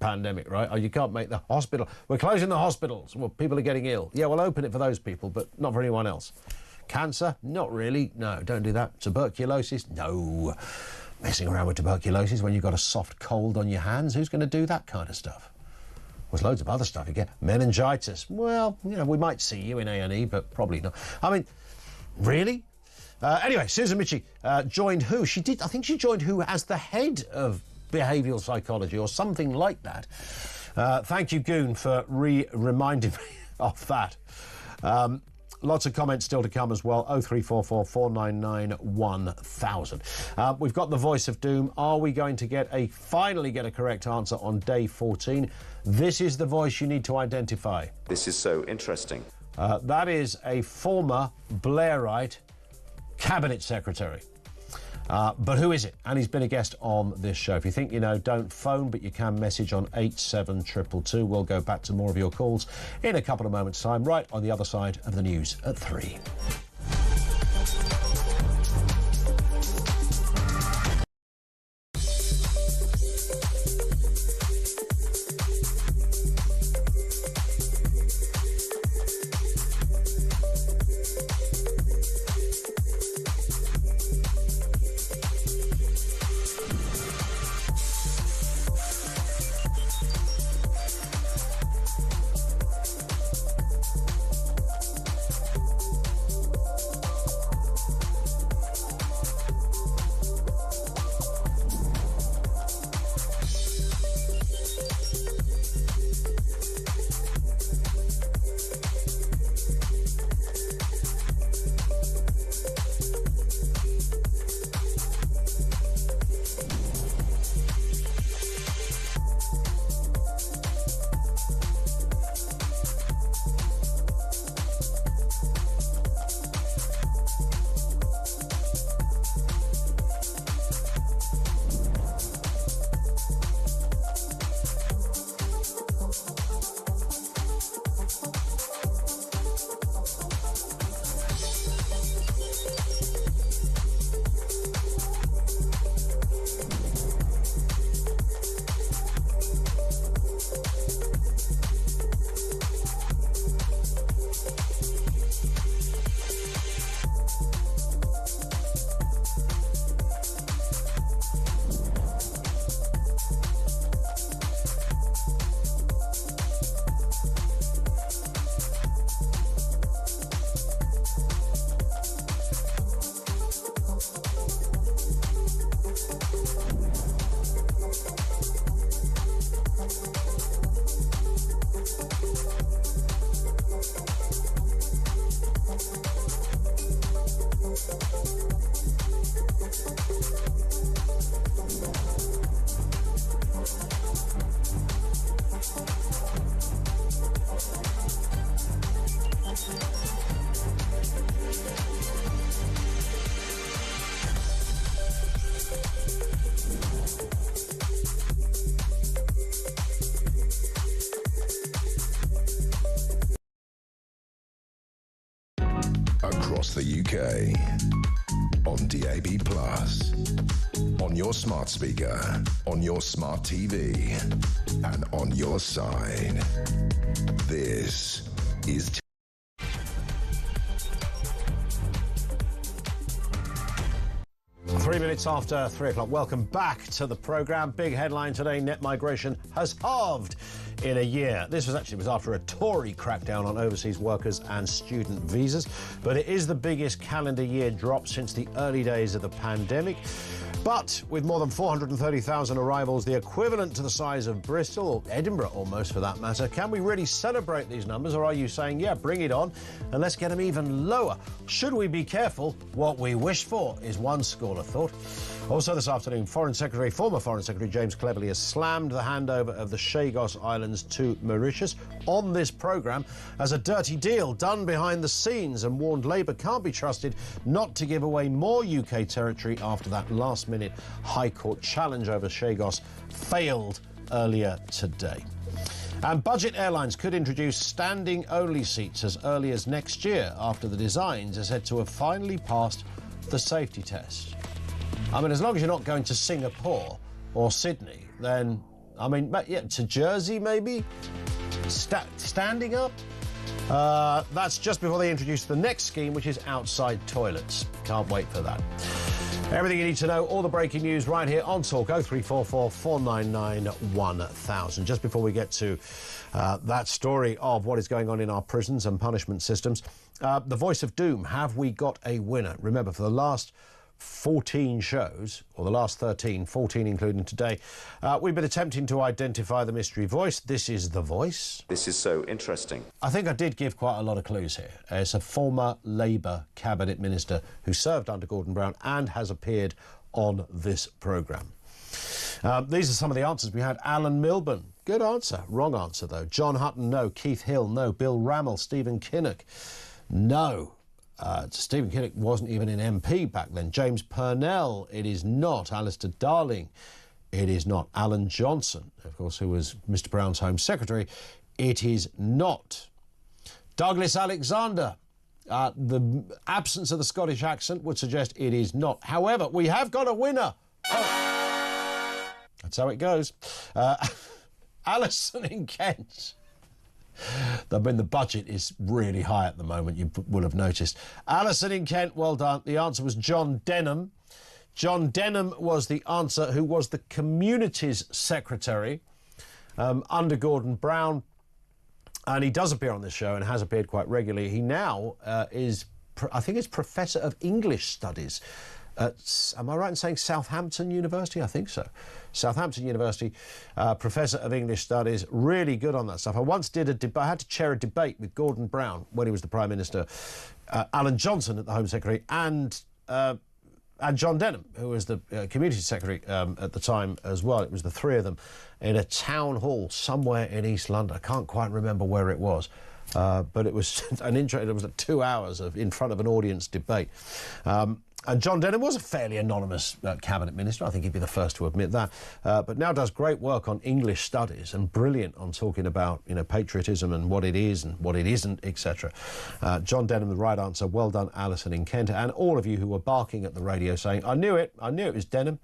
pandemic, right? Oh, you can't make the hospital. We're closing the hospitals. Well, people are getting ill. Yeah, we'll open it for those people, but not for anyone else. Cancer? Not really. No, don't do that. Tuberculosis? No. Messing around with tuberculosis when you've got a soft cold on your hands, who's going to do that kind of stuff? There's loads of other stuff you get. Meningitis. Well, you know, we might see you in A&E, but probably not. I mean, really? Anyway, Susan Michie joined WHO. I think she joined WHO as the head of behavioural psychology or something like that. Thank you, Goon, for reminding me of that. Lots of comments still to come as well. 0344 499 1000. We've got the voice of doom. Are we going to finally get a correct answer on day 14? This is the voice you need to identify. This is so interesting. That is a former Blairite cabinet secretary. But who is it? And he's been a guest on this show. If you think you know, don't phone, but you can message on 87222. We'll go back to more of your calls in a couple of moments' time, right on the other side of the news at 3. Across the UK, on DAB+, on your smart speaker, on your smart TV, and on your side. This is 3 minutes after 3 o'clock. Welcome back to the programme. Big headline today, net migration has halved in a year. This was after a Tory crackdown on overseas workers and student visas, but it is the biggest calendar year drop since the early days of the pandemic. But with more than 430,000 arrivals, the equivalent to the size of Bristol, or Edinburgh almost for that matter, can we really celebrate these numbers, or are you saying, yeah, bring it on and let's get them even lower? Should we be careful? What we wish for, is one school of thought. Also this afternoon, former Foreign Secretary James Cleverly has slammed the handover of the Chagos Islands to Mauritius on this programme as a dirty deal done behind the scenes, and warned Labour can't be trusted not to give away more UK territory after that last-minute High Court challenge over Chagos failed earlier today. And budget airlines could introduce standing-only seats as early as next year after the designs are said to have finally passed the safety test. I mean, as long as you're not going to Singapore or Sydney, then, I mean, yeah, to Jersey maybe? Standing up? That's just before they introduce the next scheme, which is outside toilets. Can't wait for that. Everything you need to know, all the breaking news right here on Talk 0344 499 1000. Just before we get to that story of what is going on in our prisons and punishment systems, the voice of doom, have we got a winner? Remember, for the last 14 shows, or the last 13, 14 including today, we've been attempting to identify the mystery voice. This is the voice. This is so interesting. I think I did give quite a lot of clues here. It's a former Labour cabinet minister who served under Gordon Brown and has appeared on this programme. These are some of the answers we had. Alan Milburn, good answer. Wrong answer, though. John Hutton, no. Keith Hill, no. Bill Rammell, Stephen Kinnock, no. Stephen Kinnock wasn't even an MP back then. James Purnell, it is not. Alistair Darling, it is not. Alan Johnson, of course, who was Mr Brown's Home Secretary, it is not. Douglas Alexander, the absence of the Scottish accent would suggest it is not. However, we have got a winner. Oh. That's how it goes. Alison in Kent. I mean, the budget is really high at the moment, you will have noticed. Alison in Kent, well done. The answer was John Denham. John Denham was the answer, who was the Communities Secretary under Gordon Brown. And he does appear on this show and has appeared quite regularly. He now is, I think, is Professor of English Studies at, am I right in saying Southampton University? I think so. Southampton University, Professor of English Studies, really good on that stuff. I once did a debate, I had to chair a debate with Gordon Brown when he was the Prime Minister, Alan Johnson at the Home Secretary, and John Denham, who was the Community Secretary at the time as well. It was the three of them in a town hall somewhere in East London. I can't quite remember where it was. But it was it was 2 hours of in front of an audience debate. And John Denham was a fairly anonymous cabinet minister. I think he'd be the first to admit that. But now does great work on English studies and brilliant on talking about, you know, patriotism and what it is and what it isn't, etc. John Denham, the right answer. Well done, Alison in Kent. And all of you who were barking at the radio saying, I knew it was Denham.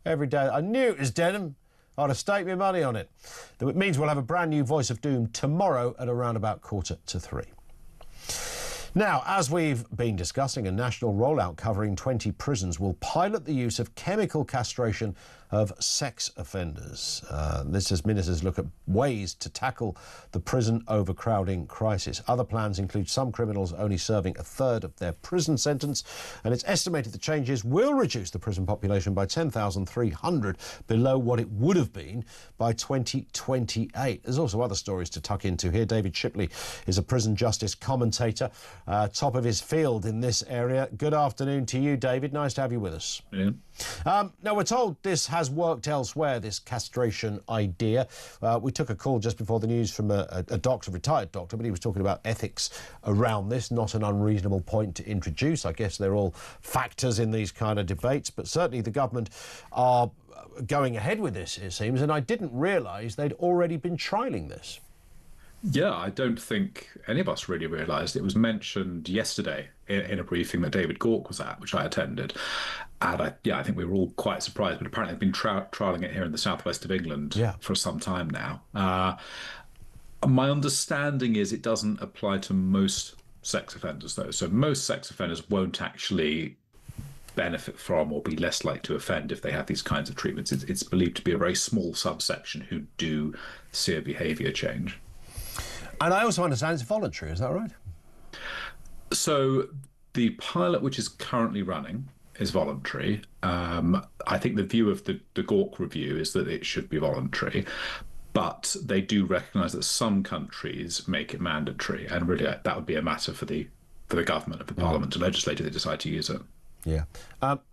Every day, I knew it was Denham. I'd have staked my money on it. It means we'll have a brand new Voice of Doom tomorrow at around about 2:45. Now, as we've been discussing, a national rollout covering 20 prisons will pilot the use of chemical castration of sex offenders. This as ministers look at ways to tackle the prison overcrowding crisis. Other plans include some criminals only serving a third of their prison sentence, and it's estimated the changes will reduce the prison population by 10,300 below what it would have been by 2028. There's also other stories to tuck into here. David Shipley is a prison justice commentator, top of his field in this area. Good afternoon to you, David. Nice to have you with us. Yeah. Now, we're told this has worked elsewhere, this castration idea. We took a call just before the news from a doctor, retired doctor, but he was talking about ethics around this. Not an unreasonable point to introduce. I guess they're all factors in these kind of debates, but certainly the government are going ahead with this, it seems, and I didn't realise they'd already been trialling this. Yeah, I don't think any of us really realised. It was mentioned yesterday in a briefing that David Gauke was at, which I attended. And I think we were all quite surprised, but apparently they've been trialling it here in the southwest of England for some time now. My understanding is it doesn't apply to most sex offenders, though. So most sex offenders won't actually benefit from or be less likely to offend if they have these kinds of treatments. It's believed to be a very small subsection who do see a behaviour change. And I also understand it's voluntary, is that right? So the pilot, which is currently running, is voluntary. I think the view of the Gauke review is that it should be voluntary, but they do recognise that some countries make it mandatory, and really that would be a matter for the government, of the Parliament to legislate if they decide to use it. Yeah.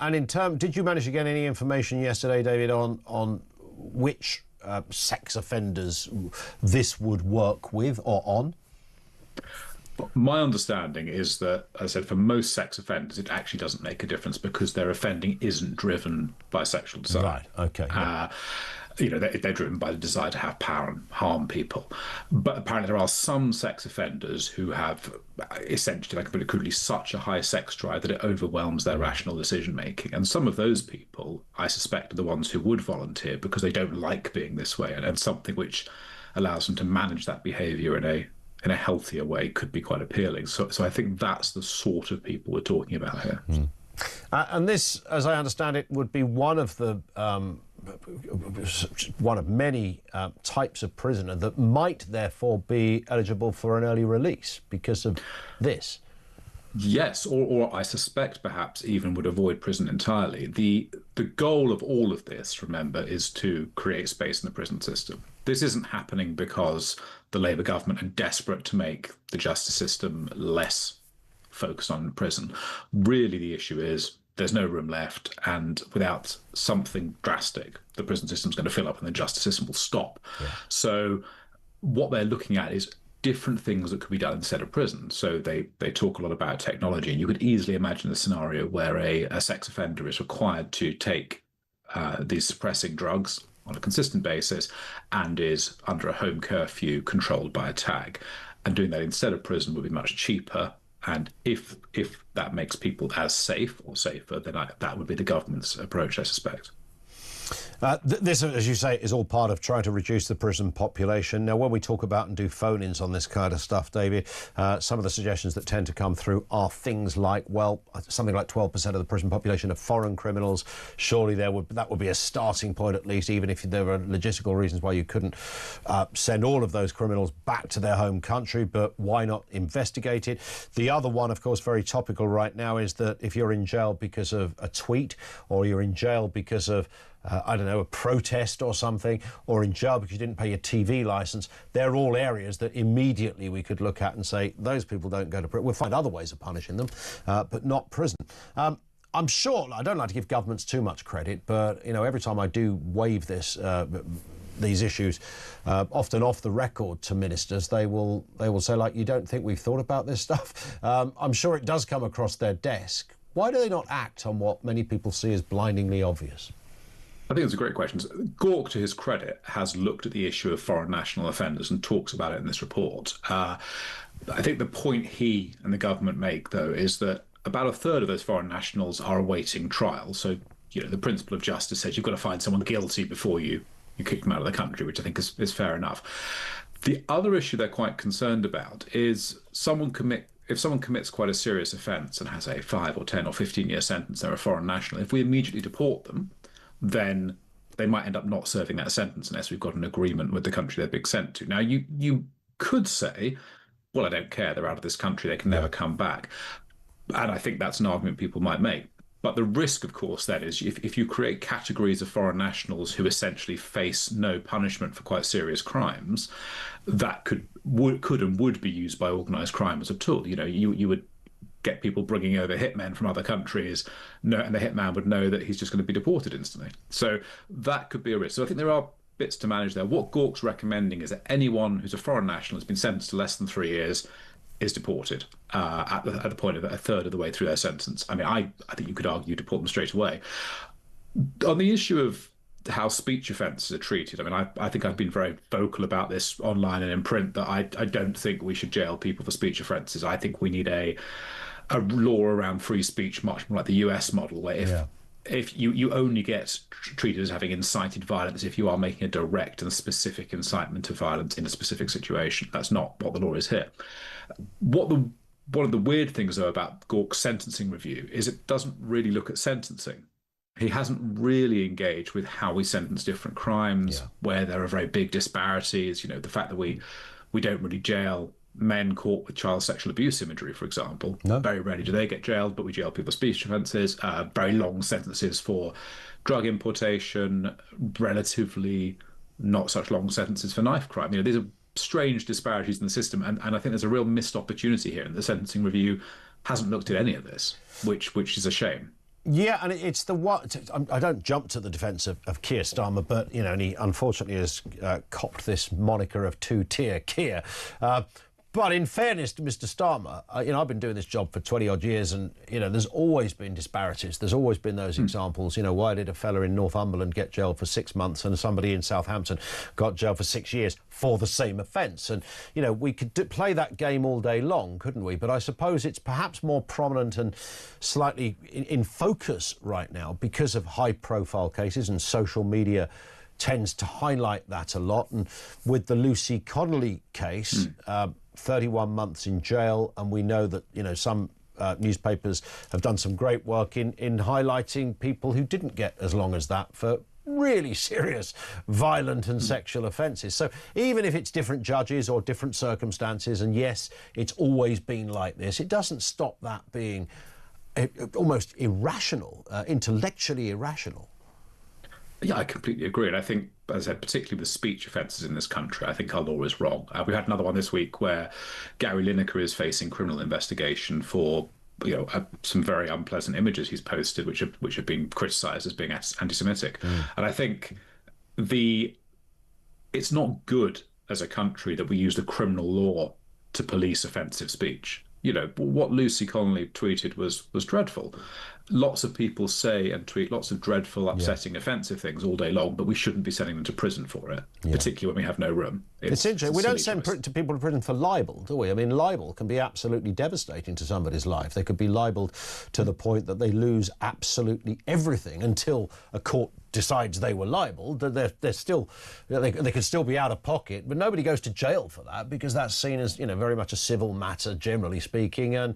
And in terms, did you manage to get any information yesterday, David, on which sex offenders this would work with or on? My understanding is that, as I said, for most sex offenders, it actually doesn't make a difference because their offending isn't driven by sexual desire. Right, OK. They're driven by the desire to have power and harm people. But apparently there are some sex offenders who have essentially, like, put it crudely, such a high sex drive that it overwhelms their rational decision-making. And some of those people, I suspect, are the ones who would volunteer because they don't like being this way, and something which allows them to manage that behaviour in a healthier way could be quite appealing. So I think that's the sort of people we're talking about here. And this, as I understand it, would be one of the many types of prisoner that might therefore be eligible for an early release because of this. Yes, or I suspect perhaps even would avoid prison entirely. The goal of all of this, remember, is to create space in the prison system. This isn't happening because the Labour government are desperate to make the justice system less focused on prison. Really, the issue is there's no room left, and without something drastic, the prison system's going to fill up and the justice system will stop. Yeah. So what they're looking at is different things that could be done instead of prison. So they talk a lot about technology, and you could easily imagine a scenario where a sex offender is required to take these suppressing drugs on a consistent basis and is under a home curfew controlled by a tag. And doing that instead of prison would be much cheaper. And if that makes people as safe or safer, then that would be the government's approach, I suspect. This, as you say, is all part of trying to reduce the prison population. Now, when we talk about and do phone-ins on this kind of stuff, David, some of the suggestions that tend to come through are things like, well, something like 12% of the prison population are foreign criminals. Surely that would be a starting point, at least, even if there were logistical reasons why you couldn't send all of those criminals back to their home country. But why not investigate it? The other one, of course, very topical right now, is that if you're in jail because of a tweet, or you're in jail because of I don't know, a protest or something, or in jail because you didn't pay your TV licence, they're all areas that immediately we could look at and say, those people don't go to prison. We'll find other ways of punishing them, but not prison. I'm sure, I don't like to give governments too much credit, but, you know, every time I do wave these issues, often off the record to ministers, they will say, like, you don't think we've thought about this stuff? I'm sure it does come across their desk. Why do they not act on what many people see as blindingly obvious? I think it's a great question. Gawk, to his credit, has looked at the issue of foreign national offenders and talks about it in this report. I think the point he and the government make, though, is that about a third of those foreign nationals are awaiting trial. So, you know, the principle of justice says you've got to find someone guilty before you kick them out of the country, which I think is fair enough. The other issue they're quite concerned about is if someone commits quite a serious offence and has a 5 or 10 or 15-year sentence, they're a foreign national. If we immediately deport them, then they might end up not serving that sentence unless we've got an agreement with the country they're being sent to. Now, you could say, well, I don't care, they're out of this country, they can never come back. And I think that's an argument people might make. But the risk, of course, then is if you create categories of foreign nationals who essentially face no punishment for quite serious crimes, that could and would be used by organised crime as a tool. You know, you would get people bringing over hitmen from other countries, and the hitman would know that he's just going to be deported instantly. So that could be a risk. So I think there are bits to manage there. What Gawk's recommending is that anyone who's a foreign national has been sentenced to less than 3 years is deported at the point of a third of the way through their sentence. I mean, I think you could argue deport them straight away. On the issue of how speech offences are treated, I mean, I think I've been very vocal about this online and in print, that I don't think we should jail people for speech offences. I think we need a law around free speech much more like the US model, where if you only get treated as having incited violence if you are making a direct and specific incitement of violence in a specific situation. That's not what the law is here. One of the weird things, though, about Gawk's sentencing review is it doesn't really look at sentencing. He hasn't really engaged with how we sentence different crimes, where there are very big disparities. You know, the fact that we don't really jail men caught with child sexual abuse imagery, for example. No. Very rarely do they get jailed, but we jail people for speech offences. Very long sentences for drug importation, relatively not such long sentences for knife crime. You know, these are strange disparities in the system, and I think there's a real missed opportunity here, and the sentencing review hasn't looked at any of this, which is a shame. Yeah, and it's the what. I don't jump to the defence of Keir Starmer, but, you know, and he unfortunately has copped this moniker of two-tier Keir. But in fairness to Mr Starmer, you know, I've been doing this job for 20-odd years, and, you know, there's always been disparities. There's always been those examples. You know, why did a fella in Northumberland get jailed for 6 months and somebody in Southampton got jailed for 6 years for the same offence? And, you know, we could play that game all day long, couldn't we? But I suppose it's perhaps more prominent and slightly in focus right now because of high-profile cases, and social media tends to highlight that a lot. And with the Lucy Connolly case, 31 months in jail, and we know that, you know, some newspapers have done some great work in highlighting people who didn't get as long as that for really serious violent and sexual offences. So even if it's different judges or different circumstances, and yes, it's always been like this, it doesn't stop that being almost irrational, intellectually irrational. Yeah, I completely agree. And I think, as I said, particularly with speech offences in this country, I think our law is wrong. We had another one this week where Gary Lineker is facing criminal investigation for some very unpleasant images he's posted, which have been criticised as being anti-Semitic. And I think it's not good as a country that we use the criminal law to police offensive speech. What Lucy Connolly tweeted was dreadful. Lots of people say and tweet lots of dreadful, upsetting, offensive things all day long, but we shouldn't be sending them to prison for it, particularly when we have no room. It's interesting. We don't send people to prison for libel, do we? I mean, libel can be absolutely devastating to somebody's life. They could be libelled to the point that they lose absolutely everything until a court decides they were libelled. They're still, they could still be out of pocket, but nobody goes to jail for that because that's seen as very much a civil matter, generally speaking, and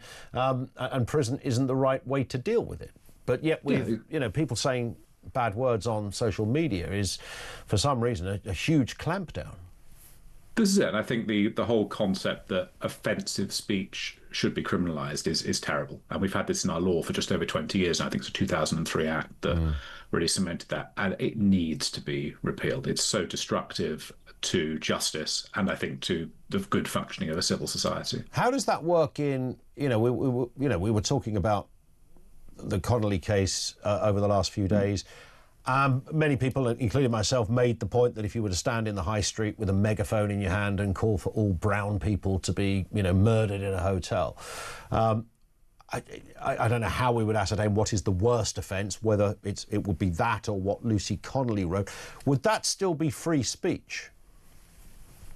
prison isn't the right way to deal with it. But yet, people saying bad words on social media is, for some reason, a huge clampdown. This is it. And I think the whole concept that offensive speech should be criminalised is terrible. And we've had this in our law for just over 20 years. And I think it's a 2003 Act that really cemented that. And it needs to be repealed. It's so destructive to justice and I think to the good functioning of a civil society. How does that work in, we were talking about the Connolly case over the last few days. Many people, including myself, made the point that if you were to stand in the high street with a megaphone in your hand and call for all brown people to be, murdered in a hotel, I don't know how we would ascertain what is the worst offence, whether it would be that or what Lucy Connolly wrote. Would that still be free speech?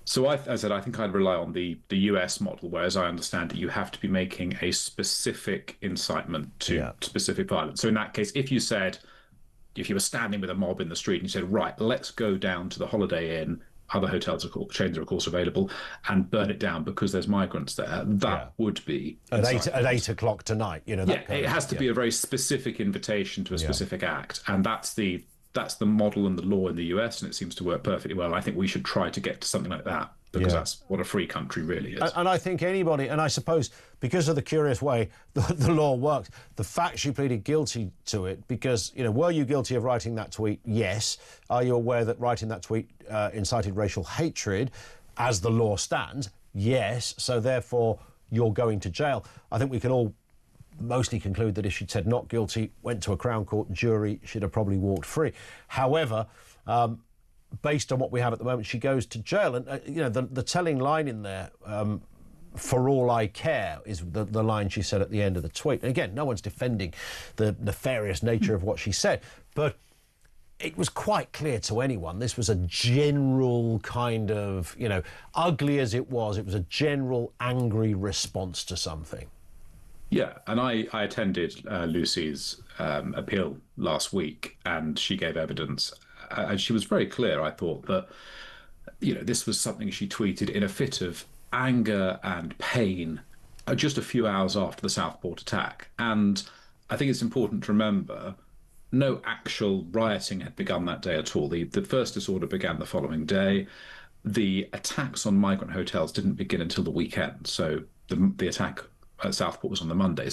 So I think I'd rely on the US model, where, as I understand it, you have to be making a specific incitement to specific violence. So in that case, if you were standing with a mob in the street and you said, right, let's go down to the Holiday Inn, other hotels chains are of course available, and burn it down because there's migrants there, that would be at 8 o'clock tonight. It has to be a very specific invitation to a specific act, and that's the model and the law in the US, and it seems to work perfectly well. I think we should try to get to something like that, because that's what a free country really is. And I think anybody, and I suppose because of the curious way the law works, the fact she pleaded guilty to it, because, were you guilty of writing that tweet? Yes. Are you aware that writing that tweet incited racial hatred, as the law stands? Yes. So therefore, you're going to jail. I think we can all mostly conclude that if she'd said not guilty, went to a Crown Court jury, she'd have probably walked free. However, based on what we have at the moment, she goes to jail. And, the telling line in there, for all I care, is the line she said at the end of the tweet. And again, no one's defending the nefarious nature of what she said, but it was quite clear to anyone this was a general kind of, ugly as it was a general angry response to something. Yeah, and I attended Lucy's appeal last week, and she gave evidence. And she was very clear, I thought, that this was something she tweeted in a fit of anger and pain just a few hours after the Southport attack. And I think it's important to remember no actual rioting had begun that day at all. The first disorder began the following day. The attacks on migrant hotels didn't begin until the weekend. So the attack at Southport was on the Monday.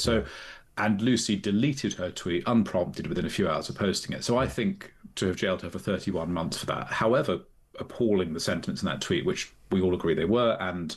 And Lucy deleted her tweet unprompted within a few hours of posting it. So I think to have jailed her for 31 months for that, however appalling the sentiments in that tweet, which we all agree they were, and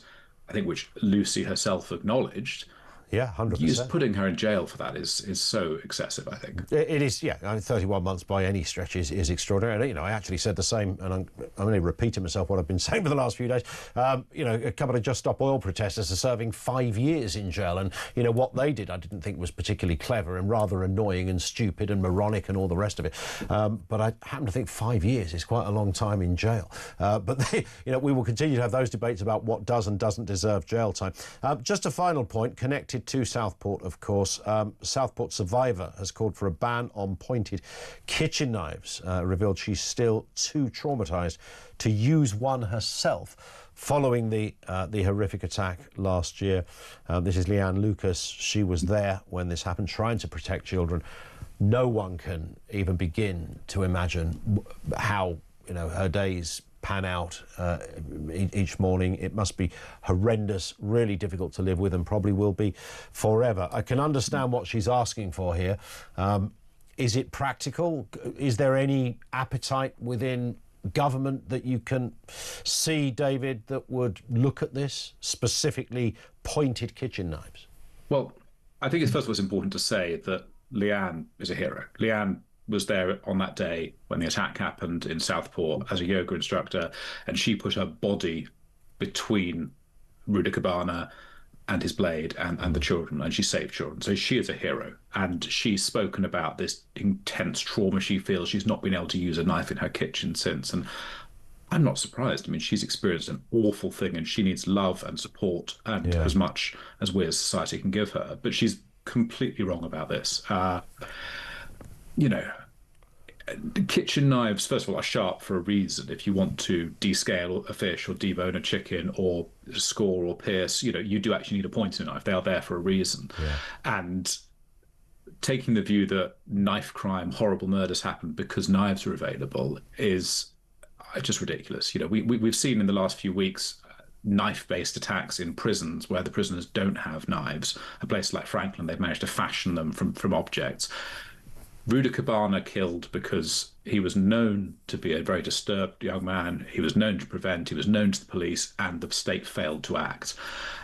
I think which Lucy herself acknowledged, 100%. Putting her in jail for that is so excessive, I think. It is, 31 months by any stretch is extraordinary. And, I actually said the same, and I'm only repeating myself what I've been saying for the last few days. A couple of Just Stop Oil protesters are serving 5 years in jail. And, what they did I didn't think was particularly clever and rather annoying and stupid and moronic and all the rest of it. But I happen to think 5 years is quite a long time in jail. But, we will continue to have those debates about what does and doesn't deserve jail time. Just a final point, connected to Southport, of course. Southport survivor has called for a ban on pointed kitchen knives, revealed she's still too traumatised to use one herself following the horrific attack last year. This is Leanne Lucas. She was there when this happened, trying to protect children no one can even begin to imagine how, you know, her days pan out each morning. It must be horrendous, really difficult to live with, and probably will be forever. I can understand what she's asking for here. Is it practical? Is there any appetite within government that you can see, David, that would look at this, specifically pointed kitchen knives? Well, I think it's first of all it's important to say that Leanne is a hero. Leanne was there on that day when the attack happened in Southport as a yoga instructor, and she put her body between Ruda Cabana and his blade and the children, and she saved children. So she is a hero, and she's spoken about this intense trauma she feels. She's not been able to use a knife in her kitchen since, and I'm not surprised. I mean, she's experienced an awful thing, and she needs love and support and as much as we as society can give her. But she's completely wrong about this. You know, kitchen knives, first of all, are sharp for a reason. If you want to descale a fish or debone a chicken or score or pierce, you know, you do actually need a pointing knife. They are there for a reason. And taking the view that knife crime, horrible murders happen because knives are available is just ridiculous. You know, we've seen in the last few weeks knife-based attacks in prisons where the prisoners don't have knives. A place like Franklin, they've managed to fashion them from objects. Ruda Cabana killed because he was known to be a very disturbed young man. He was known to prevent, he was known to the police, and the state failed to act.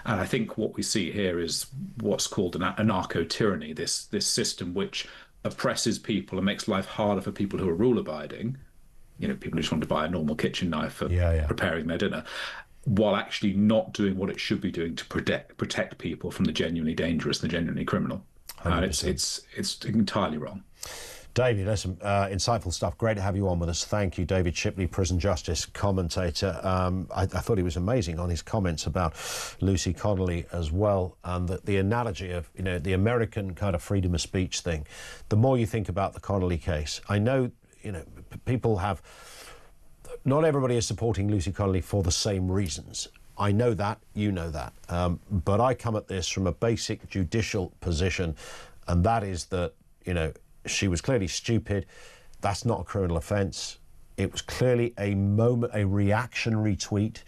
And I think what we see here is what's called anarcho-tyranny, this system which oppresses people and makes life harder for people who are rule-abiding. You know, people who just want to buy a normal kitchen knife for preparing their dinner, while actually not doing what it should be doing to protect people from the genuinely dangerous and the genuinely criminal. It's entirely wrong. David, that's some insightful stuff. Great to have you on with us. Thank you, David Shipley, prison justice commentator. I thought he was amazing on his comments about Lucy Connolly as well, and the analogy of, you know, the American kind of freedom of speech thing. The more you think about the Connolly case, I know, you know, people have, not everybody is supporting Lucy Connolly for the same reasons. I know that, you know that, but I come at this from a basic judicial position, and that is that, you know, she was clearly stupid. That's not a criminal offence. It was clearly a reactionary tweet,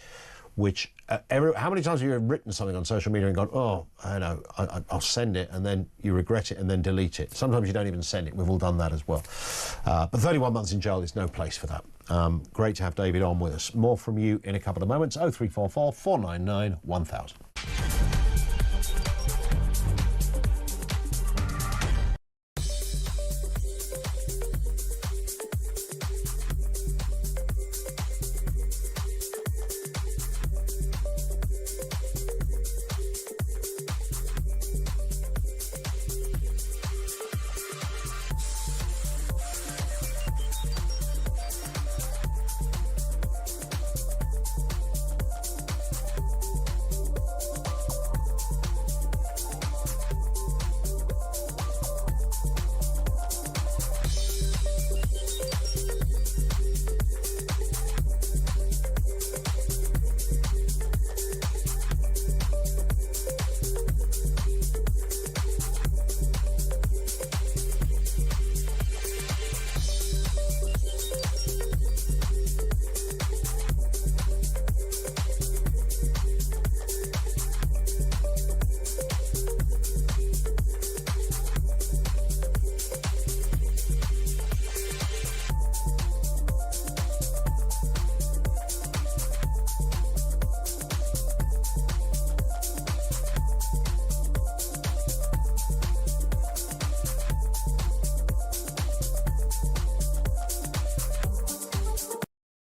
which how many times have you written something on social media and gone, oh, I know, I'll send it, and then you regret it and then delete it. Sometimes you don't even send it. We've all done that as well. But 31 months in jail is no place for that. Great to have David on with us. More from you in a couple of moments. 0344 499 1000.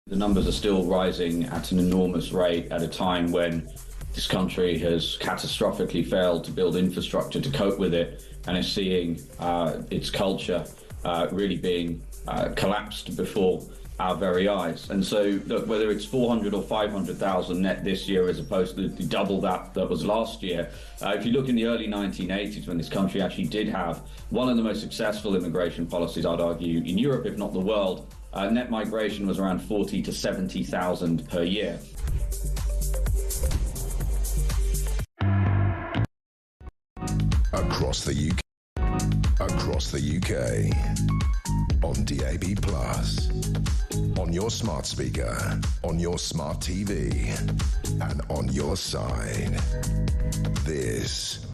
The numbers are still rising at an enormous rate at a time when this country has catastrophically failed to build infrastructure to cope with it, and is seeing its culture really being collapsed before our very eyes. And so, look, whether it's 400 or 500,000 net this year as opposed to the double that was last year, if you look in the early 1980s when this country actually did have one of the most successful immigration policies, I'd argue, in Europe, if not the world, net migration was around 40 to 70,000 per year. Across the UK, across across the UK. On DAB+, on your smart speaker, on your smart TV, and on your side. This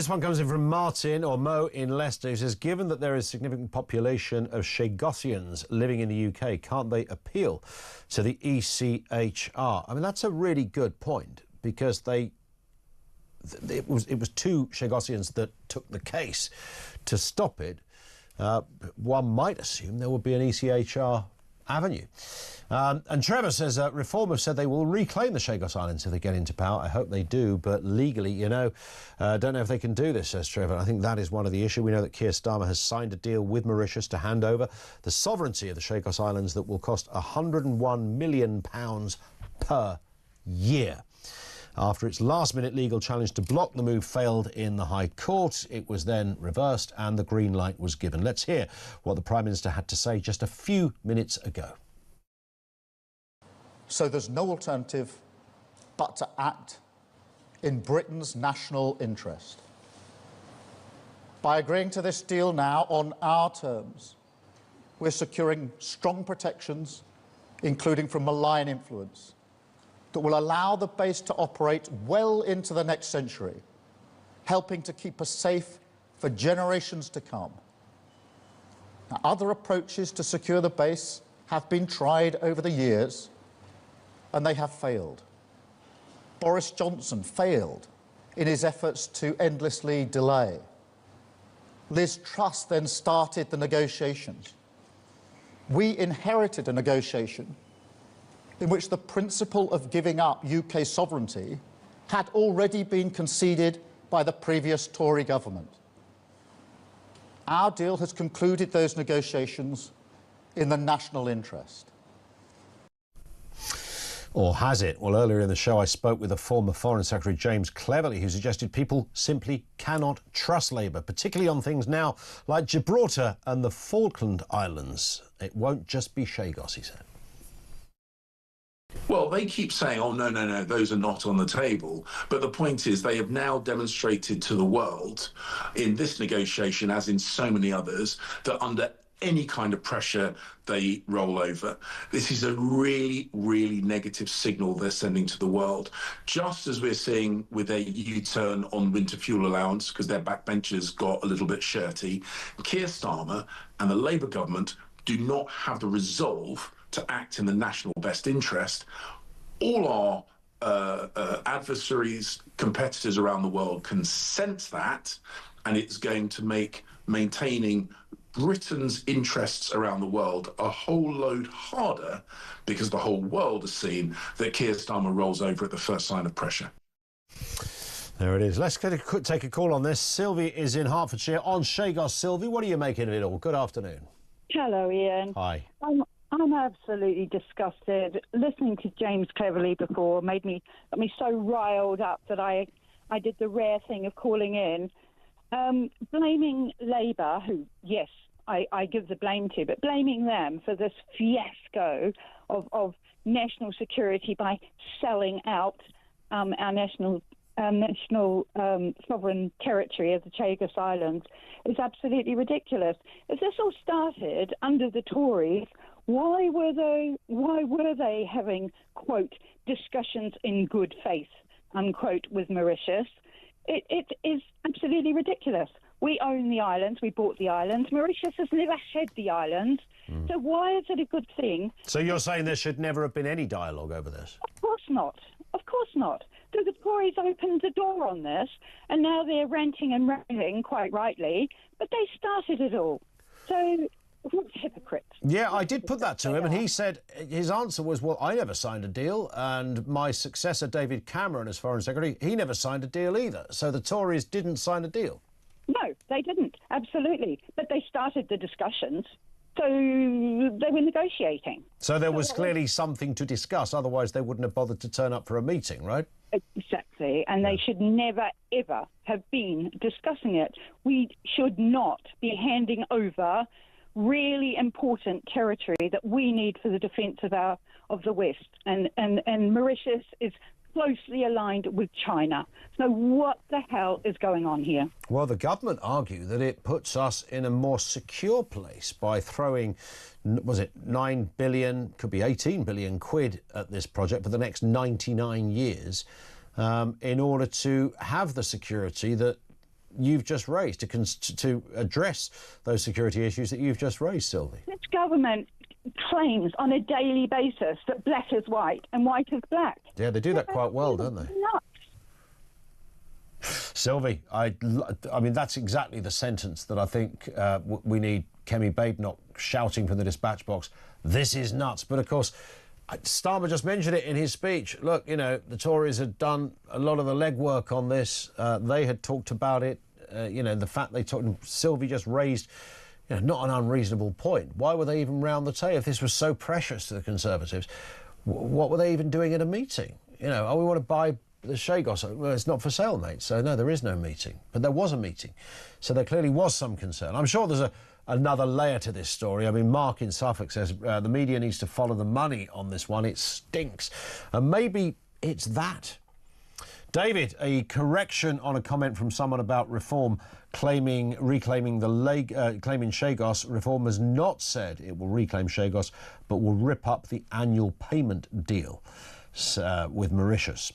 one comes in from Martin, or Mo, in Leicester, who says, given that there is a significant population of Chagosians living in the UK, can't they appeal to the ECHR? I mean, that's a really good point, because it was two Chagosians that took the case to stop it. One might assume there would be an ECHR avenue. And Trevor says, Reform have said they will reclaim the Chagos Islands if they get into power. I hope they do, but legally, don't know if they can do this, says Trevor. I think that is one of the issues. We know that Keir Starmer has signed a deal with Mauritius to hand over the sovereignty of the Chagos Islands that will cost £101 million per year. After its last-minute legal challenge to block the move failed in the High Court, it was then reversed and the green light was given. Let's hear what the Prime Minister had to say just a few minutes ago. So there's no alternative but to act in Britain's national interest. By agreeing to this deal now on our terms, we're securing strong protections, including from malign influence, that will allow the base to operate well into the next century, helping to keep us safe for generations to come. Now, other approaches to secure the base have been tried over the years, and they have failed. Boris Johnson failed in his efforts to endlessly delay. Liz Truss then started the negotiations. We inherited a negotiation in which the principle of giving up UK sovereignty had already been conceded by the previous Tory government. Our deal has concluded those negotiations in the national interest. Or has it? Well, earlier in the show, I spoke with the former Foreign Secretary James Cleverly, who suggested people simply cannot trust Labour, particularly on things now like Gibraltar and the Falkland Islands. It won't just be Chagos, he said. Well, they keep saying, oh, no, those are not on the table. But the point is they have now demonstrated to the world in this negotiation, as in so many others, that under any kind of pressure, they roll over. This is a really, really negative signal they're sending to the world. Just as we're seeing with a U-turn on winter fuel allowance, because their backbenchers got a little bit shirty, Keir Starmer and the Labour government do not have the resolve to act in the national best interest. All our adversaries, competitors around the world can sense that, and it's going to make maintaining Britain's interests around the world a whole load harder, because the whole world has seen that Keir Starmer rolls over at the first sign of pressure. There it is. Let's take a call on this. Sylvie is in Hertfordshire on Chagos. Sylvie, what are you making of it all? Good afternoon. Hello, Ian. Hi. I'm absolutely disgusted. Listening to James Cleverly before got me so riled up that I did the rare thing of calling in, blaming Labour, who, yes, I give the blame to, but blaming them for this fiasco of national security by selling out our national sovereign territory of the Chagos Islands is absolutely ridiculous. If this all started under the Tories, why were they having, quote, discussions in good faith, unquote, with Mauritius? It is absolutely ridiculous. We own the islands. We bought the islands. Mauritius has never had the islands. So why is it a good thing? So you're saying there should never have been any dialogue over this? Of course not. Of course not. So the Tories opened the door on this, and now they're ranting and raving, quite rightly, but they started it all. So what hypocrites. Yeah, I did put that to him, and he said his answer was, well, I never signed a deal, and my successor, David Cameron, as Foreign Secretary, he never signed a deal either. So the Tories didn't sign a deal. No, they didn't, absolutely. But they started the discussions, so they were negotiating. So there was clearly something to discuss, otherwise they wouldn't have bothered to turn up for a meeting, right? Exactly, and they should never, ever have been discussing it. We should not be handing over really important territory that we need for the defence of the West. And Mauritius is closely aligned with China. So what the hell is going on here? Well, the government argue that it puts us in a more secure place by throwing, was it 9 billion, could be 18 billion quid at this project for the next 99 years in order to have the security that you've just raised, to address those security issues that you've just raised, Sylvie. This government claims on a daily basis that black is white and white is black. Yeah, they do that quite well, don't they? Nuts. Sylvie, I mean, that's exactly the sentence that I think we need Kemi Badenoch shouting from the dispatch box. This is nuts. But, of course, Starmer just mentioned it in his speech. Look, you know, the Tories had done a lot of the legwork on this. They had talked about it. You know, the fact they talked... Sylvie just raised... You know, not an unreasonable point. Why were they even round the table? If this was so precious to the Conservatives, what were they even doing at a meeting? You know, oh, we want to buy the Chagos. Well, it's not for sale, mate. So, no, there is no meeting. But there was a meeting. So there clearly was some concern. I'm sure there's another layer to this story. I mean, Mark in Suffolk says the media needs to follow the money on this one. It stinks. And maybe it's that. David, a correction on a comment from someone about reform reclaiming Chagos. Reform has not said it will reclaim Chagos, but will rip up the annual payment deal with Mauritius.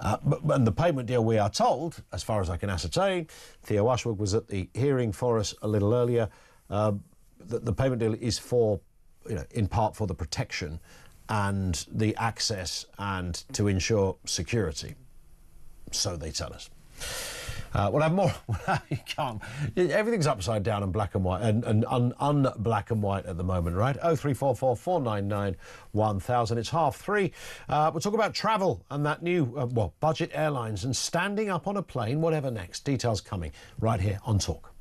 And the payment deal, we are told, as far as I can ascertain, Theo Ashwood was at the hearing for us a little earlier, that the payment deal is for, you know, in part for the protection and the access and to ensure security. So they tell us. We'll have more. You can't. Everything's upside down and black and white and un-black and white at the moment, right? 0344 499 1000. It's 3:30. We'll talk about travel and that new, budget airlines and standing up on a plane, whatever next. Details coming right here on Talk.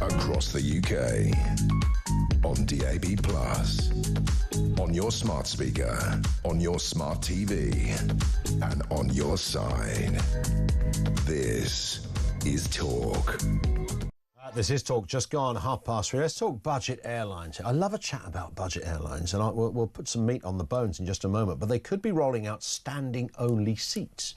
Across the UK, on DAB+, on your smart speaker, on your smart TV, and on your side. This is Talk. This is Talk, just gone 3:30. Let's talk budget airlines. I love a chat about budget airlines, and we'll put some meat on the bones in just a moment, but they could be rolling out standing-only seats.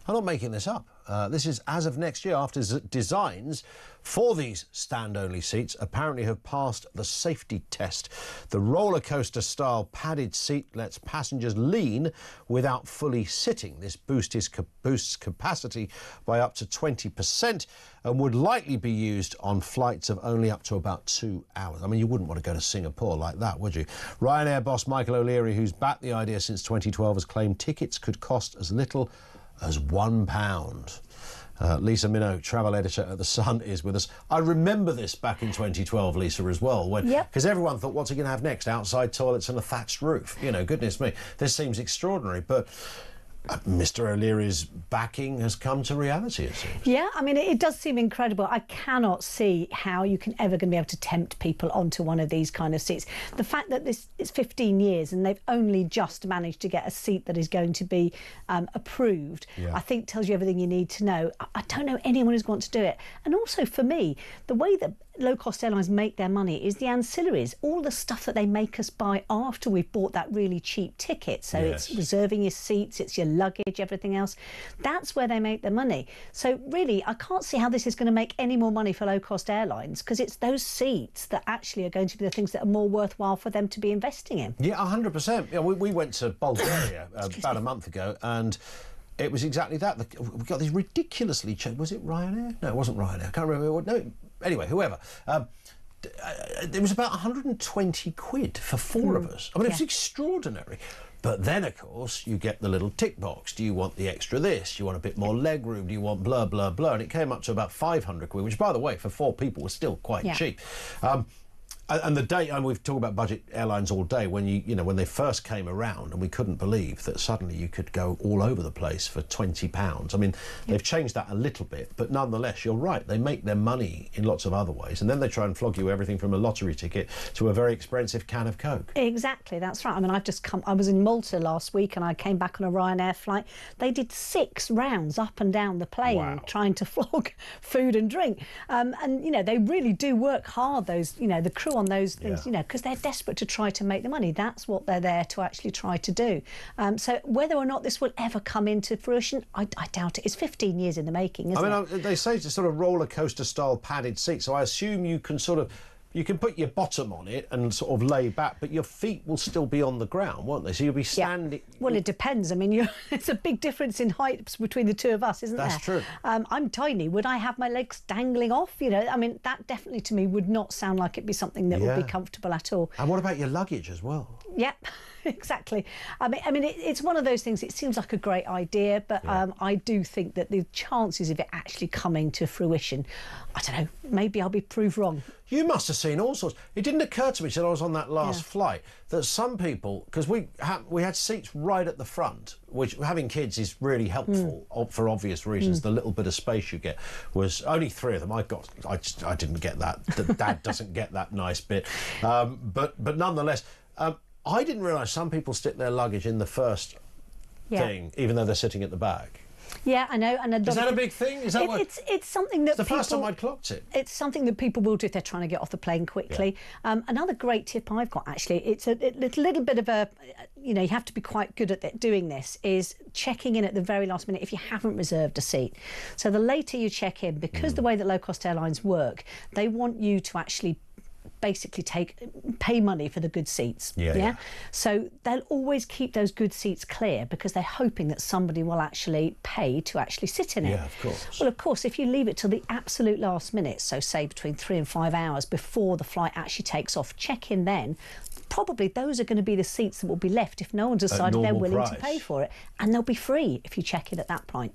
I'm not making this up. This is as of next year, after designs for these stand-only seats apparently have passed the safety test. The roller coaster-style padded seat lets passengers lean without fully sitting. This boosts capacity by up to 20% and would likely be used on flights of only up to about 2 hours. I mean, you wouldn't want to go to Singapore like that, would you? Ryanair boss Michael O'Leary, who's backed the idea since 2012, has claimed tickets could cost as little as £1. Lisa Minogue, travel editor at The Sun, is with us. I remember this back in 2012, Lisa, as well, when because everyone thought, what's he going to have next? Outside toilets and a thatched roof. You know, goodness me, this seems extraordinary. But Mr. O'Leary's backing has come to reality, it seems. Yeah, I mean, it does seem incredible. I cannot see how you can ever going to be able to tempt people onto one of these kind of seats. The fact that this is 15 years and they've only just managed to get a seat that is going to be approved, I think tells you everything you need to know. I don't know anyone who's going to do it. And also for me, the way that low-cost airlines make their money is the ancillaries, all the stuff that they make us buy after we've bought that really cheap ticket. So it's reserving your seats, it's your luggage, everything else. That's where they make their money. So really, I can't see how this is going to make any more money for low-cost airlines, because it's those seats that actually are going to be the things that are more worthwhile for them to be investing in. Yeah, 100%. Yeah, we went to Bulgaria about a month ago, and it was exactly that. We got these ridiculously cheap. Was it Ryanair? No, it wasn't Ryanair. I can't remember. No, anyway, whoever. It was about 120 quid for four of us. I mean, it was extraordinary. But then, of course, you get the little tick box. Do you want the extra this? Do you want a bit more leg room? Do you want blah, blah, blah? And it came up to about 500 quid, which, by the way, for four people was still quite cheap. And the day, and we've talked about budget airlines all day, when when they first came around, and we couldn't believe that suddenly you could go all over the place for £20. I mean, they've changed that a little bit, but nonetheless, you're right, they make their money in lots of other ways, and then they try and flog you everything from a lottery ticket to a very expensive can of Coke. Exactly, that's right. I mean, I was in Malta last week and I came back on a Ryanair flight. They did 6 rounds up and down the plane trying to flog food and drink. And, they really do work hard, those, the crew on those things, because they're desperate to try to make the money. That's what they're there to actually try to do. So whether or not this will ever come into fruition, I doubt it. It's 15 years in the making, isn't it? They say it's a sort of roller coaster style padded seat, so I assume you can you can put your bottom on it and sort of lay back, but your feet will still be on the ground, won't they? So you'll be standing... Well, it depends. I mean, it's a big difference in height between the two of us, isn't there? That's true. I'm tiny. Would I have my legs dangling off? I mean, that definitely to me would not sound like it'd be something that would be comfortable at all. And what about your luggage as well? Yep. Exactly. I mean, it's one of those things. It seems like a great idea, but I do think that the chances of it actually coming to fruition, I don't know. Maybe I'll be proved wrong. You must have seen all sorts. It didn't occur to me till I was on that last flight that some people, because we had seats right at the front, which having kids is really helpful for obvious reasons. The little bit of space you get was only 3 of them. I didn't get that. Dad doesn't get that nice bit, but nonetheless. I didn't realise some people stick their luggage in the first thing, even though they're sitting at the back. Yeah, I know. And is that a big thing? Is that it's something that it's the first time I'd clocked it. It's something that people will do if they're trying to get off the plane quickly. Another great tip I've got, actually, it's a little bit of a, you have to be quite good at doing this, is checking in at the very last minute if you haven't reserved a seat. So the later you check in, because the way that low-cost airlines work, they want you to actually basically pay money for the good seats. So they'll always keep those good seats clear because they're hoping that somebody will actually pay to actually sit in it. Yeah, of course. Well, of course, if you leave it till the absolute last minute, so say between 3 and 5 hours before the flight actually takes off, check in then. Probably those are going to be the seats that will be left if no one's decided they're willing to pay for it, and they'll be free if you check in at that point.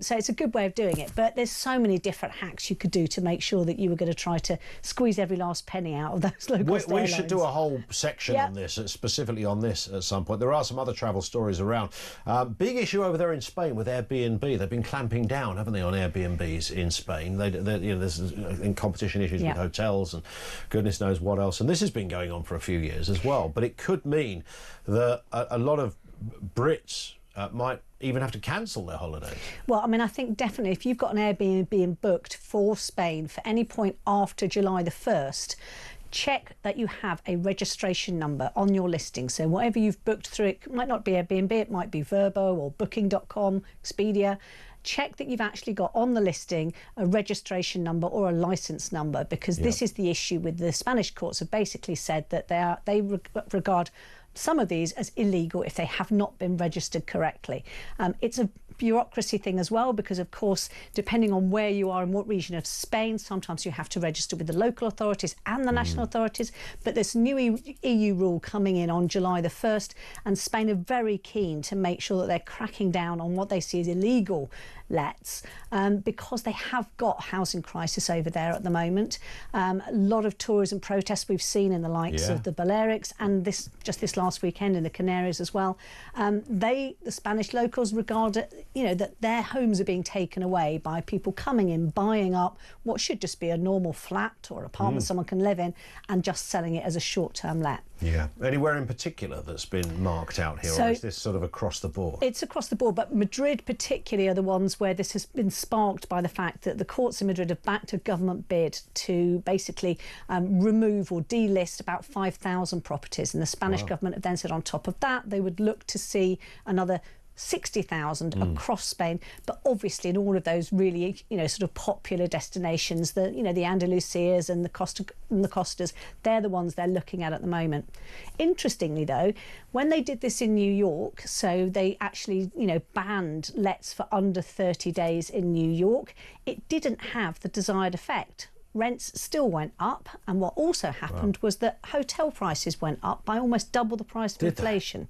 So it's a good way of doing it, but there's so many different hacks you could do to make sure that you were going to try to squeeze every last penny out of those low-cost airlines. We should do a whole section on this, specifically on this at some point. There are some other travel stories around. Big issue over there in Spain with Airbnb. They've been clamping down, haven't they, on Airbnbs in Spain? There's in competition issues with hotels and goodness knows what else, and this has been going on for a few years as well. But it could mean that a lot of Brits might even have to cancel their holidays. Well, I mean, I think definitely if you've got an Airbnb booked for Spain for any point after July the 1st, check that you have a registration number on your listing. So whatever you've booked through, it might not be Airbnb, it might be Verbo or Booking.com, Expedia. Check that you've actually got on the listing a registration number or a licence number, because this is the issue with the Spanish courts have basically said that they regard some of these as illegal if they have not been registered correctly. It's a bureaucracy thing as well, because of course, depending on where you are and what region of Spain, sometimes you have to register with the local authorities and the national authorities. But this new EU rule coming in on July the 1st, and Spain are very keen to make sure that they're cracking down on what they see as illegal lets because they have got housing crisis over there at the moment. A lot of tourism protests we've seen in the likes of the Balearics, and just this last weekend in the Canaries as well. The Spanish locals regard it, that their homes are being taken away by people coming in, buying up what should just be a normal flat or apartment someone can live in, and just selling it as a short-term let. Yeah. Anywhere in particular that's been marked out here, or is this sort of across the board? It's across the board, but Madrid particularly are the ones where this has been sparked by the fact that the courts in Madrid have backed a government bid to basically remove or delist about 5,000 properties, and the Spanish government have then said on top of that they would look to see another 60,000 across Spain, but obviously in all of those really, sort of popular destinations, the Andalusias and the Costas, they're the ones they're looking at the moment. Interestingly, though, when they did this in New York, so they actually, banned lets for under 30 days in New York, it didn't have the desired effect. Rents still went up, and what also happened was that hotel prices went up by almost double the price of inflation,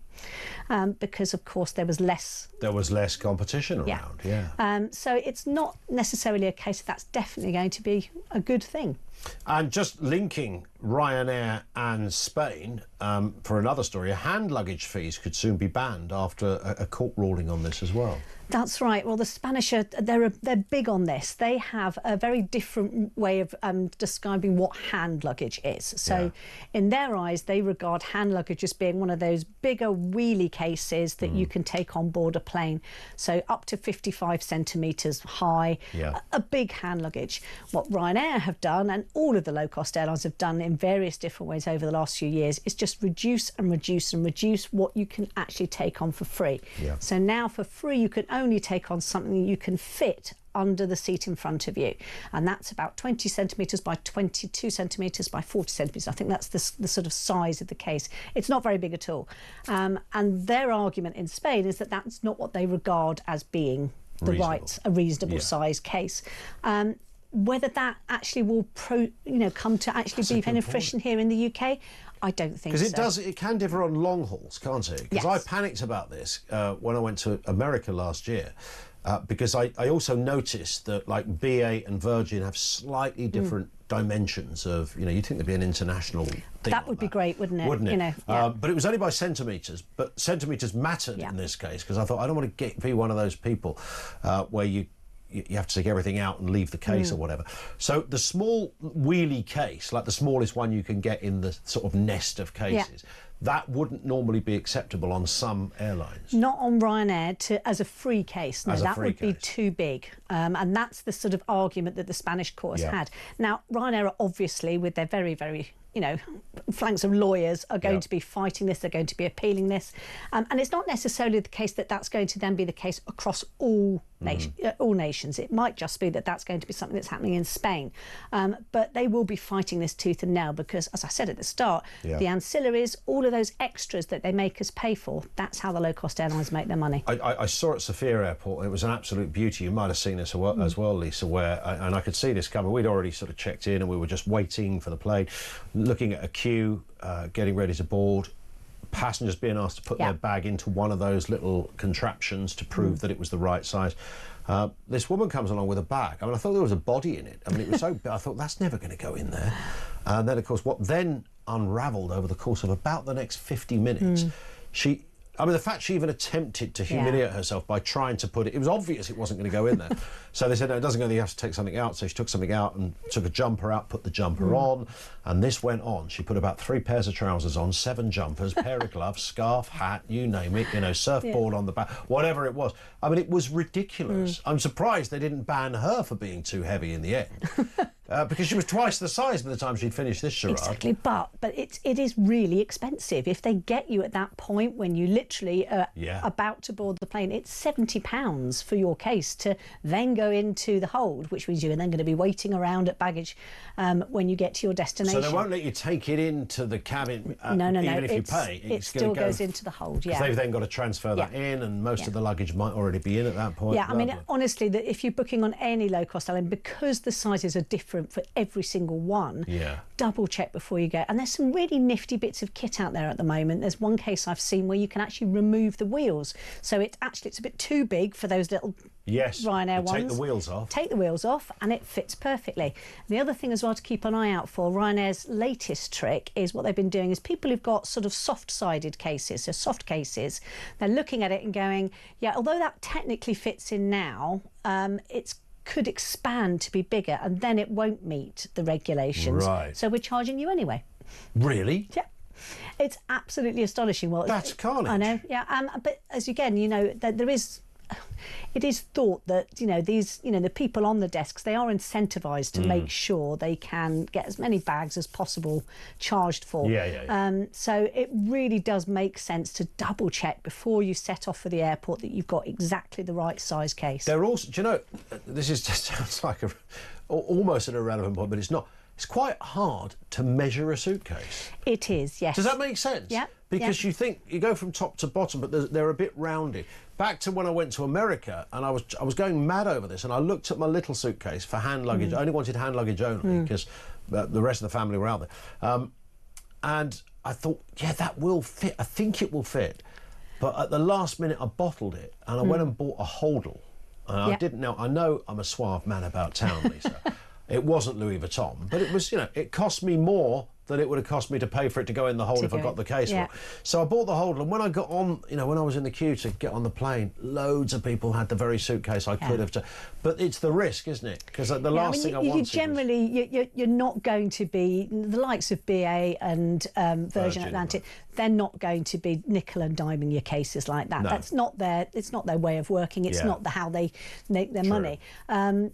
because of course there was less competition around. So it's not necessarily a case that's definitely going to be a good thing. And just linking Ryanair and Spain, for another story, hand luggage fees could soon be banned after a court ruling on this as well. That's right. Well, the Spanish they're big on this. They have a very different way of describing what hand luggage is. So in their eyes, they regard hand luggage as being one of those bigger wheelie cases that you can take on board a plane. So up to 55 centimetres high, a big hand luggage. What Ryanair have done, and all of the low-cost airlines have done in various different ways over the last few years, is just reduce and reduce and reduce what you can actually take on for free. So now for free you can only take on something you can fit under the seat in front of you, and that's about 20 centimetres by 22 centimetres by 40 centimetres. I think that's the sort of size of the case. It's not very big at all, and their argument in Spain is that that's not what they regard as being a reasonable size case. Whether that actually will come to actually be beneficial here in the UK, I don't think so. Because it can differ on long hauls, can't it? Because I panicked about this when I went to America last year, because I also noticed that like BA and Virgin have slightly different dimensions of, you'd think there'd be an international thing. That would be great, wouldn't it? Wouldn't it? But it was only by centimetres, but centimetres mattered in this case, because I thought I don't want to be one of those people where you have to take everything out and leave the case or whatever. So the small wheelie case, like the smallest one you can get in the sort of nest of cases, that wouldn't normally be acceptable on some airlines. Not on Ryanair as a free case. No, that would be too big. And that's the sort of argument that the Spanish court has had. Now, Ryanair are obviously, with their very, very flanks of lawyers, are going to be fighting this, they're going to be appealing this. And it's not necessarily the case that that's going to then be the case across all nations. It might just be that that's going to be something that's happening in Spain. But they will be fighting this tooth and nail because, as I said at the start, the ancillaries, all of those extras that they make us pay for, that's how the low-cost airlines make their money. I saw at Sofia Airport, it was an absolute beauty. You might have seen this as well, Lisa, where, and I could see this coming. We'd already sort of checked in and we were just waiting for the plane, looking at a queue, getting ready to board, passengers being asked to put their bag into one of those little contraptions to prove that it was the right size. This woman comes along with a bag. I mean, I thought there was a body in it. I mean, it was so big, I thought that's never going to go in there. And then, of course, what then unravelled over the course of about the next 50 minutes, the fact she even attempted to humiliate herself by trying to put it was obvious it wasn't going to go in there. So they said, no, it doesn't go there, you have to take something out. So she took something out and took a jumper out, put the jumper on, and this went on. She put about 3 pairs of trousers on, 7 jumpers, pair of gloves, scarf, hat, you name it, surfboard on the back, whatever it was. I mean, it was ridiculous. I'm surprised they didn't ban her for being too heavy in the end. Because she was twice the size by the time she'd finished this charade. Exactly, but it is really expensive. If they get you at that point when you literally are about to board the plane, it's £70 for your case to then go into the hold, which means you're then going to be waiting around at baggage when you get to your destination. So they won't let you take it into the cabin, no, even if you pay. It still goes into the hold, Because they've then got to transfer that in, and most of the luggage might already be in at that point. Yeah, I mean, honestly, if you're booking on any low-cost airline, because the sizes are different different for every single one. Yeah. Double check before you go. And there's some really nifty bits of kit out there at the moment. There's one case I've seen where you can actually remove the wheels. So it's a bit too big for those little Ryanair ones. Take the wheels off. Take the wheels off and it fits perfectly. The other thing as well to keep an eye out for, Ryanair's latest trick is what they've been doing is people who've got sort of soft-sided cases, so soft cases, they're looking at it and going, yeah, although that technically fits in now, it could expand to be bigger and then it won't meet the regulations. Right. So we're charging you anyway. Really? Yeah. It's absolutely astonishing. Well, that's carnage. I know, yeah. But as again, you know, it is thought that, you know, the people on the desks, they are incentivized to make sure they can get as many bags as possible charged for. So it really does make sense to double check before you set off for the airport that you've got exactly the right size case. They're also, do you know, this is just sounds like almost an irrelevant point, but it's not. It's quite hard to measure a suitcase. It is, yes. Does that make sense? Yeah. Because you think you go from top to bottom, but they're a bit rounded. Back to when I went to America, and I was going mad over this, and I looked at my little suitcase for hand luggage. I only wanted hand luggage only because the rest of the family were out there. And I thought, yeah, that will fit. I think it will fit. But at the last minute, I bottled it, and I went and bought a holdall. And I didn't know. I know I'm a suave man about town, Lisa. It wasn't Louis Vuitton, but it was, you know, it cost me more than it would have cost me to pay for it to go in the hold if I got the case wrong. So I bought the hold, and when I got on, you know, when I was in the queue to get on the plane, loads of people had the very suitcase I could have. But it's the risk, isn't it? Because the last thing I want. You're not going to be the likes of BA and Virgin Atlantic. They're not going to be nickel and diming your cases like that. No. That's not their. It's not their way of working. It's not how they make their money.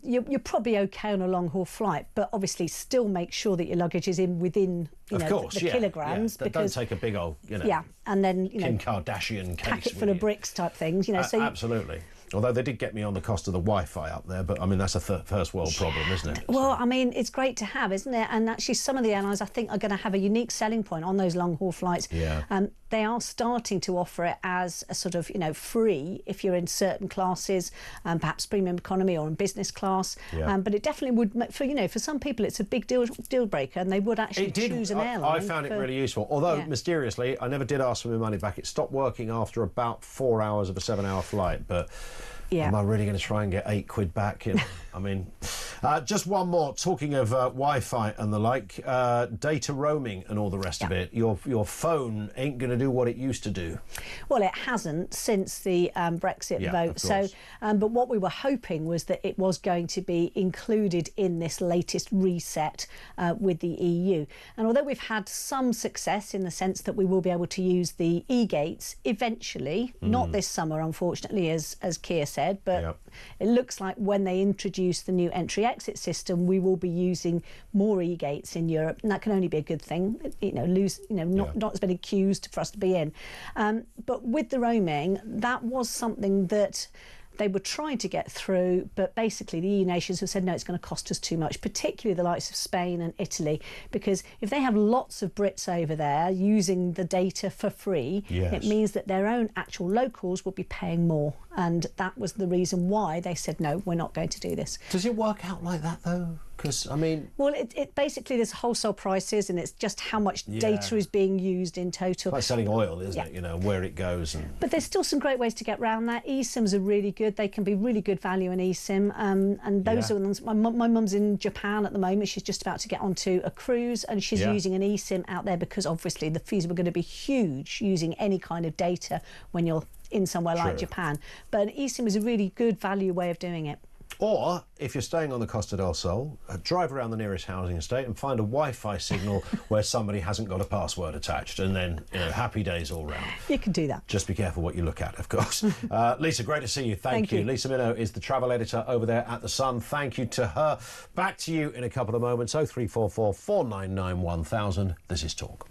You're probably okay on a long haul flight, but obviously still make sure that your luggage is within the kilograms. Because don't take a big old, you know. Yeah, and then Kim Kardashian case packet full of bricks type things. You know, so absolutely. Although they did get me on the cost of the Wi-Fi up there, but I mean that's a first world problem, isn't it? Well, I mean it's great to have, isn't it? And actually, some of the airlines I think are going to have a unique selling point on those long haul flights. Yeah. They are starting to offer it as a sort of, you know, free if you're in certain classes, perhaps premium economy or in business class. Yeah. But it definitely would, for some people, it's a big deal breaker, and they would actually choose an airline. I found it really useful. Although mysteriously, I never did ask for my money back. It stopped working after about 4 hours of a 7-hour flight, but. Yeah. Am I really going to try and get £8 back? You know, I mean, just one more. Talking of Wi-Fi and the like, data roaming and all the rest of it. Your phone ain't going to do what it used to do. Well, it hasn't since the Brexit vote. So, but what we were hoping was that it was going to be included in this latest reset with the EU. And although we've had some success in the sense that we will be able to use the e-gates eventually, not this summer, unfortunately, as Keir said, but it looks like when they introduce the new entry-exit system, we will be using more e-gates in Europe, and that can only be a good thing. Not as many queues for us to be in. But with the roaming, that was something that they were trying to get through, but basically the EU nations have said, no, it's going to cost us too much, particularly the likes of Spain and Italy, because if they have lots of Brits over there using the data for free, it means that their own actual locals will be paying more. And that was the reason why they said, no, we're not going to do this. Does it work out like that, though? Because, I mean... Well, it basically, there's wholesale prices, and it's just how much data is being used in total. It's like selling oil, isn't it? You know, where it goes. But there's still some great ways to get around that. eSIMs are really good. They can be really good value in eSIM. And those are the ones... My mum's in Japan at the moment. She's just about to get onto a cruise, and she's using an eSIM out there because, obviously, the fees were going to be huge using any kind of data when you're in somewhere like Japan. But an eSIM is a really good value way of doing it. Or, if you're staying on the Costa del Sol, drive around the nearest housing estate and find a Wi-Fi signal where somebody hasn't got a password attached, and then, you know, happy days all round. You can do that. Just be careful what you look at, of course. Lisa, great to see you. Thank you. Lisa Minnow is the travel editor over there at The Sun. Thank you to her. Back to you in a couple of moments. 0344 499 1000. This is Talk.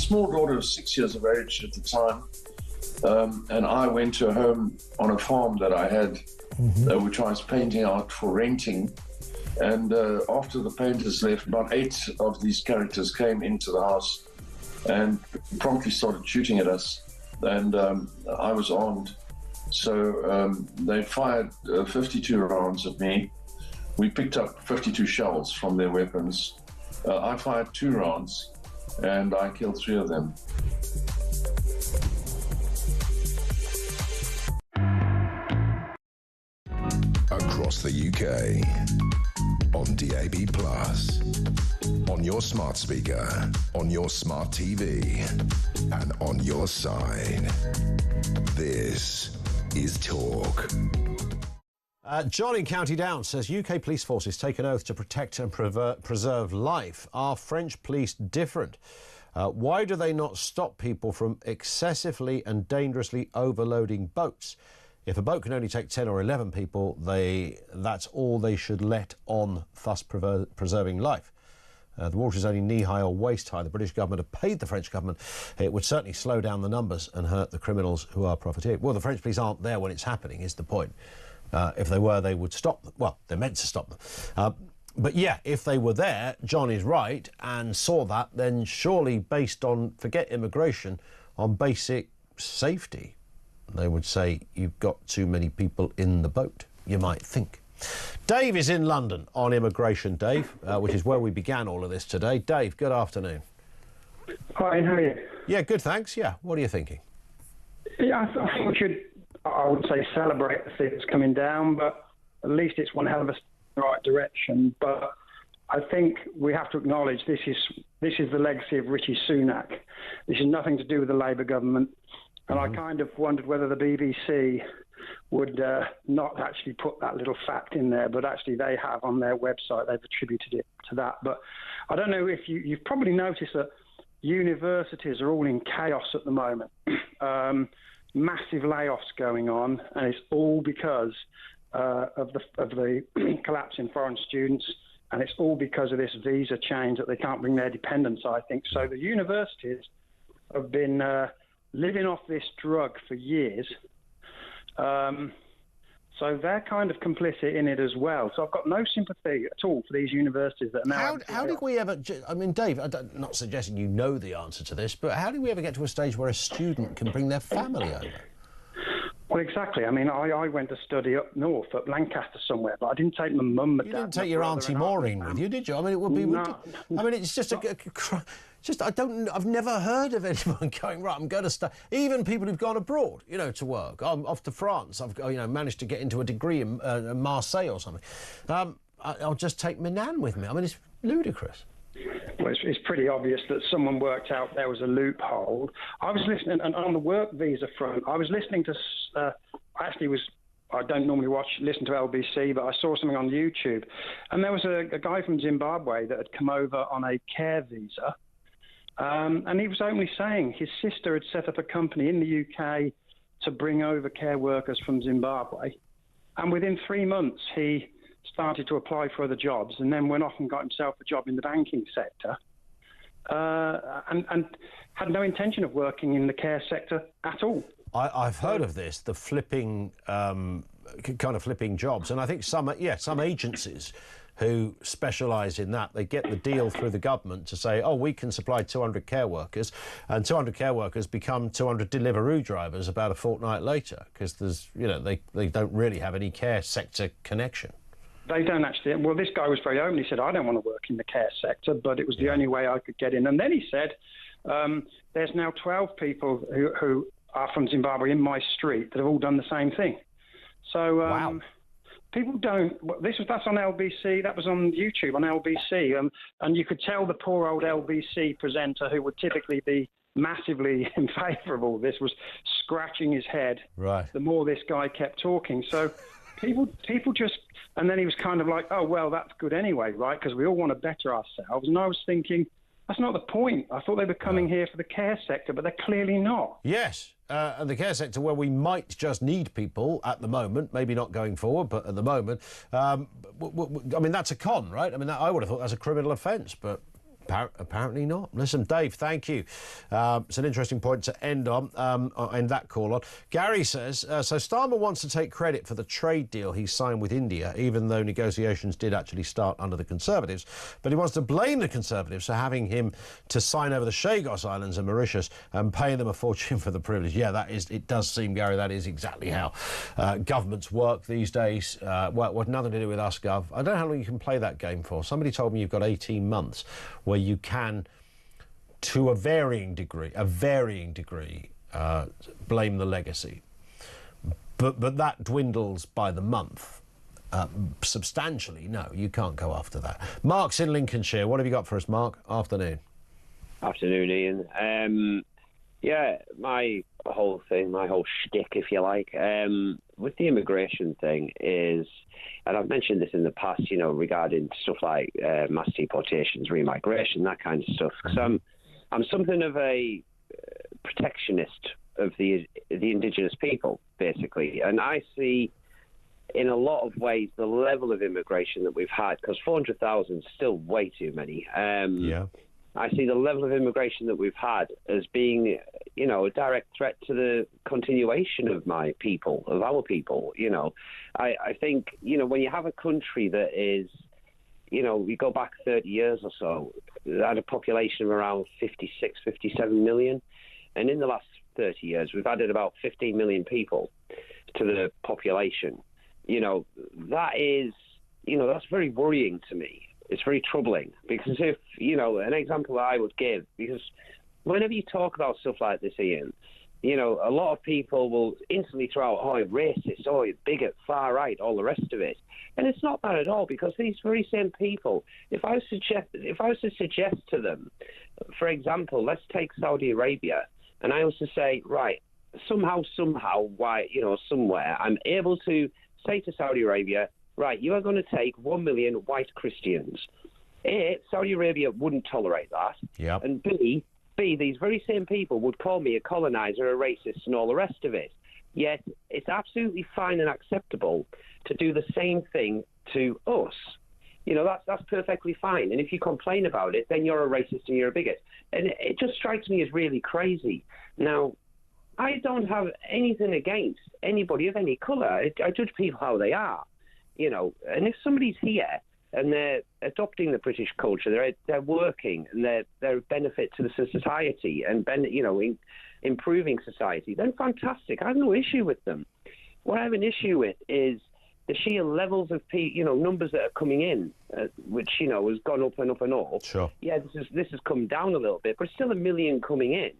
small daughter was 6 years of age at the time, and I went to a home on a farm that I had, which I was painting out for renting. And after the painters left, about 8 of these characters came into the house and promptly started shooting at us. And I was armed. So they fired 52 rounds at me. We picked up 52 shells from their weapons. I fired 2 rounds, and I killed 3 of them. Across the UK, on DAB+, on your smart speaker, on your smart TV, and on your side. This is Talk. John in County Down says UK police forces take an oath to protect and preserve life. Are French police different? Why do they not stop people from excessively and dangerously overloading boats? If a boat can only take 10 or 11 people, that's all they should let on, thus preserving life. The water is only knee-high or waist-high. The British government have paid the French government. It would certainly slow down the numbers and hurt the criminals who are profiteering. Well, the French police aren't there when it's happening, is the point. If they were, they would stop them. Well, they're meant to stop them. But yeah, if they were there, John is right, and saw that, then surely based on, forget immigration, on basic safety, they would say you've got too many people in the boat, you might think. Dave is in London on immigration, Dave, which is where we began all of this today. Dave, good afternoon. Hi, how are you? Yeah, good, thanks. Yeah, what are you thinking? Yeah, I think we should, I wouldn't say celebrate the things coming down, but at least it's one hell of a step in the right direction. But I think we have to acknowledge this is the legacy of Rishi Sunak. This is nothing to do with the Labour government. And I kind of wondered whether the BBC would not actually put that little fact in there, but actually they have on their website. They've attributed it to that. But I don't know if you've probably noticed that universities are all in chaos at the moment. Massive layoffs going on, and it's all because of the collapse in foreign students, and it's all because of this visa change that they can't bring their dependents, I think. So the universities have been living off this drug for years. So they're kind of complicit in it as well. So I've got no sympathy at all for these universities that are now... How did we ever... I mean, Dave, I'm not suggesting you know the answer to this, but how did we ever get to a stage where a student can bring their family over? Well, exactly. I mean, I went to study up north, at Lancaster somewhere, but I didn't take my mum and dad. You didn't take your Auntie Maureen with you, did you? I mean, it would be... No. I mean, it's just I've never heard of anyone going, right, I'm going to study. Even people who've gone abroad, you know, to work. I'm off to France. I've, managed to get into a degree in Marseille or something. I'll just take my nan with me. I mean, it's ludicrous. Well, it's pretty obvious that someone worked out there was a loophole. I was listening, and on the work visa front, I was listening to, I don't normally listen to LBC, but I saw something on YouTube. And there was a guy from Zimbabwe that had come over on a care visa. And he was openly saying his sister had set up a company in the UK to bring over care workers from Zimbabwe. And within 3 months, he started to apply for other jobs and then went off and got himself a job in the banking sector and had no intention of working in the care sector at all. I've heard of this, the flipping, kind of flipping jobs. And I think some agencies who specialise in that, they get the deal through the government to say, oh, we can supply 200 care workers, and 200 care workers become 200 Deliveroo drivers about a fortnight later, because there's, they don't really have any care sector connection. They don't actually. Well, this guy was very open. He said, I don't want to work in the care sector, but it was the only way I could get in. And then he said, there's now 12 people who are from Zimbabwe in my street that have all done the same thing. So wow. People don't... That's on LBC. That was on YouTube on LBC. And you could tell the poor old LBC presenter, who would typically be massively in favour of all this, was scratching his head. Right. The more this guy kept talking. So people just... And then he was kind of like, oh, well, that's good anyway, right? Because we all want to better ourselves. And I was thinking, that's not the point. I thought they were coming here for the care sector, but they're clearly not. Yes, and the care sector, where we might just need people at the moment, maybe not going forward, but at the moment. I mean, that's a con, right? I mean, I would have thought that's a criminal offence, but Apparently not. Listen, Dave, thank you. It's an interesting point to end on, end that call on. Gary says, so Starmer wants to take credit for the trade deal he signed with India, even though negotiations did actually start under the Conservatives. But he wants to blame the Conservatives for having him to sign over the Chagos Islands and Mauritius and paying them a fortune for the privilege. Yeah, it does seem, Gary, that is exactly how governments work these days. Well, nothing to do with us, Gov. I don't know how long you can play that game for. Somebody told me you've got 18 months where you can, to a varying degree, blame the legacy. But that dwindles by the month. Substantially, no, you can't go after that. Mark's in Lincolnshire. What have you got for us, Mark? Afternoon. Afternoon, Ian. Yeah, my whole shtick, if you like, with the immigration thing is, and I've mentioned this in the past, regarding stuff like mass deportations, remigration, that kind of stuff, because I'm something of a protectionist of the indigenous people, basically, and I see in a lot of ways the level of immigration that we've had, because 400,000 is still way too many. I see the level of immigration that we've had as being, a direct threat to the continuation of our people. I think, when you have a country that is, we go back 30 years or so, had a population of around 56, 57 million. And in the last 30 years, we've added about 15 million people to the population. That is, that's very worrying to me. It's very troubling because if, an example I would give, because whenever you talk about stuff like this, Ian, a lot of people will instantly throw out, oh, you're racist, oh, you're bigot, far right, all the rest of it. And it's not that at all, because these very same people, if I was to suggest to them, for example, let's take Saudi Arabia, and I was to say, right, somehow, why, somewhere, I'm able to say to Saudi Arabia, right, you are going to take 1 million white Christians. A, Saudi Arabia wouldn't tolerate that. Yep. And B, these very same people would call me a colonizer, a racist, and all the rest of it. Yet it's absolutely fine and acceptable to do the same thing to us. That's perfectly fine. And if you complain about it, then you're a racist and you're a bigot. And it just strikes me as really crazy. Now, I don't have anything against anybody of any colour. I judge people how they are. And if somebody's here and they're adopting the British culture, they're working and they're a benefit to the society and improving society, then fantastic. I have no issue with them. What I have an issue with is the sheer levels of numbers that are coming in, which has gone up and up and up. Sure. Yeah, this has come down a little bit, but still 1 million coming in.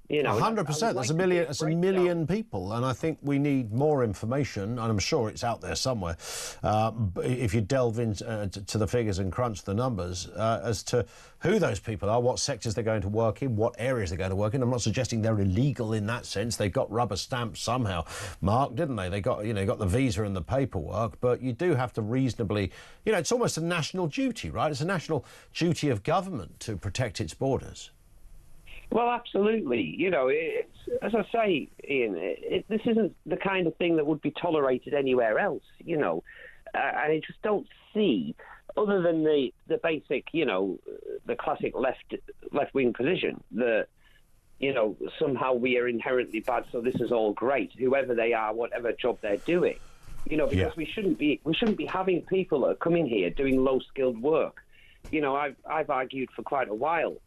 100%. There's a million people, and I think we need more information, and I'm sure it's out there somewhere, if you delve into to the figures and crunch the numbers, as to who those people are, what sectors they're going to work in, what areas they're going to work in. I'm not suggesting they're illegal in that sense. They got rubber stamps somehow, Mark, didn't they? They got, got the visa and the paperwork, but you do have to reasonably, it's almost a national duty, right? It's a national duty of government to protect its borders. Well, absolutely. As I say, Ian, this isn't the kind of thing that would be tolerated anywhere else, and I just don't see, other than the basic, the classic left-wing position, that, somehow we are inherently bad, so this is all great, whoever they are, whatever job they're doing, because we shouldn't be having people that are coming here doing low-skilled work. I've argued for quite a while.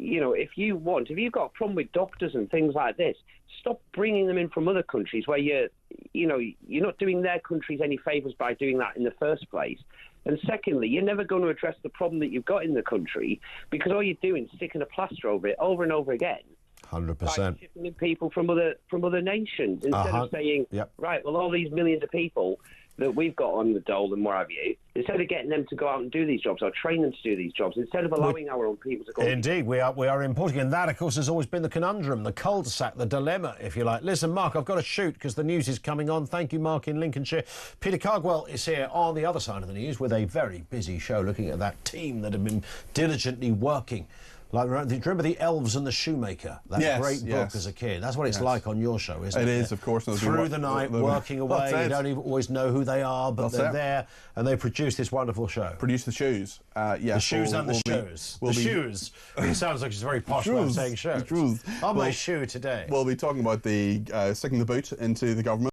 If you've got a problem with doctors and things like this, stop bringing them in from other countries where you're not doing their countries any favours by doing that in the first place. And secondly, you're never going to address the problem that you've got in the country, because all you're doing is sticking a plaster over it over and over again. 100%. By shipping in people from other nations instead of saying, right, well, all these millions of people that we've got on the dole and what have you, instead of getting them to go out and do these jobs or train them to do these jobs, instead of allowing our own people to go... Indeed, we are importing. And that, of course, has always been the conundrum, the cul-de-sac, the dilemma, if you like. Listen, Mark, I've got to shoot because the news is coming on. Thank you, Mark, in Lincolnshire. Peter Cardwell is here on the other side of the news with a very busy show looking at that team that have been diligently working Like, do you remember The Elves and the Shoemaker? That great book as a kid. That's what it's like on your show, isn't it? It is, of course. Through the night, working away. You don't even always know who they are, but they're there, and they produce this wonderful show. Produce the shoes. The shoes and the shoes. The shoes. It sounds like it's a very posh way of saying shows. On my shoe today. We'll be talking about the sticking the boot into the government.